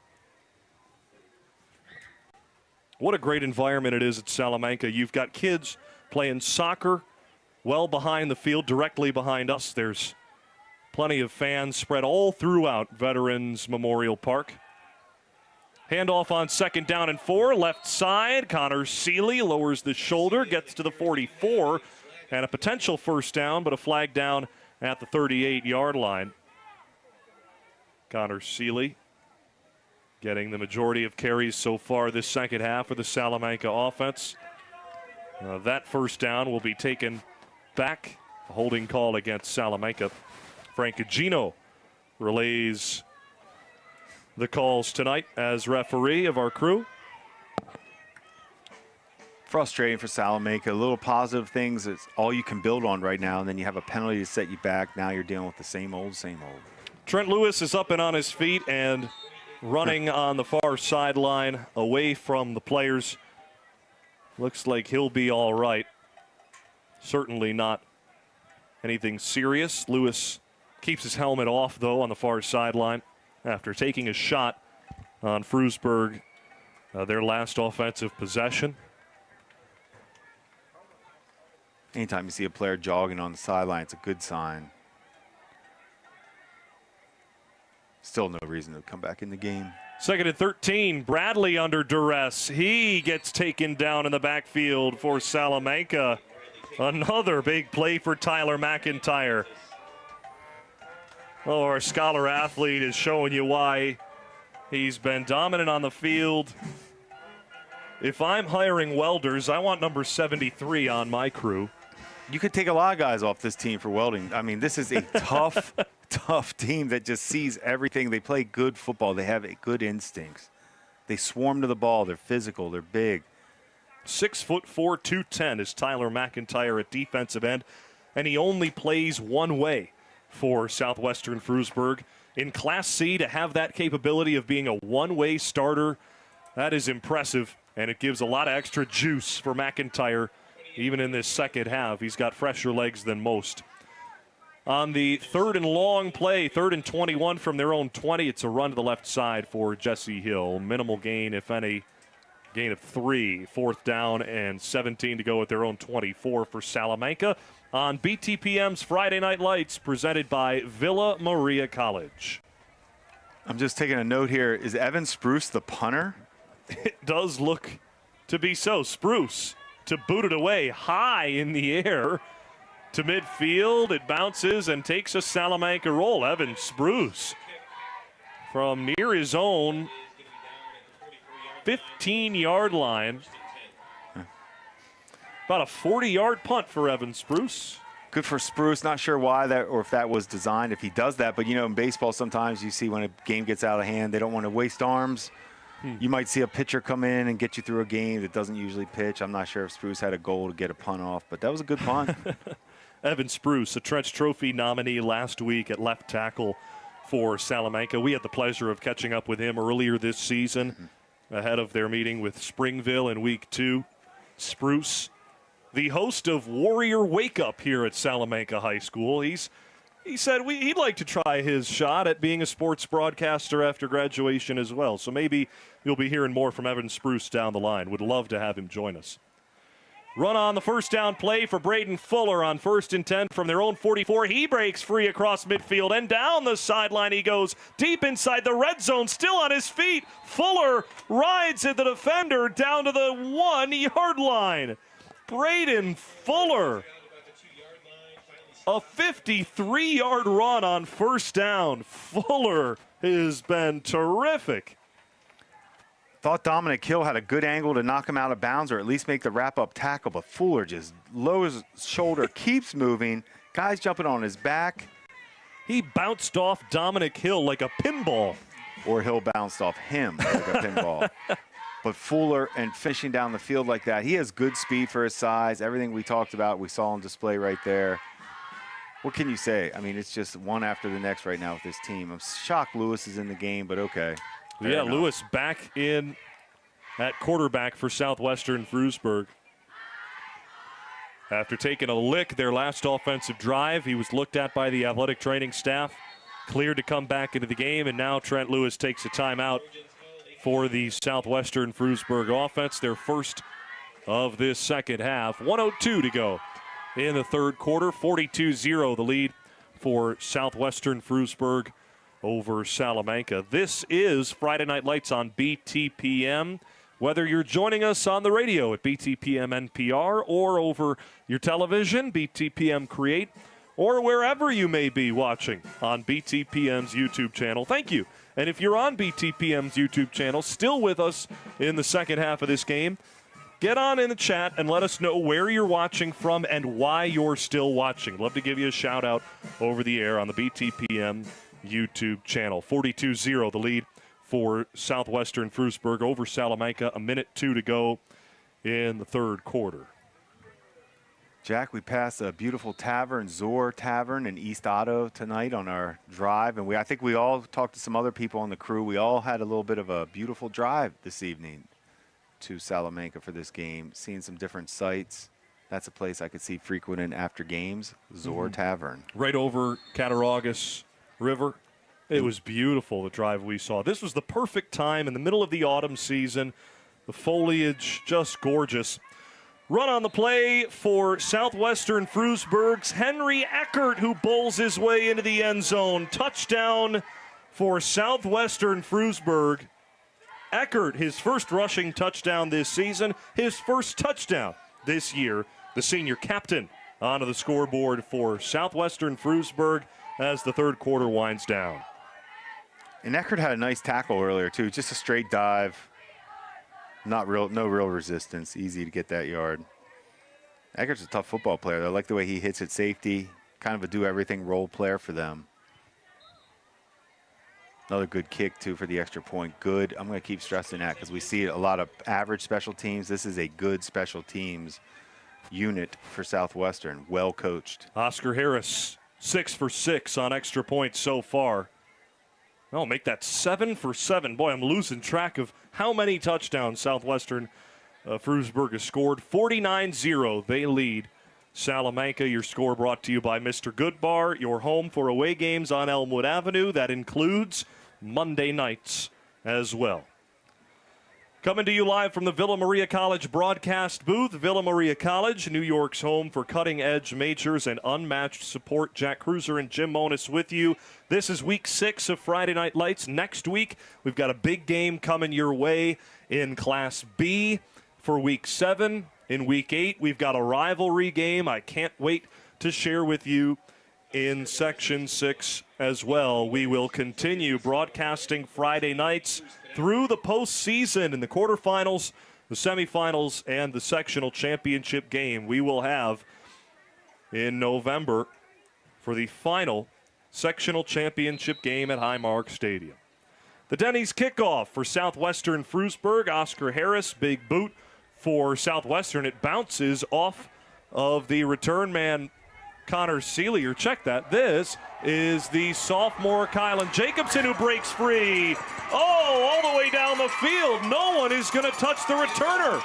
What a great environment it is at Salamanca. You've got kids playing soccer well behind the field, directly behind us. There's plenty of fans spread all throughout Veterans Memorial Park. Handoff on 2nd down and 4, left side. Connor Seeley lowers the shoulder, gets to the 44, and a potential first down, but a flag down at the 38-yard line. Connor Seeley getting the majority of carries so far this second half for the Salamanca offense. That first down will be taken back. A holding call against Salamanca. Frank Agino relays the calls tonight as referee of our crew. Frustrating for Salamanca. Little positive things, it's all you can build on right now, and then you have a penalty to set you back. Now you're dealing with the same old, same old. Trent Lewis is up and on his feet and running on the far sideline away from the players. Looks like he'll be all right. Certainly not anything serious. Lewis keeps his helmet off, though, on the far sideline after taking a shot on Frewsburg, their last offensive possession. Anytime you see a player jogging on the sideline, it's a good sign. Still no reason to come back in the game. 2nd and 13, Bradley under duress. He gets taken down in the backfield for Salamanca. Another big play for Tyler McIntyre. Oh, our scholar athlete is showing you why he's been dominant on the field. If I'm hiring welders, I want number 73 on my crew. You could take a lot of guys off this team for welding. I mean, this is a tough, tough team that just sees everything. They play good football. They have good instincts. They swarm to the ball. They're physical. They're big. 6'4", 210 is Tyler McIntyre at defensive end, and he only plays one way for Southwestern Frewsburg. In Class C, to have that capability of being a one-way starter, that is impressive, and it gives a lot of extra juice for McIntyre. Even in this second half, he's got fresher legs than most. On the third and long play, 3rd and 21 from their own 20, it's a run to the left side for Jesse Hill. Minimal gain, if any, gain of 3. 4th down and 17 to go at their own 24 for Salamanca. On BTPM's Friday Night Lights, presented by Villa Maria College. I'm just taking a note here. Is Evan Spruce the punter? It does look to be so. Spruce to boot it away high in the air to midfield. It bounces and takes a Salamanca roll. Evan Spruce from near his own 15-yard line. About a 40-yard punt for Evan Spruce. Good for Spruce. Not sure why that, or if that was designed, if he does that. But, you know, in baseball sometimes you see when a game gets out of hand, they don't want to waste arms. You might see a pitcher come in and get you through a game that doesn't usually pitch. I'm not sure if Spruce had a goal to get a punt off, but that was a good punt. Evan Spruce, a Trench Trophy nominee last week at left tackle for Salamanca. We had the pleasure of catching up with him earlier this season ahead of their meeting with Springville in Week 2. Spruce, the host of Warrior Wake Up here at Salamanca High School. He said he'd like to try his shot at being a sports broadcaster after graduation as well. So maybe you'll be hearing more from Evan Spruce down the line. Would love to have him join us. Run on the first down play for Braden Fuller on 1st and 10 from their own 44. He breaks free across midfield and down the sideline he goes, deep inside the red zone, still on his feet. Fuller rides at the defender down to the 1-yard line. Braden Fuller, a 53-yard run on first down. Fuller has been terrific. Thought Dominic Hill had a good angle to knock him out of bounds or at least make the wrap-up tackle, but Fuller just lowers his shoulder, keeps moving. Guys jumping on his back. He bounced off Dominic Hill like a pinball. Or Hill bounced off him like a pinball. But Fuller and finishing down the field like that, he has good speed for his size. Everything we talked about, we saw on display right there. What can you say? I mean, it's just one after the next right now with this team. I'm shocked Lewis is in the game, but okay. Yeah, Lewis back in at quarterback for Southwestern Frewsburg. After taking a lick their last offensive drive, he was looked at by the athletic training staff, cleared to come back into the game, and now Trent Lewis takes a timeout for the Southwestern Frewsburg offense, their first of this second half. 1:02 to go in the third quarter. 42-0 the lead for Southwestern Frewsburg over Salamanca. This is Friday Night Lights on BTPM. Whether you're joining us on the radio at BTPM NPR or over your television, BTPM Create, or wherever you may be watching on BTPM's YouTube channel, thank you. And if you're on BTPM's YouTube channel, still with us in the second half of this game, get on in the chat and let us know where you're watching from and why you're still watching. Love to give you a shout out over the air on the BTPM YouTube channel. 42-0 the lead for Southwestern Frewsburg over Salamanca. 1:02 to go in the third quarter. Jack, we passed a beautiful tavern, Zor Tavern in East Otto tonight on our drive, and I think we all talked to some other people on the crew. We all had a little bit of a beautiful drive this evening to Salamanca for this game, seeing some different sights. That's a place I could see frequenting after games, Zor Tavern. Right over Cattaraugus River. It was beautiful, the drive we saw. This was the perfect time in the middle of the autumn season. The foliage just gorgeous. Run on the play for Southwestern Frewsburg's Henry Eckert, who bowls his way into the end zone. Touchdown for Southwestern Frewsburg. Eckert, his first rushing touchdown this season, his first touchdown this year. The senior captain onto the scoreboard for Southwestern Frewsburg. as the third quarter winds down. And Eckert had a nice tackle earlier, too. Just a straight dive. No real resistance. Easy to get that yard. Eckert's a tough football player. I like the way he hits at safety. Kind of a do-everything role player for them. Another good kick, too, for the extra point. Good. I'm going to keep stressing that because we see a lot of average special teams. This is a good special teams unit for Southwestern. Well coached. Oscar Harris, 6 for 6 on extra points so far. Oh, make that 7 for 7. Boy, I'm losing track of how many touchdowns Southwestern Frewsburg has scored. 49-0, they lead Salamanca. Your score brought to you by Mr. Goodbar, your home for away games on Elmwood Avenue. That includes Monday nights as well. Coming to you live from the Villa Maria College broadcast booth. Villa Maria College, New York's home for cutting-edge majors and unmatched support. Jack Kreuzer and Jim Monis with you. This is week 6 of Friday Night Lights. Next week, we've got a big game coming your way in Class B for week 7. In week 8, we've got a rivalry game I can't wait to share with you in Section 6 as well. We will continue broadcasting Friday nights through the postseason in the quarterfinals, the semifinals, and the sectional championship game we will have in November for the final sectional championship game at Highmark Stadium. The Denny's kickoff for Southwestern Frewsburg. Oscar Harris, big boot for Southwestern. It bounces off of the return man, Connor Seelier. Check that. This is the sophomore Kylan Jacobson who breaks free. Oh, all the way down the field. No one is going to touch the returner.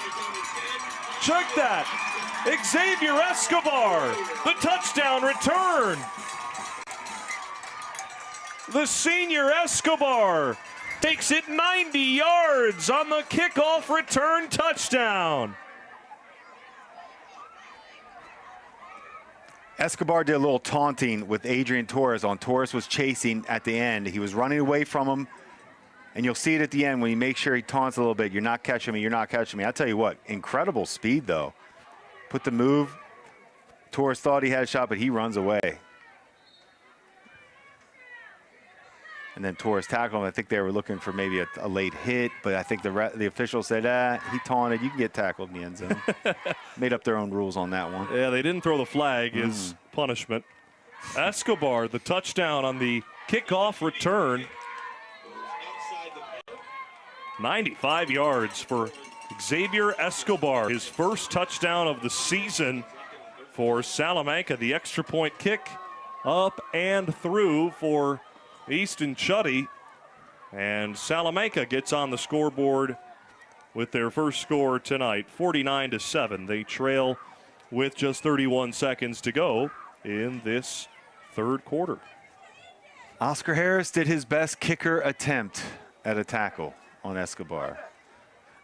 Check that. Xavier Escobar, the touchdown return. The senior Escobar takes it 90 yards on the kickoff return touchdown. Escobar did a little taunting with Adrian Torres on. Torres was chasing at the end. He was running away from him. And you'll see it at the end when he makes sure he taunts a little bit. You're not catching me. You're not catching me. I tell you what, incredible speed, though. Put the move. Torres thought he had a shot, but he runs away. And then Torres tackled him. I think they were looking for maybe a late hit, but I think the official said, he taunted. You can get tackled in the end zone. Made up their own rules on that one. Yeah, they didn't throw the flag as punishment. Escobar, the touchdown on the kickoff return. 95 yards for Xavier Escobar. His first touchdown of the season for Salamanca. The extra point kick up and through for Easton Chuddy. And Salamanca gets on the scoreboard with their first score tonight, 49-7. They trail with just 31 seconds to go in this third quarter. Oscar Harris did his best kicker attempt at a tackle on Escobar.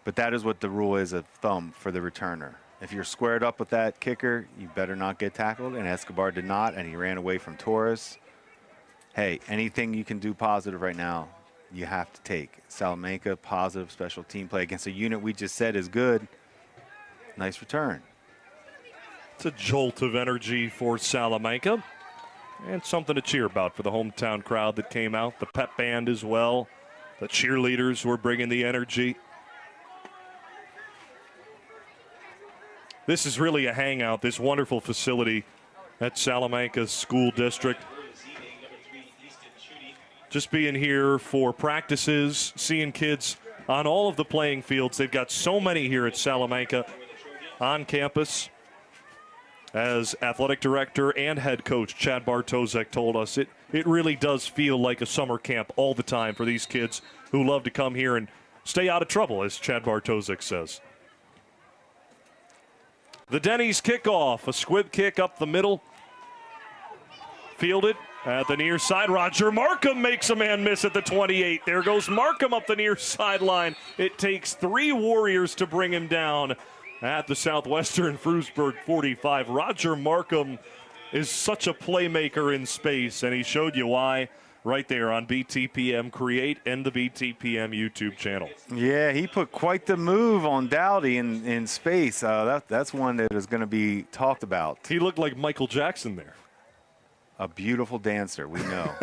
But that is what the rule is of thumb for the returner. If you're squared up with that kicker, you better not get tackled, and Escobar did not, and he ran away from Torres. Hey, anything you can do positive right now, you have to take. Salamanca, positive special team play against a unit we just said is good. Nice return. It's a jolt of energy for Salamanca, and something to cheer about for the hometown crowd that came out, the pep band as well. The cheerleaders were bringing the energy. This is really a hangout, this wonderful facility at Salamanca School District. Just being here for practices, seeing kids on all of the playing fields. They've got so many here at Salamanca on campus. As athletic director and head coach Chad Bartosek told us, it really does feel like a summer camp all the time for these kids who love to come here and stay out of trouble, as Chad Bartosek says. The Denny's kickoff, a squib kick up the middle. Fielded at the near side. Roger Markham makes a man miss at the 28. There goes Markham up the near sideline. It takes 3 Warriors to bring him down at the Southwestern Frewsburg 45. Roger Markham is such a playmaker in space, and he showed you why right there on BTPM Create and the BTPM YouTube channel. Yeah, he put quite the move on Dowdy in space. That's one that is going to be talked about. He looked like Michael Jackson there. A beautiful dancer, we know.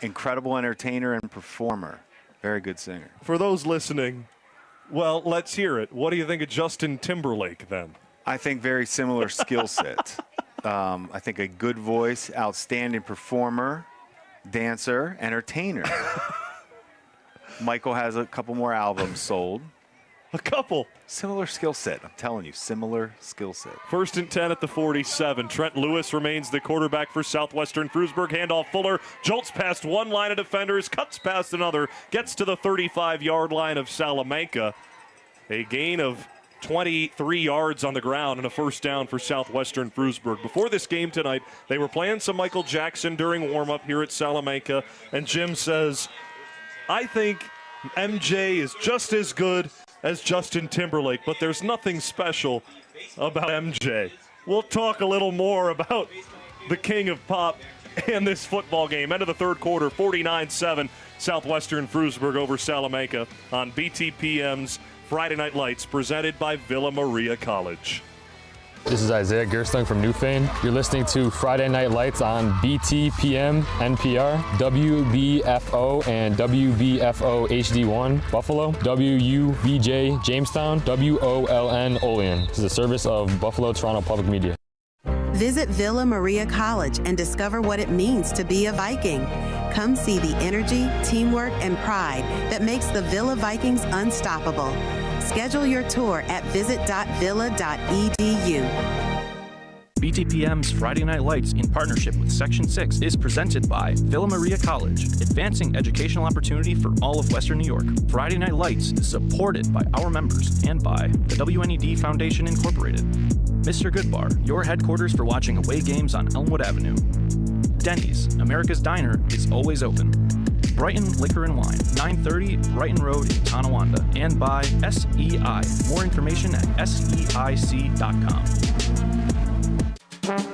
Incredible entertainer and performer. Very good singer. For those listening, well, let's hear it. What do you think of Justin Timberlake then? I think very similar skill set. I think a good voice, outstanding performer, dancer, entertainer. Michael has a couple more albums sold. A couple. Similar skill set. I'm telling you, similar skill set. 1st and 10 at the 47. Trent Lewis remains the quarterback for Southwestern Frewsburg. Handoff Fuller. Jolts past one line of defenders. Cuts past another. Gets to the 35-yard line of Salamanca. A gain of 23 yards on the ground and a first down for Southwestern Frewsburg. Before this game tonight, they were playing some Michael Jackson during warm-up here at Salamanca. And Jim says, I think MJ is just as good as Justin Timberlake, but there's nothing special about MJ. We'll talk a little more about the king of pop and this football game. End of the third quarter, 49-7, Southwestern Frewsburg over Salamanca on BTPM's Friday Night Lights, presented by Villa Maria College. This is Isaiah Gerstung from Newfane. You're listening to Friday Night Lights on BTPM, NPR, WBFO and WBFO HD1 Buffalo, WUBJ Jamestown, WOLN Olean. This is a service of Buffalo Toronto Public Media. Visit Villa Maria College and discover what it means to be a Viking. Come see the energy, teamwork, and pride that makes the Villa Vikings unstoppable. Schedule your tour at visit.villa.edu. BTPM's Friday Night Lights in partnership with Section 6 is presented by Villa Maria College, advancing educational opportunity for all of Western New York. Friday Night Lights is supported by our members and by the WNED Foundation Incorporated. Mr. Goodbar, your headquarters for watching away games on Elmwood Avenue. Denny's, America's Diner, is always open. Brighton Liquor and Wine, 930 Brighton Road in Tonawanda, and by SEI. More information at SEIC.com.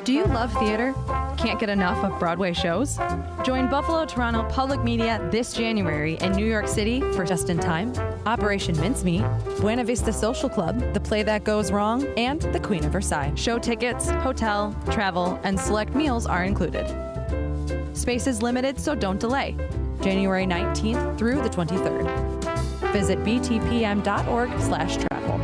Do you love theater? Can't get enough of Broadway shows? Join Buffalo Toronto Public Media this January in New York City for Just in Time, Operation Mincemeat, Buena Vista Social Club, The Play That Goes Wrong, and The Queen of Versailles. Show tickets, hotel, travel, and select meals are included. Space is limited, so don't delay. January 19th through the 23rd. Visit btpm.org/travel.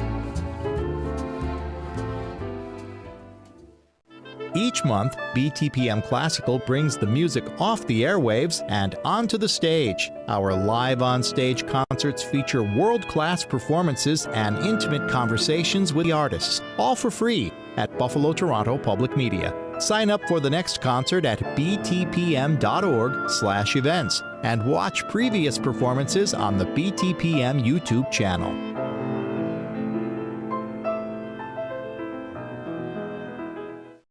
Each month, BTPM Classical brings the music off the airwaves and onto the stage. Our live on-stage concerts feature world-class performances and intimate conversations with the artists, all for free at Buffalo Toronto Public Media. Sign up for the next concert at btpm.org/events and watch previous performances on the BTPM YouTube channel.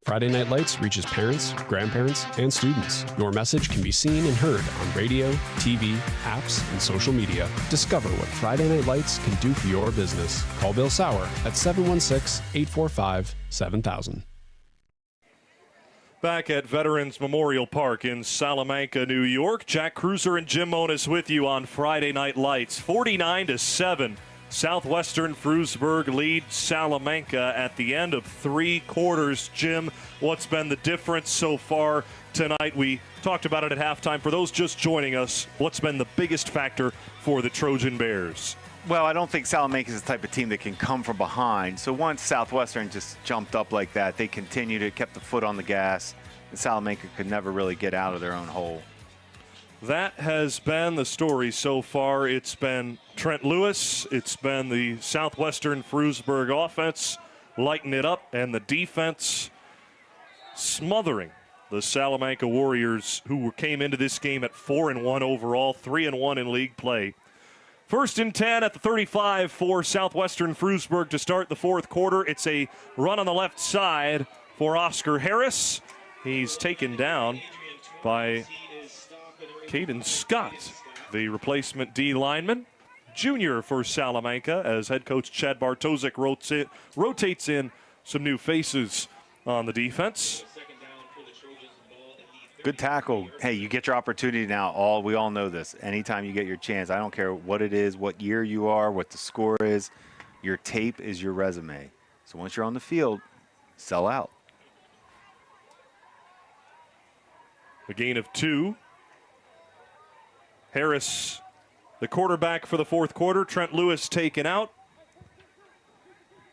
Friday Night Lights reaches parents, grandparents, and students. Your message can be seen and heard on radio, TV, apps, and social media. Discover what Friday Night Lights can do for your business. Call Bill Saurer at 716-845-7000. Back at Veterans Memorial Park in Salamanca, New York, Jack Kreuzer and Jim Monis with you on Friday Night Lights. 49-7. Southwestern Frewsburg leads Salamanca at the end of 3 quarters. Jim, what's been the difference so far tonight? We talked about it at halftime. For those just joining us, what's been the biggest factor for the Trojan Bears? Well, I don't think Salamanca is the type of team that can come from behind. So once Southwestern just jumped up like that, they continued it, kept the foot on the gas, and Salamanca could never really get out of their own hole. That has been the story so far. It's been Trent Lewis. It's been the Southwestern Frewsburg offense lighting it up, and the defense smothering the Salamanca Warriors, who came into this game at 4-1 overall, 3-1 in league play. 1st and 10 at the 35 for Southwestern Frewsburg to start the fourth quarter. It's a run on the left side for Oscar Harris. He's taken down by Caden Scott, the replacement D lineman, junior for Salamanca, as head coach Chad Bartosik rotates in some new faces on the defense. Good tackle. Hey, you get your opportunity now. We all know this. Anytime you get your chance, I don't care what it is, what year you are, what the score is, your tape is your resume. So once you're on the field, sell out. A gain of 2. Harris, the quarterback for the fourth quarter. Trent Lewis taken out.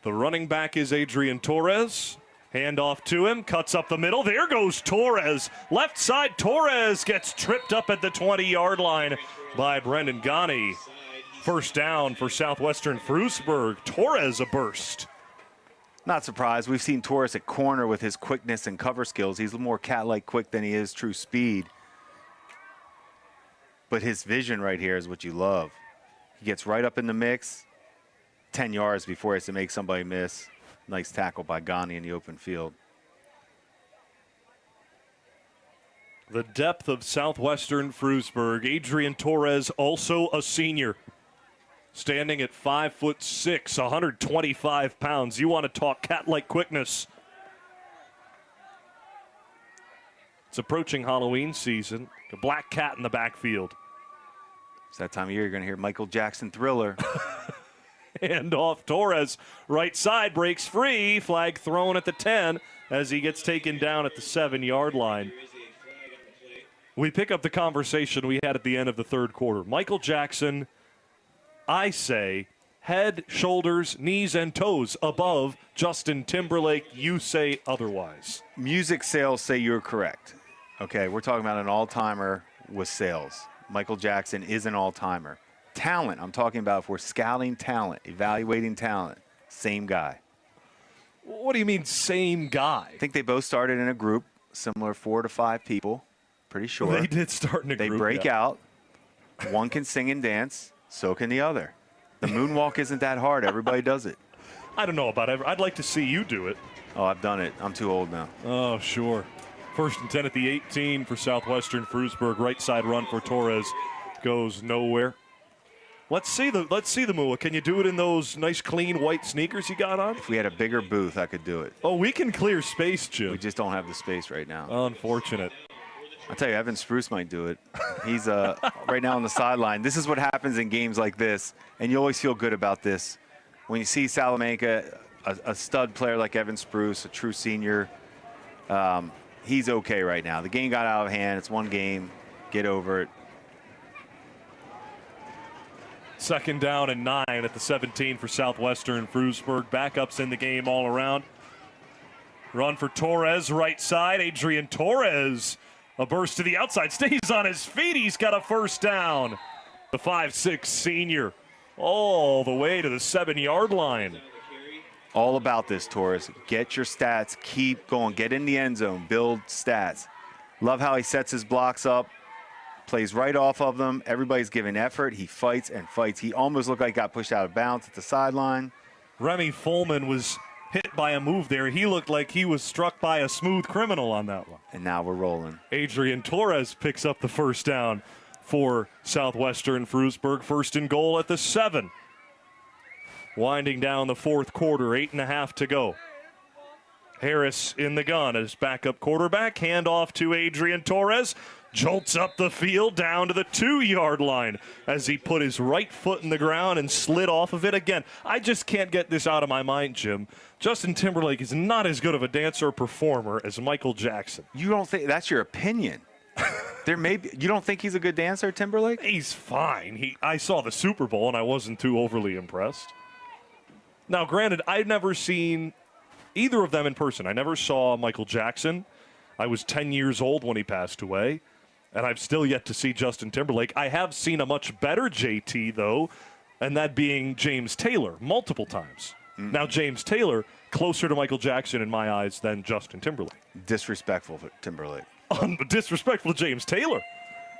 The running back is Adrian Torres. Handoff to him, cuts up the middle. There goes Torres. Left side, Torres gets tripped up at the 20-yard line by Brendan Ghani. First down for Southwestern Frewsburg. Torres a burst. Not surprised. We've seen Torres at corner with his quickness and cover skills. He's a little more cat-like quick than he is true speed. But his vision right here is what you love. He gets right up in the mix, 10 yards before he has to make somebody miss. Nice tackle by Ghani in the open field. The depth of Southwestern Frewsburg. Adrian Torres, also a senior. Standing at 5'6", 125 pounds. You want to talk cat-like quickness. It's approaching Halloween season. The black cat in the backfield. It's that time of year you're going to hear Michael Jackson Thriller. And off Torres, right side, breaks free. Flag thrown at the 10 as he gets taken down at the 7-yard line. We pick up the conversation we had at the end of the third quarter. Michael Jackson, I say, head, shoulders, knees, and toes above Justin Timberlake. You say otherwise. Music sales say you're correct. Okay, we're talking about an all-timer with sales. Michael Jackson is an all-timer. Talent, I'm talking about if we're scouting talent, evaluating talent, same guy. What do you mean same guy? I think they both started in a group, similar 4 to 5 people, pretty sure. They did start in a group. They break out. One can sing and dance, so can the other. The moonwalk isn't that hard. Everybody does it. I don't know about it. I'd like to see you do it. Oh, I've done it. I'm too old now. Oh, sure. First and 10 at the 18 for Southwestern Frewsburg. Right side run for Torres goes nowhere. Let's see the Mua. Can you do it in those nice, clean, white sneakers you got on? If we had a bigger booth, I could do it. Oh, we can clear space, Jim. We just don't have the space right now. Unfortunate. I'll tell you, Evan Spruce might do it. He's right now on the sideline. This is what happens in games like this, and you always feel good about this. When you see Salamanca, a stud player like Evan Spruce, a true senior, he's okay right now. The game got out of hand. It's one game. Get over it. Second down and 9 at the 17 for Southwestern Frewsburg. Backups in the game all around. Run for Torres, right side. Adrian Torres, a burst to the outside, stays on his feet. He's got a first down. The 5'6" senior all the way to the 7-yard line. All about this, Torres. Get your stats. Keep going. Get in the end zone. Build stats. Love how he sets his blocks up. Plays right off of them. Everybody's giving effort. He fights and fights. He almost looked like he got pushed out of bounds at the sideline. Remy Fullman was hit by a move there. He looked like he was struck by a smooth criminal on that one. And now we're rolling. Adrian Torres picks up the first down for Southwestern Frewsburg. First and goal at the 7. Winding down the fourth quarter, 8.5 to go. Harris in the gun as backup quarterback. Handoff to Adrian Torres. Jolts up the field down to the 2-yard line as he put his right foot in the ground and slid off of it again. I just can't get this out of my mind, Jim. Justin Timberlake is not as good of a dancer or performer as Michael Jackson. You don't think that's your opinion? You don't think he's a good dancer, Timberlake? He's fine. I saw the Super Bowl and I wasn't too overly impressed. Now, granted, I've never seen either of them in person. I never saw Michael Jackson. I was 10 years old when he passed away. And I've still yet to see Justin Timberlake. I have seen a much better JT, though, and that being James Taylor multiple times. Now, James Taylor, closer to Michael Jackson in my eyes than Justin Timberlake. Disrespectful for Timberlake. Disrespectful to James Taylor.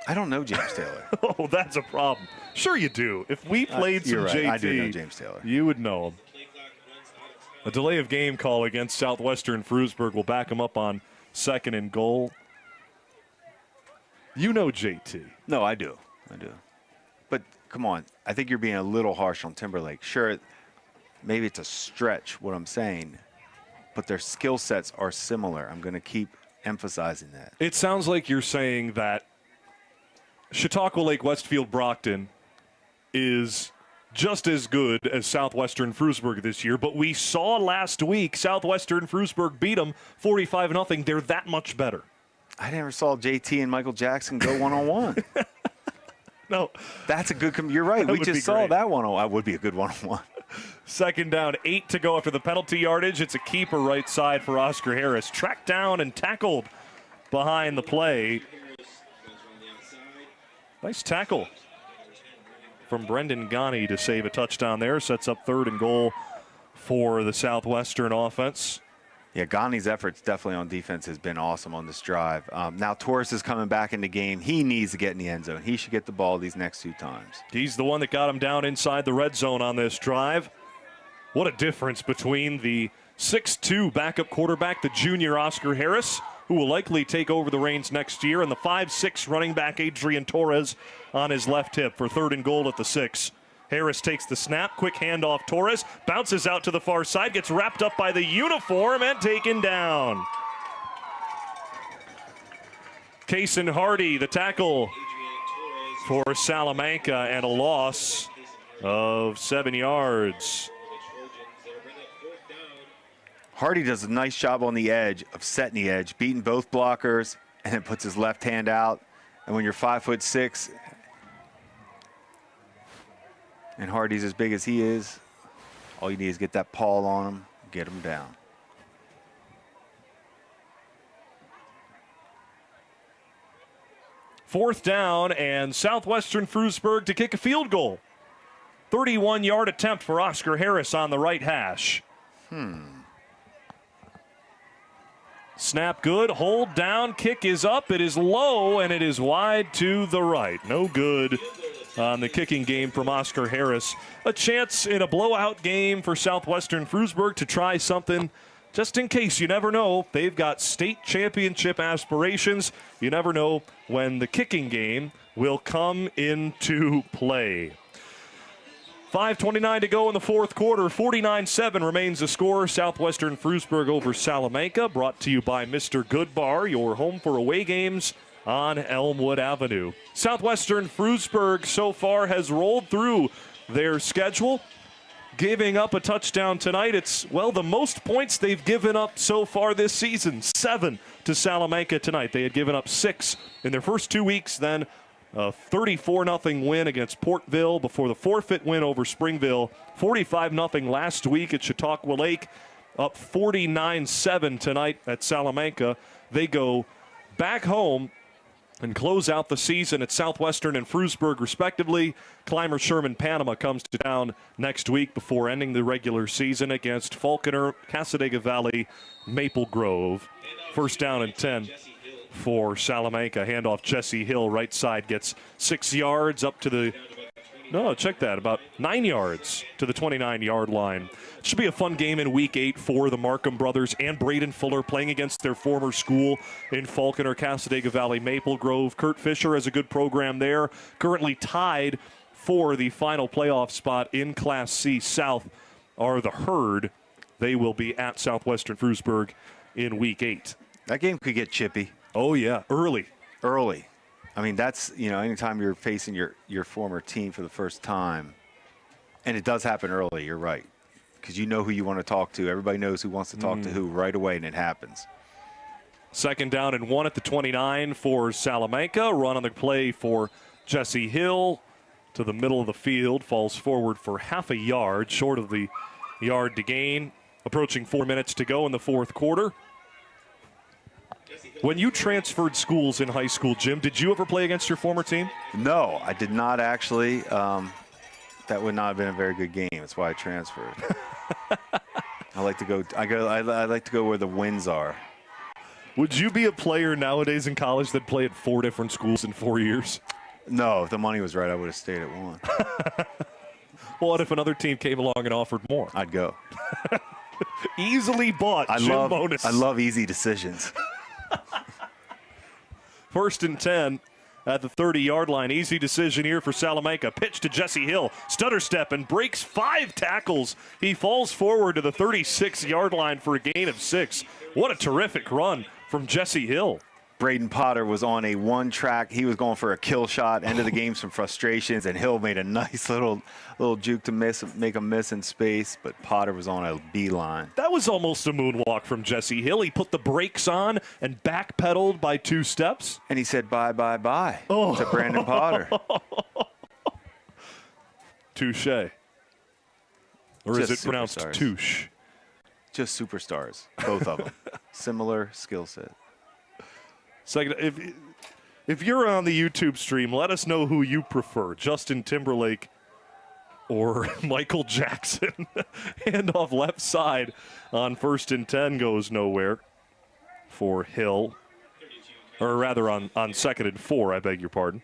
I don't know James Taylor. Oh, that's a problem. Sure you do. If we played some right. JT, I do know James Taylor. You would know him. A delay of game call against Southwestern Frewsburg will back him up on second and goal. You know JT. No, I do. But come on. I think you're being a little harsh on Timberlake. Sure, maybe it's a stretch what I'm saying, but their skill sets are similar. I'm going to keep emphasizing that. It sounds like you're saying that Chautauqua Lake Westfield Brockton is just as good as Southwestern Frewsburg this year, but we saw last week Southwestern Frewsburg beat them 45-0. They're that much better. I never saw JT and Michael Jackson go one-on-one. No. That's a good – you're right. We just saw that one-on-one. That would be a good one-on-one. Second down, 8 to go after the penalty yardage. It's a keeper right side for Oscar Harris. Tracked down and tackled behind the play. Nice tackle from Brendan Ghani to save a touchdown there. Sets up 3rd and goal for the Southwestern offense. Yeah, Ghani's efforts definitely on defense has been awesome on this drive. Now Torres is coming back in the game. He needs to get in the end zone. He should get the ball these next 2 times. He's the one that got him down inside the red zone on this drive. What a difference between the 6'2 backup quarterback, the junior Oscar Harris, who will likely take over the reins next year, and the 5'6 running back Adrian Torres on his left hip for 3rd and goal at the 6. Harris takes the snap, quick handoff. Torres bounces out to the far side, gets wrapped up by the uniform and taken down. Kason Hardy, the tackle for Salamanca, and a loss of 7 yards. Hardy does a nice job on the edge of setting the edge, beating both blockers, and then puts his left hand out. And when you're 5'6", and Hardy's as big as he is, all you need is get that paw on him, get him down. Fourth down, and Southwestern Frewsburg to kick a field goal. 31-yard attempt for Oscar Harris on the right hash. Snap good, hold down, kick is up, it is low, and it is wide to the right. No good on the kicking game from Oscar Harris. A chance in a blowout game for Southwestern Frewsburg to try something just in case. You never know. They've got state championship aspirations. You never know when the kicking game will come into play. 5:29 to go in the fourth quarter. 49-7 remains the score. Southwestern Frewsburg over Salamanca. Brought to you by Mr. Goodbar, your home for away games on Elmwood Avenue. Southwestern Frewsburg so far has rolled through their schedule, giving up a touchdown tonight. It's, well, the most points they've given up so far this season. 7 to Salamanca tonight. They had given up 6 in their first 2 weeks, then a 34-0 win against Portville before the forfeit win over Springville. 45-0 last week at Chautauqua Lake. Up 49-7 tonight at Salamanca. They go back home and close out the season at Southwestern and Frewsburg, respectively. Clymer Sherman Panama comes to town next week before ending the regular season against Falconer, Casadega Valley, Maple Grove. First down and 10 for Salamanca. Handoff Jesse Hill, right side, gets 6 yards up to the, no, check that, about 9 yards to the 29-yard line. It should be a fun game in Week 8 for the Markham brothers and Braden Fuller playing against their former school in Falconer, Casadega Valley, Maple Grove. Kurt Fisher has a good program there, currently tied for the final playoff spot in Class C South are the Herd. They will be at Southwestern Frewsburg in Week 8. That game could get chippy. Oh, yeah, early. I mean, that's, you know, anytime you're facing your former team for the first time, and it does happen early, you're right, because you know who you want to talk to. Everybody knows who wants to talk to who right away, and it happens. Second down and 1 at the 29 for Salamanca. Run on the play for Jesse Hill to the middle of the field. Falls forward for half a yard, short of the yard to gain. Approaching 4 minutes to go in the fourth quarter. When you transferred schools in high school, Jim, did you ever play against your former team? No, I did not actually. That would not have been a very good game. That's why I transferred. I like to go where the wins are. Would you be a player nowadays in college that played at 4 different schools in 4 years? No, if the money was right, I would have stayed at one. Well, what if another team came along and offered more? I'd go. Easily bought. I love easy decisions. First and 10 at the 30-yard line. Easy decision here for Salamanca. Pitch to Jesse Hill. Stutter step and breaks 5 tackles. He falls forward to the 36-yard line for a gain of 6. What a terrific run from Jesse Hill. Braden Potter was on a one track. He was going for a kill shot, end of the game, some frustrations, and Hill made a nice little juke to make a miss in space, but Potter was on a beeline. That was almost a moonwalk from Jesse Hill. He put the brakes on and backpedaled by 2 steps. And he said bye, bye, bye to Brandon Potter. Touche. Or Just is it pronounced superstars. touche? Just superstars, both of them. Similar skill set. Second, if you're on the YouTube stream, let us know who you prefer, Justin Timberlake or Michael Jackson. Handoff left side on 1st and 10 goes nowhere for Hill. Or rather on 2nd and 4, I beg your pardon.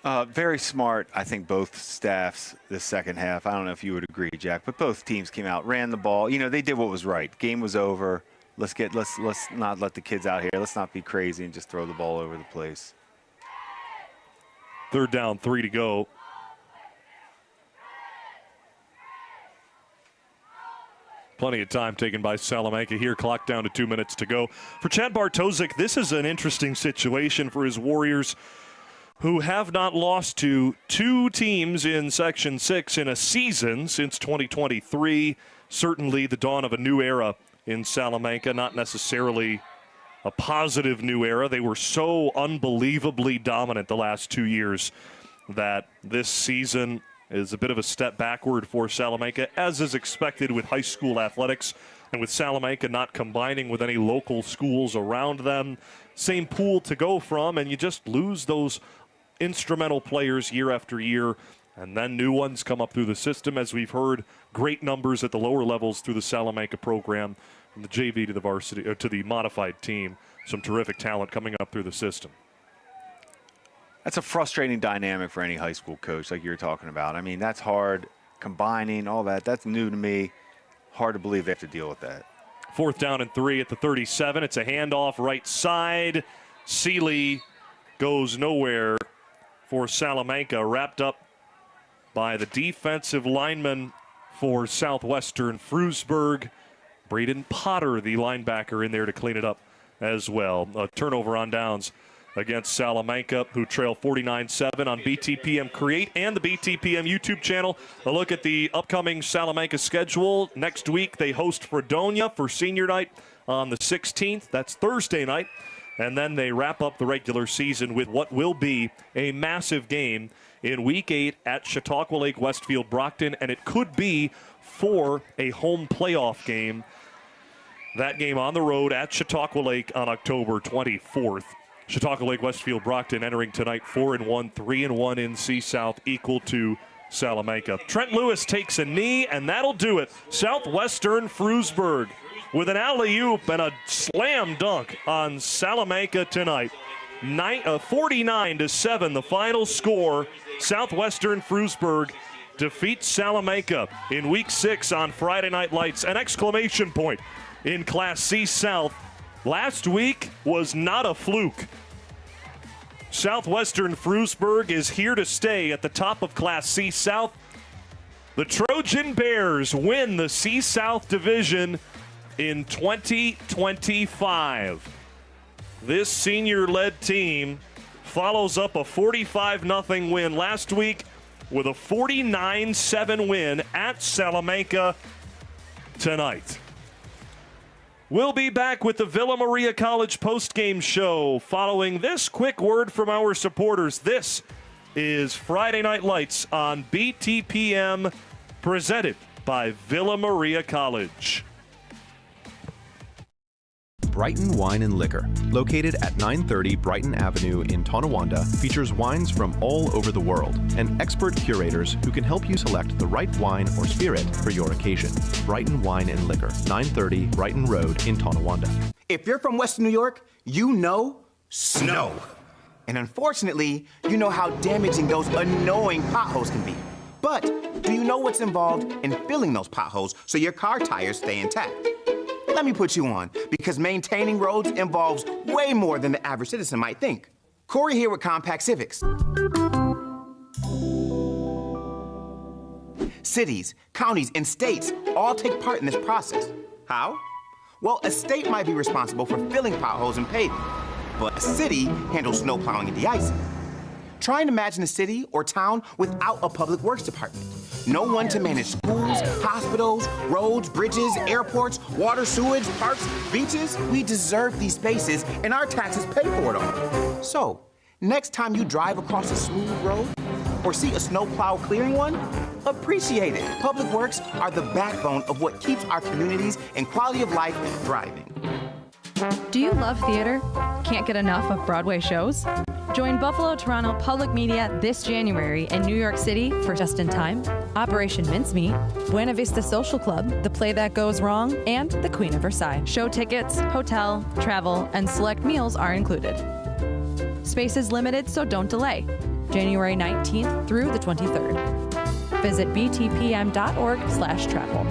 Very smart, I think, both staffs this second half. I don't know if you would agree, Jack, but both teams came out, ran the ball. You know, they did what was right. Game was over. Let's not let the kids out here. Let's not be crazy and just throw the ball over the place. 3rd down, 3 to go. Plenty of time taken by Salamanca here. Clock down to 2 minutes to go. For Chad Bartosik, this is an interesting situation for his Warriors, who have not lost to 2 teams in Section 6 in a season since 2023. Certainly the dawn of a new era in Salamanca, not necessarily a positive new era. They were so unbelievably dominant the last 2 years that this season is a bit of a step backward for Salamanca, as is expected with high school athletics and with Salamanca not combining with any local schools around them. Same pool to go from, and you just lose those instrumental players year after year, and then new ones come up through the system, as we've heard. Great numbers at the lower levels through the Salamanca program, from the JV to the varsity, or to the modified team. Some terrific talent coming up through the system. That's a frustrating dynamic for any high school coach, like you were talking about. I mean, that's hard, combining all that. That's new to me. Hard to believe they have to deal with that. 4th down and 3 at the 37. It's a handoff right side. Seeley goes nowhere for Salamanca, wrapped up by the defensive lineman for Southwestern, Frewsburg. Braden Potter, the linebacker, in there to clean it up as well. A turnover on downs against Salamanca, who trail 49-7 on BTPM Create and the BTPM YouTube channel. A look at the upcoming Salamanca schedule. Next week, they host Fredonia for senior night on the 16th. That's Thursday night. And then they wrap up the regular season with what will be a massive game in Week 8 at Chautauqua Lake Westfield Brockton, and it could be for a home playoff game. That game on the road at Chautauqua Lake on October 24th. Chautauqua Lake Westfield Brockton entering tonight 4-1, 3-1 in C-South, equal to Salamanca. Trent Lewis takes a knee, and that'll do it. Southwestern Frewsburg with an alley-oop and a slam dunk on Salamanca tonight. 49-7, the final score. Southwestern Frewsburg defeats Salamanca in Week 6 on Friday Night Lights. An exclamation point in Class C South. Last week was not a fluke. Southwestern Frewsburg is here to stay at the top of Class C South. The Trojan Bears win the C South Division in 2025. This senior-led team follows up a 45-0 win last week with a 49-7 win at Salamanca tonight. We'll be back with the Villa Maria College postgame show following this quick word from our supporters. This is Friday Night Lights on BTPM, presented by Villa Maria College. Brighton Wine and Liquor, located at 930 Brighton Avenue in Tonawanda, features wines from all over the world and expert curators who can help you select the right wine or spirit for your occasion. Brighton Wine and Liquor, 930 Brighton Road in Tonawanda. If you're from Western New York, you know snow. And unfortunately, you know how damaging those annoying potholes can be. But do you know what's involved in filling those potholes so your car tires stay intact? Let me put you on, because maintaining roads involves way more than the average citizen might think. Corey here with Compact Civics. Cities, counties, and states all take part in this process. How? Well, a state might be responsible for filling potholes and paving, but a city handles snow plowing and de-icing. Try and imagine a city or town without a public works department. No one to manage schools, hospitals, roads, bridges, airports, water, sewage, parks, beaches. We deserve these spaces, and our taxes pay for it all. So, next time you drive across a smooth road or see a snowplow clearing one, appreciate it. Public works are the backbone of what keeps our communities and quality of life thriving. Do you love theater? Can't get enough of Broadway shows? Join Buffalo Toronto Public Media this January in New York City for Just in Time, Operation Mincemeat, Buena Vista Social Club, The Play That Goes Wrong, and The Queen of Versailles. Show tickets, hotel, travel, and select meals are included. Space is limited, so don't delay. January 19th through the 23rd. Visit btpm.org/travel.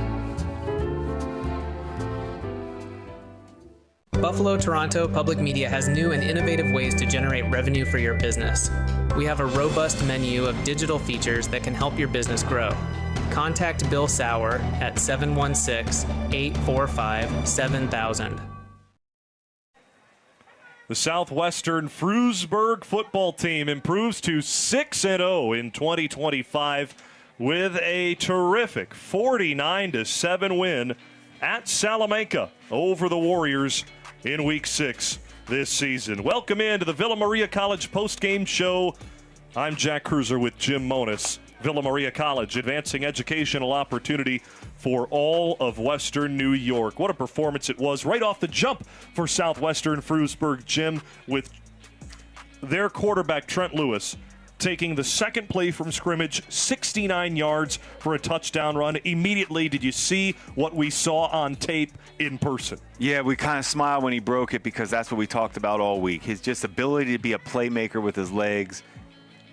Buffalo Toronto Public Media has new and innovative ways to generate revenue for your business. We have a robust menu of digital features that can help your business grow. Contact Bill Saurer at 716-845-7000. The Southwestern Frewsburg football team improves to 6-0 in 2025 with a terrific 49-7 win at Salamanca over the Warriors in Week 6 this season. Welcome into the Villa Maria College postgame show. I'm Jack Kreuzer with Jim Monis. Villa Maria College, advancing educational opportunity for all of Western New York. What a performance it was right off the jump for Southwestern Frewsburg, Jim, with their quarterback Trent Lewis taking the second play from scrimmage, 69 yards for a touchdown run. Immediately, did you see what we saw on tape in person? Yeah, we kind of smiled when he broke it because that's what we talked about all week. His just ability to be a playmaker with his legs.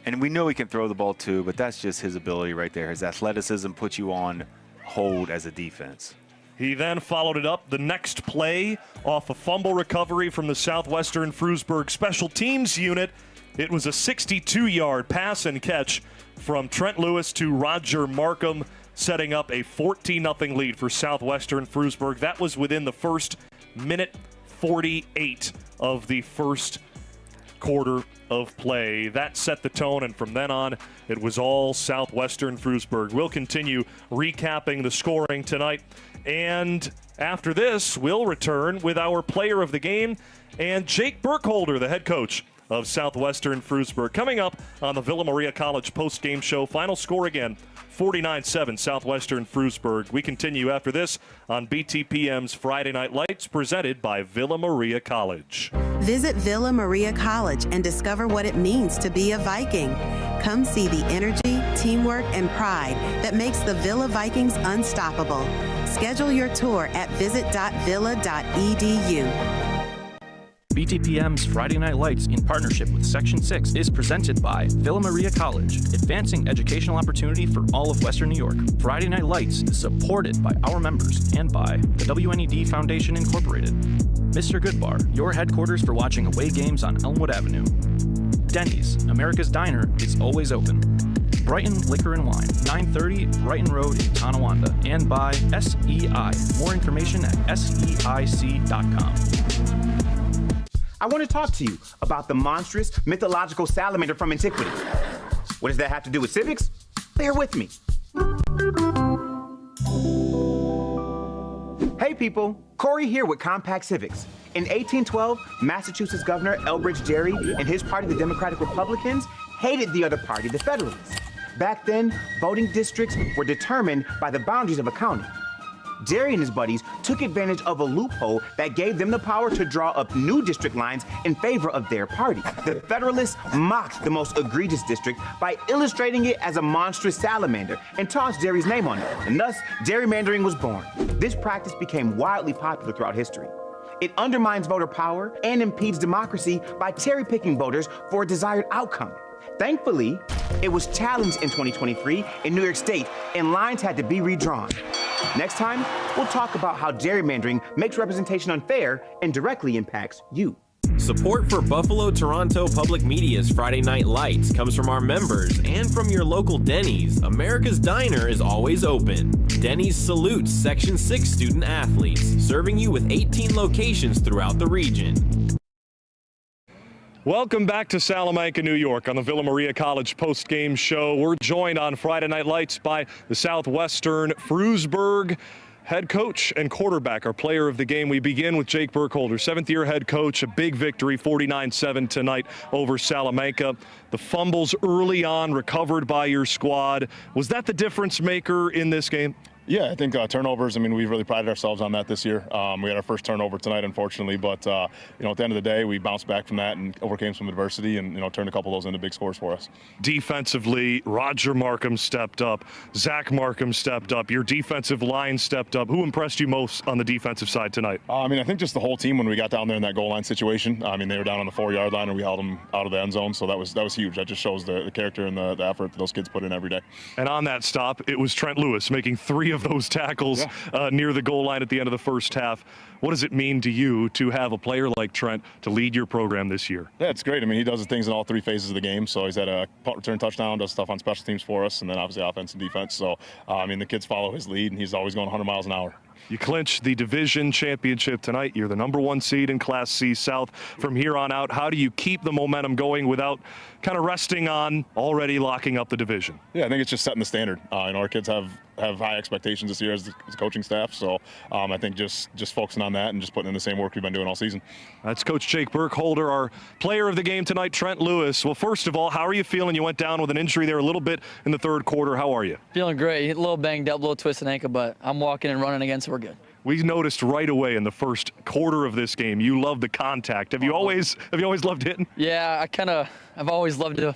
And we know he can throw the ball too, but that's just his ability right there. His athleticism puts you on hold as a defense. He then followed it up the next play off a fumble recovery from the Southwestern Frewsburg special teams unit. It was a 62-yard pass and catch from Trent Lewis to Roger Markham, setting up a 14-0 lead for Southwestern Frewsburg. That was within the first minute 48 of the first quarter of play. That set the tone, and from then on, it was all Southwestern Frewsburg. We'll continue recapping the scoring tonight, and after this, we'll return with our player of the game and Jake Burkholder, the head coach of Southwestern Frewsburg. Coming up on the Villa Maria College post-game show. Final score again, 49-7 Southwestern Frewsburg. We continue after this on BTPM's Friday Night Lights, presented by Villa Maria College. Visit Villa Maria College and discover what it means to be a Viking. Come see the energy, teamwork, and pride that makes the Villa Vikings unstoppable. Schedule your tour at visit.villa.edu. BTPM's Friday Night Lights, in partnership with Section 6, is presented by Villa Maria College, advancing educational opportunity for all of Western New York. Friday Night Lights is supported by our members and by the WNED Foundation Incorporated. Mr. Goodbar, your headquarters for watching away games on Elmwood Avenue. Denny's, America's Diner, is always open. Brighton Liquor and Wine, 930 Brighton Road in Tonawanda. And by SEI. More information at SEIC.com. I want to talk to you about the monstrous mythological salamander from antiquity. What does that have to do with civics? Bear with me. Hey people, Corey here with Compact Civics. In 1812, Massachusetts Governor Elbridge Gerry and his party, the Democratic Republicans, hated the other party, the Federalists. Back then, voting districts were determined by the boundaries of a county. Gerry and his buddies took advantage of a loophole that gave them the power to draw up new district lines in favor of their party. The Federalists mocked the most egregious district by illustrating it as a monstrous salamander and tossed Gerry's name on it, and thus gerrymandering was born. This practice became wildly popular throughout history. It undermines voter power and impedes democracy by cherry-picking voters for a desired outcome. Thankfully, it was challenged in 2023 in New York State, and lines had to be redrawn. Next time, we'll talk about how gerrymandering makes representation unfair and directly impacts you. Support for Buffalo Toronto Public Media's Friday Night Lights comes from our members and from your local Denny's. America's Diner is always open. Denny's salutes Section 6 student athletes, serving you with 18 locations throughout the region. Welcome back to Salamanca, New York on the Villa Maria College post-game show. We're joined on Friday Night Lights by the Southwestern Frewsburg head coach and quarterback, our player of the game. We begin with Jake Burkholder, seventh-year head coach, a big victory, 49-7 tonight over Salamanca. The fumbles early on recovered by your squad. Was that the difference maker in this game? Yeah, I think turnovers, we really prided ourselves on that this year. We had our first turnover tonight, unfortunately, but, at the end of the day, we bounced back from that and overcame some adversity and, turned a couple of those into big scores for us. Defensively, Roger Markham stepped up. Zach Markham stepped up. Your defensive line stepped up. Who impressed you most on the defensive side tonight? I think just the whole team when we got down there in that goal line situation. They were down on the 4-yard line and we held them out of the end zone, so that was huge. That just shows the character and the effort that those kids put in every day. And on that stop, it was Trent Lewis making 3 of those tackles near the goal line at the end of the first half. What does it mean to you to have a player like Trent to lead your program this year? Yeah, it's great. He does the things in all 3 phases of the game. So he's had a punt return touchdown, does stuff on special teams for us, and then obviously offense and defense. So, the kids follow his lead, and he's always going 100 miles an hour. You clinch the division championship tonight. You're the #1 seed in Class C South. From here on out, how do you keep the momentum going without kind of resting on already locking up the division? Yeah, I think it's just setting the standard. Our kids have high expectations this year as the coaching staff. So I think just focusing on that and just putting in the same work we've been doing all season. That's Coach Jake Burkholder, our player of the game tonight, Trent Lewis. Well, first of all, how are you feeling? You went down with an injury there a little bit in the third quarter. How are you? Feeling great. A little banged up, a little twisted ankle, but I'm walking and running again, so we're good. We noticed right away in the first quarter of this game, you love the contact. Have you always loved hitting? Yeah, I've always loved to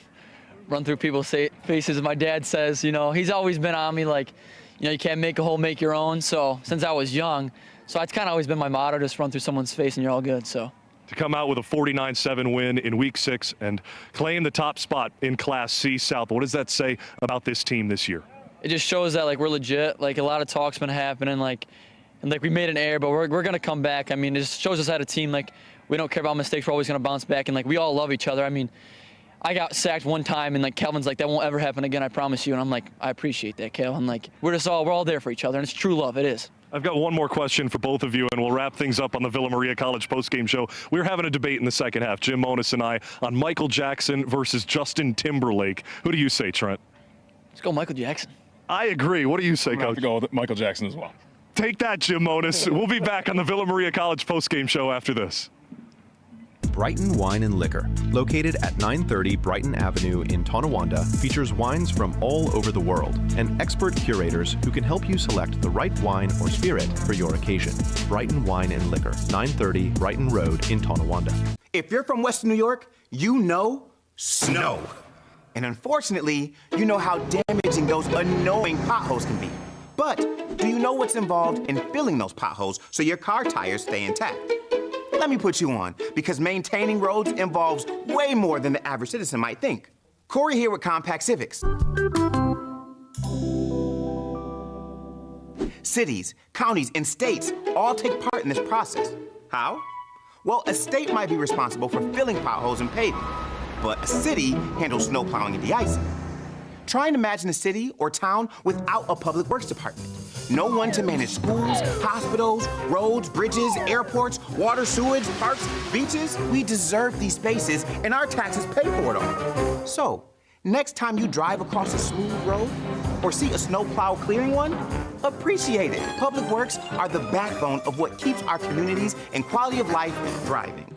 run through people's faces. My dad says, he's always been on me like, you can't make a hole, make your own. So since I was young, so it's kind of always been my motto, just run through someone's face and you're all good. So to come out with a 49-7 win in Week 6 and claim the top spot in Class C South, what does that say about this team this year? It just shows that we're legit. A lot of talk's been happening, and we made an error, but we're going to come back. It just shows us as a team, we don't care about mistakes. We're always going to bounce back, and we all love each other. I got sacked one time, and Calvin's that won't ever happen again, I promise you. And I'm I appreciate that, Cal. We're all there for each other, and it's true love. It is. I've got one more question for both of you, and we'll wrap things up on the Villa Maria College postgame show. We were having a debate in the second half, Jim Monis and I, on Michael Jackson versus Justin Timberlake. Who do you say, Trent? Let's go Michael Jackson. I agree. What do you say, Coach? I have to go with Michael Jackson as well. Take that, Jim Monis. We'll be back on the Villa Maria College postgame show after this. Brighton Wine and Liquor, located at 930 Brighton Avenue in Tonawanda, features wines from all over the world and expert curators who can help you select the right wine or spirit for your occasion. Brighton Wine and Liquor, 930 Brighton Road in Tonawanda. If you're from Western New York, you know snow. And unfortunately, you know how damaging those annoying potholes can be. But do you know what's involved in filling those potholes so your car tires stay intact? Let me put you on, because maintaining roads involves way more than the average citizen might think. Corey here with Compact Civics. Cities, counties, and states all take part in this process. How? Well, a state might be responsible for filling potholes and paving, but a city handles snow plowing and de-icing. Try and imagine a city or town without a public works department. No one to manage schools, hospitals, roads, bridges, airports, water, sewage, parks, beaches. We deserve these spaces, and our taxes pay for it all. So, next time you drive across a smooth road or see a snowplow clearing one, appreciate it. Public works are the backbone of what keeps our communities and quality of life thriving.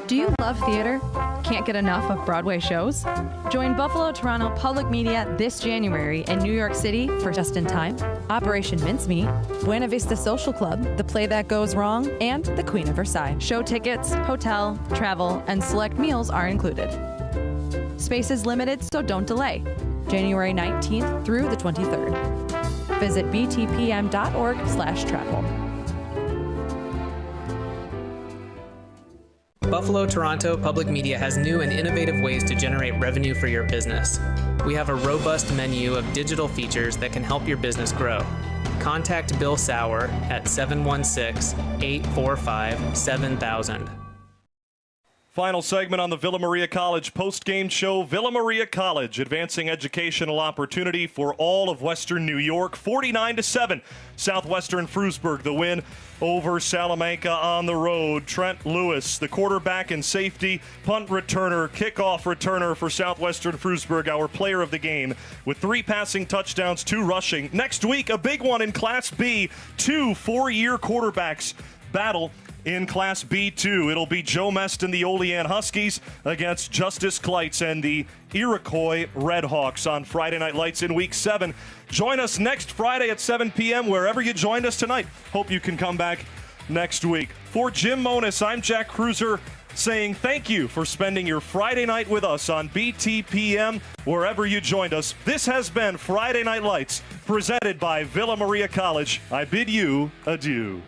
Do you love theater? Can't get enough of Broadway shows? Join Buffalo Toronto Public Media this January in New York City for Just in Time, Operation Mincemeat, Buena Vista Social Club, The Play That Goes Wrong, and The Queen of Versailles. Show tickets, hotel, travel, and select meals are included. Space is limited, so don't delay. January 19th through the 23rd. Visit btpm.org/travel. Buffalo Toronto Public Media has new and innovative ways to generate revenue for your business. We have a robust menu of digital features that can help your business grow. Contact Bill Saurer at 716-845-7000. Final segment on the Villa Maria College post-game show. Villa Maria College advancing educational opportunity for all of Western New York. 49-7. Southwestern Frewsburg the win over Salamanca on the road. Trent Lewis, the quarterback and safety, punt returner, kickoff returner for Southwestern Frewsburg, our player of the game, with 3 passing touchdowns, 2 rushing. Next week, a big one in Class B. 2 4-year quarterbacks battle in Class B2. It'll be Joe Mest and the Olean Huskies against Justice Kleitz and the Iroquois Redhawks on Friday Night Lights in Week 7. Join us next Friday at 7 p.m. wherever you joined us tonight. Hope you can come back next week. For Jim Monis, I'm Jack Kreuzer saying thank you for spending your Friday night with us on BTPM wherever you joined us. This has been Friday Night Lights presented by Villa Maria College. I bid you adieu.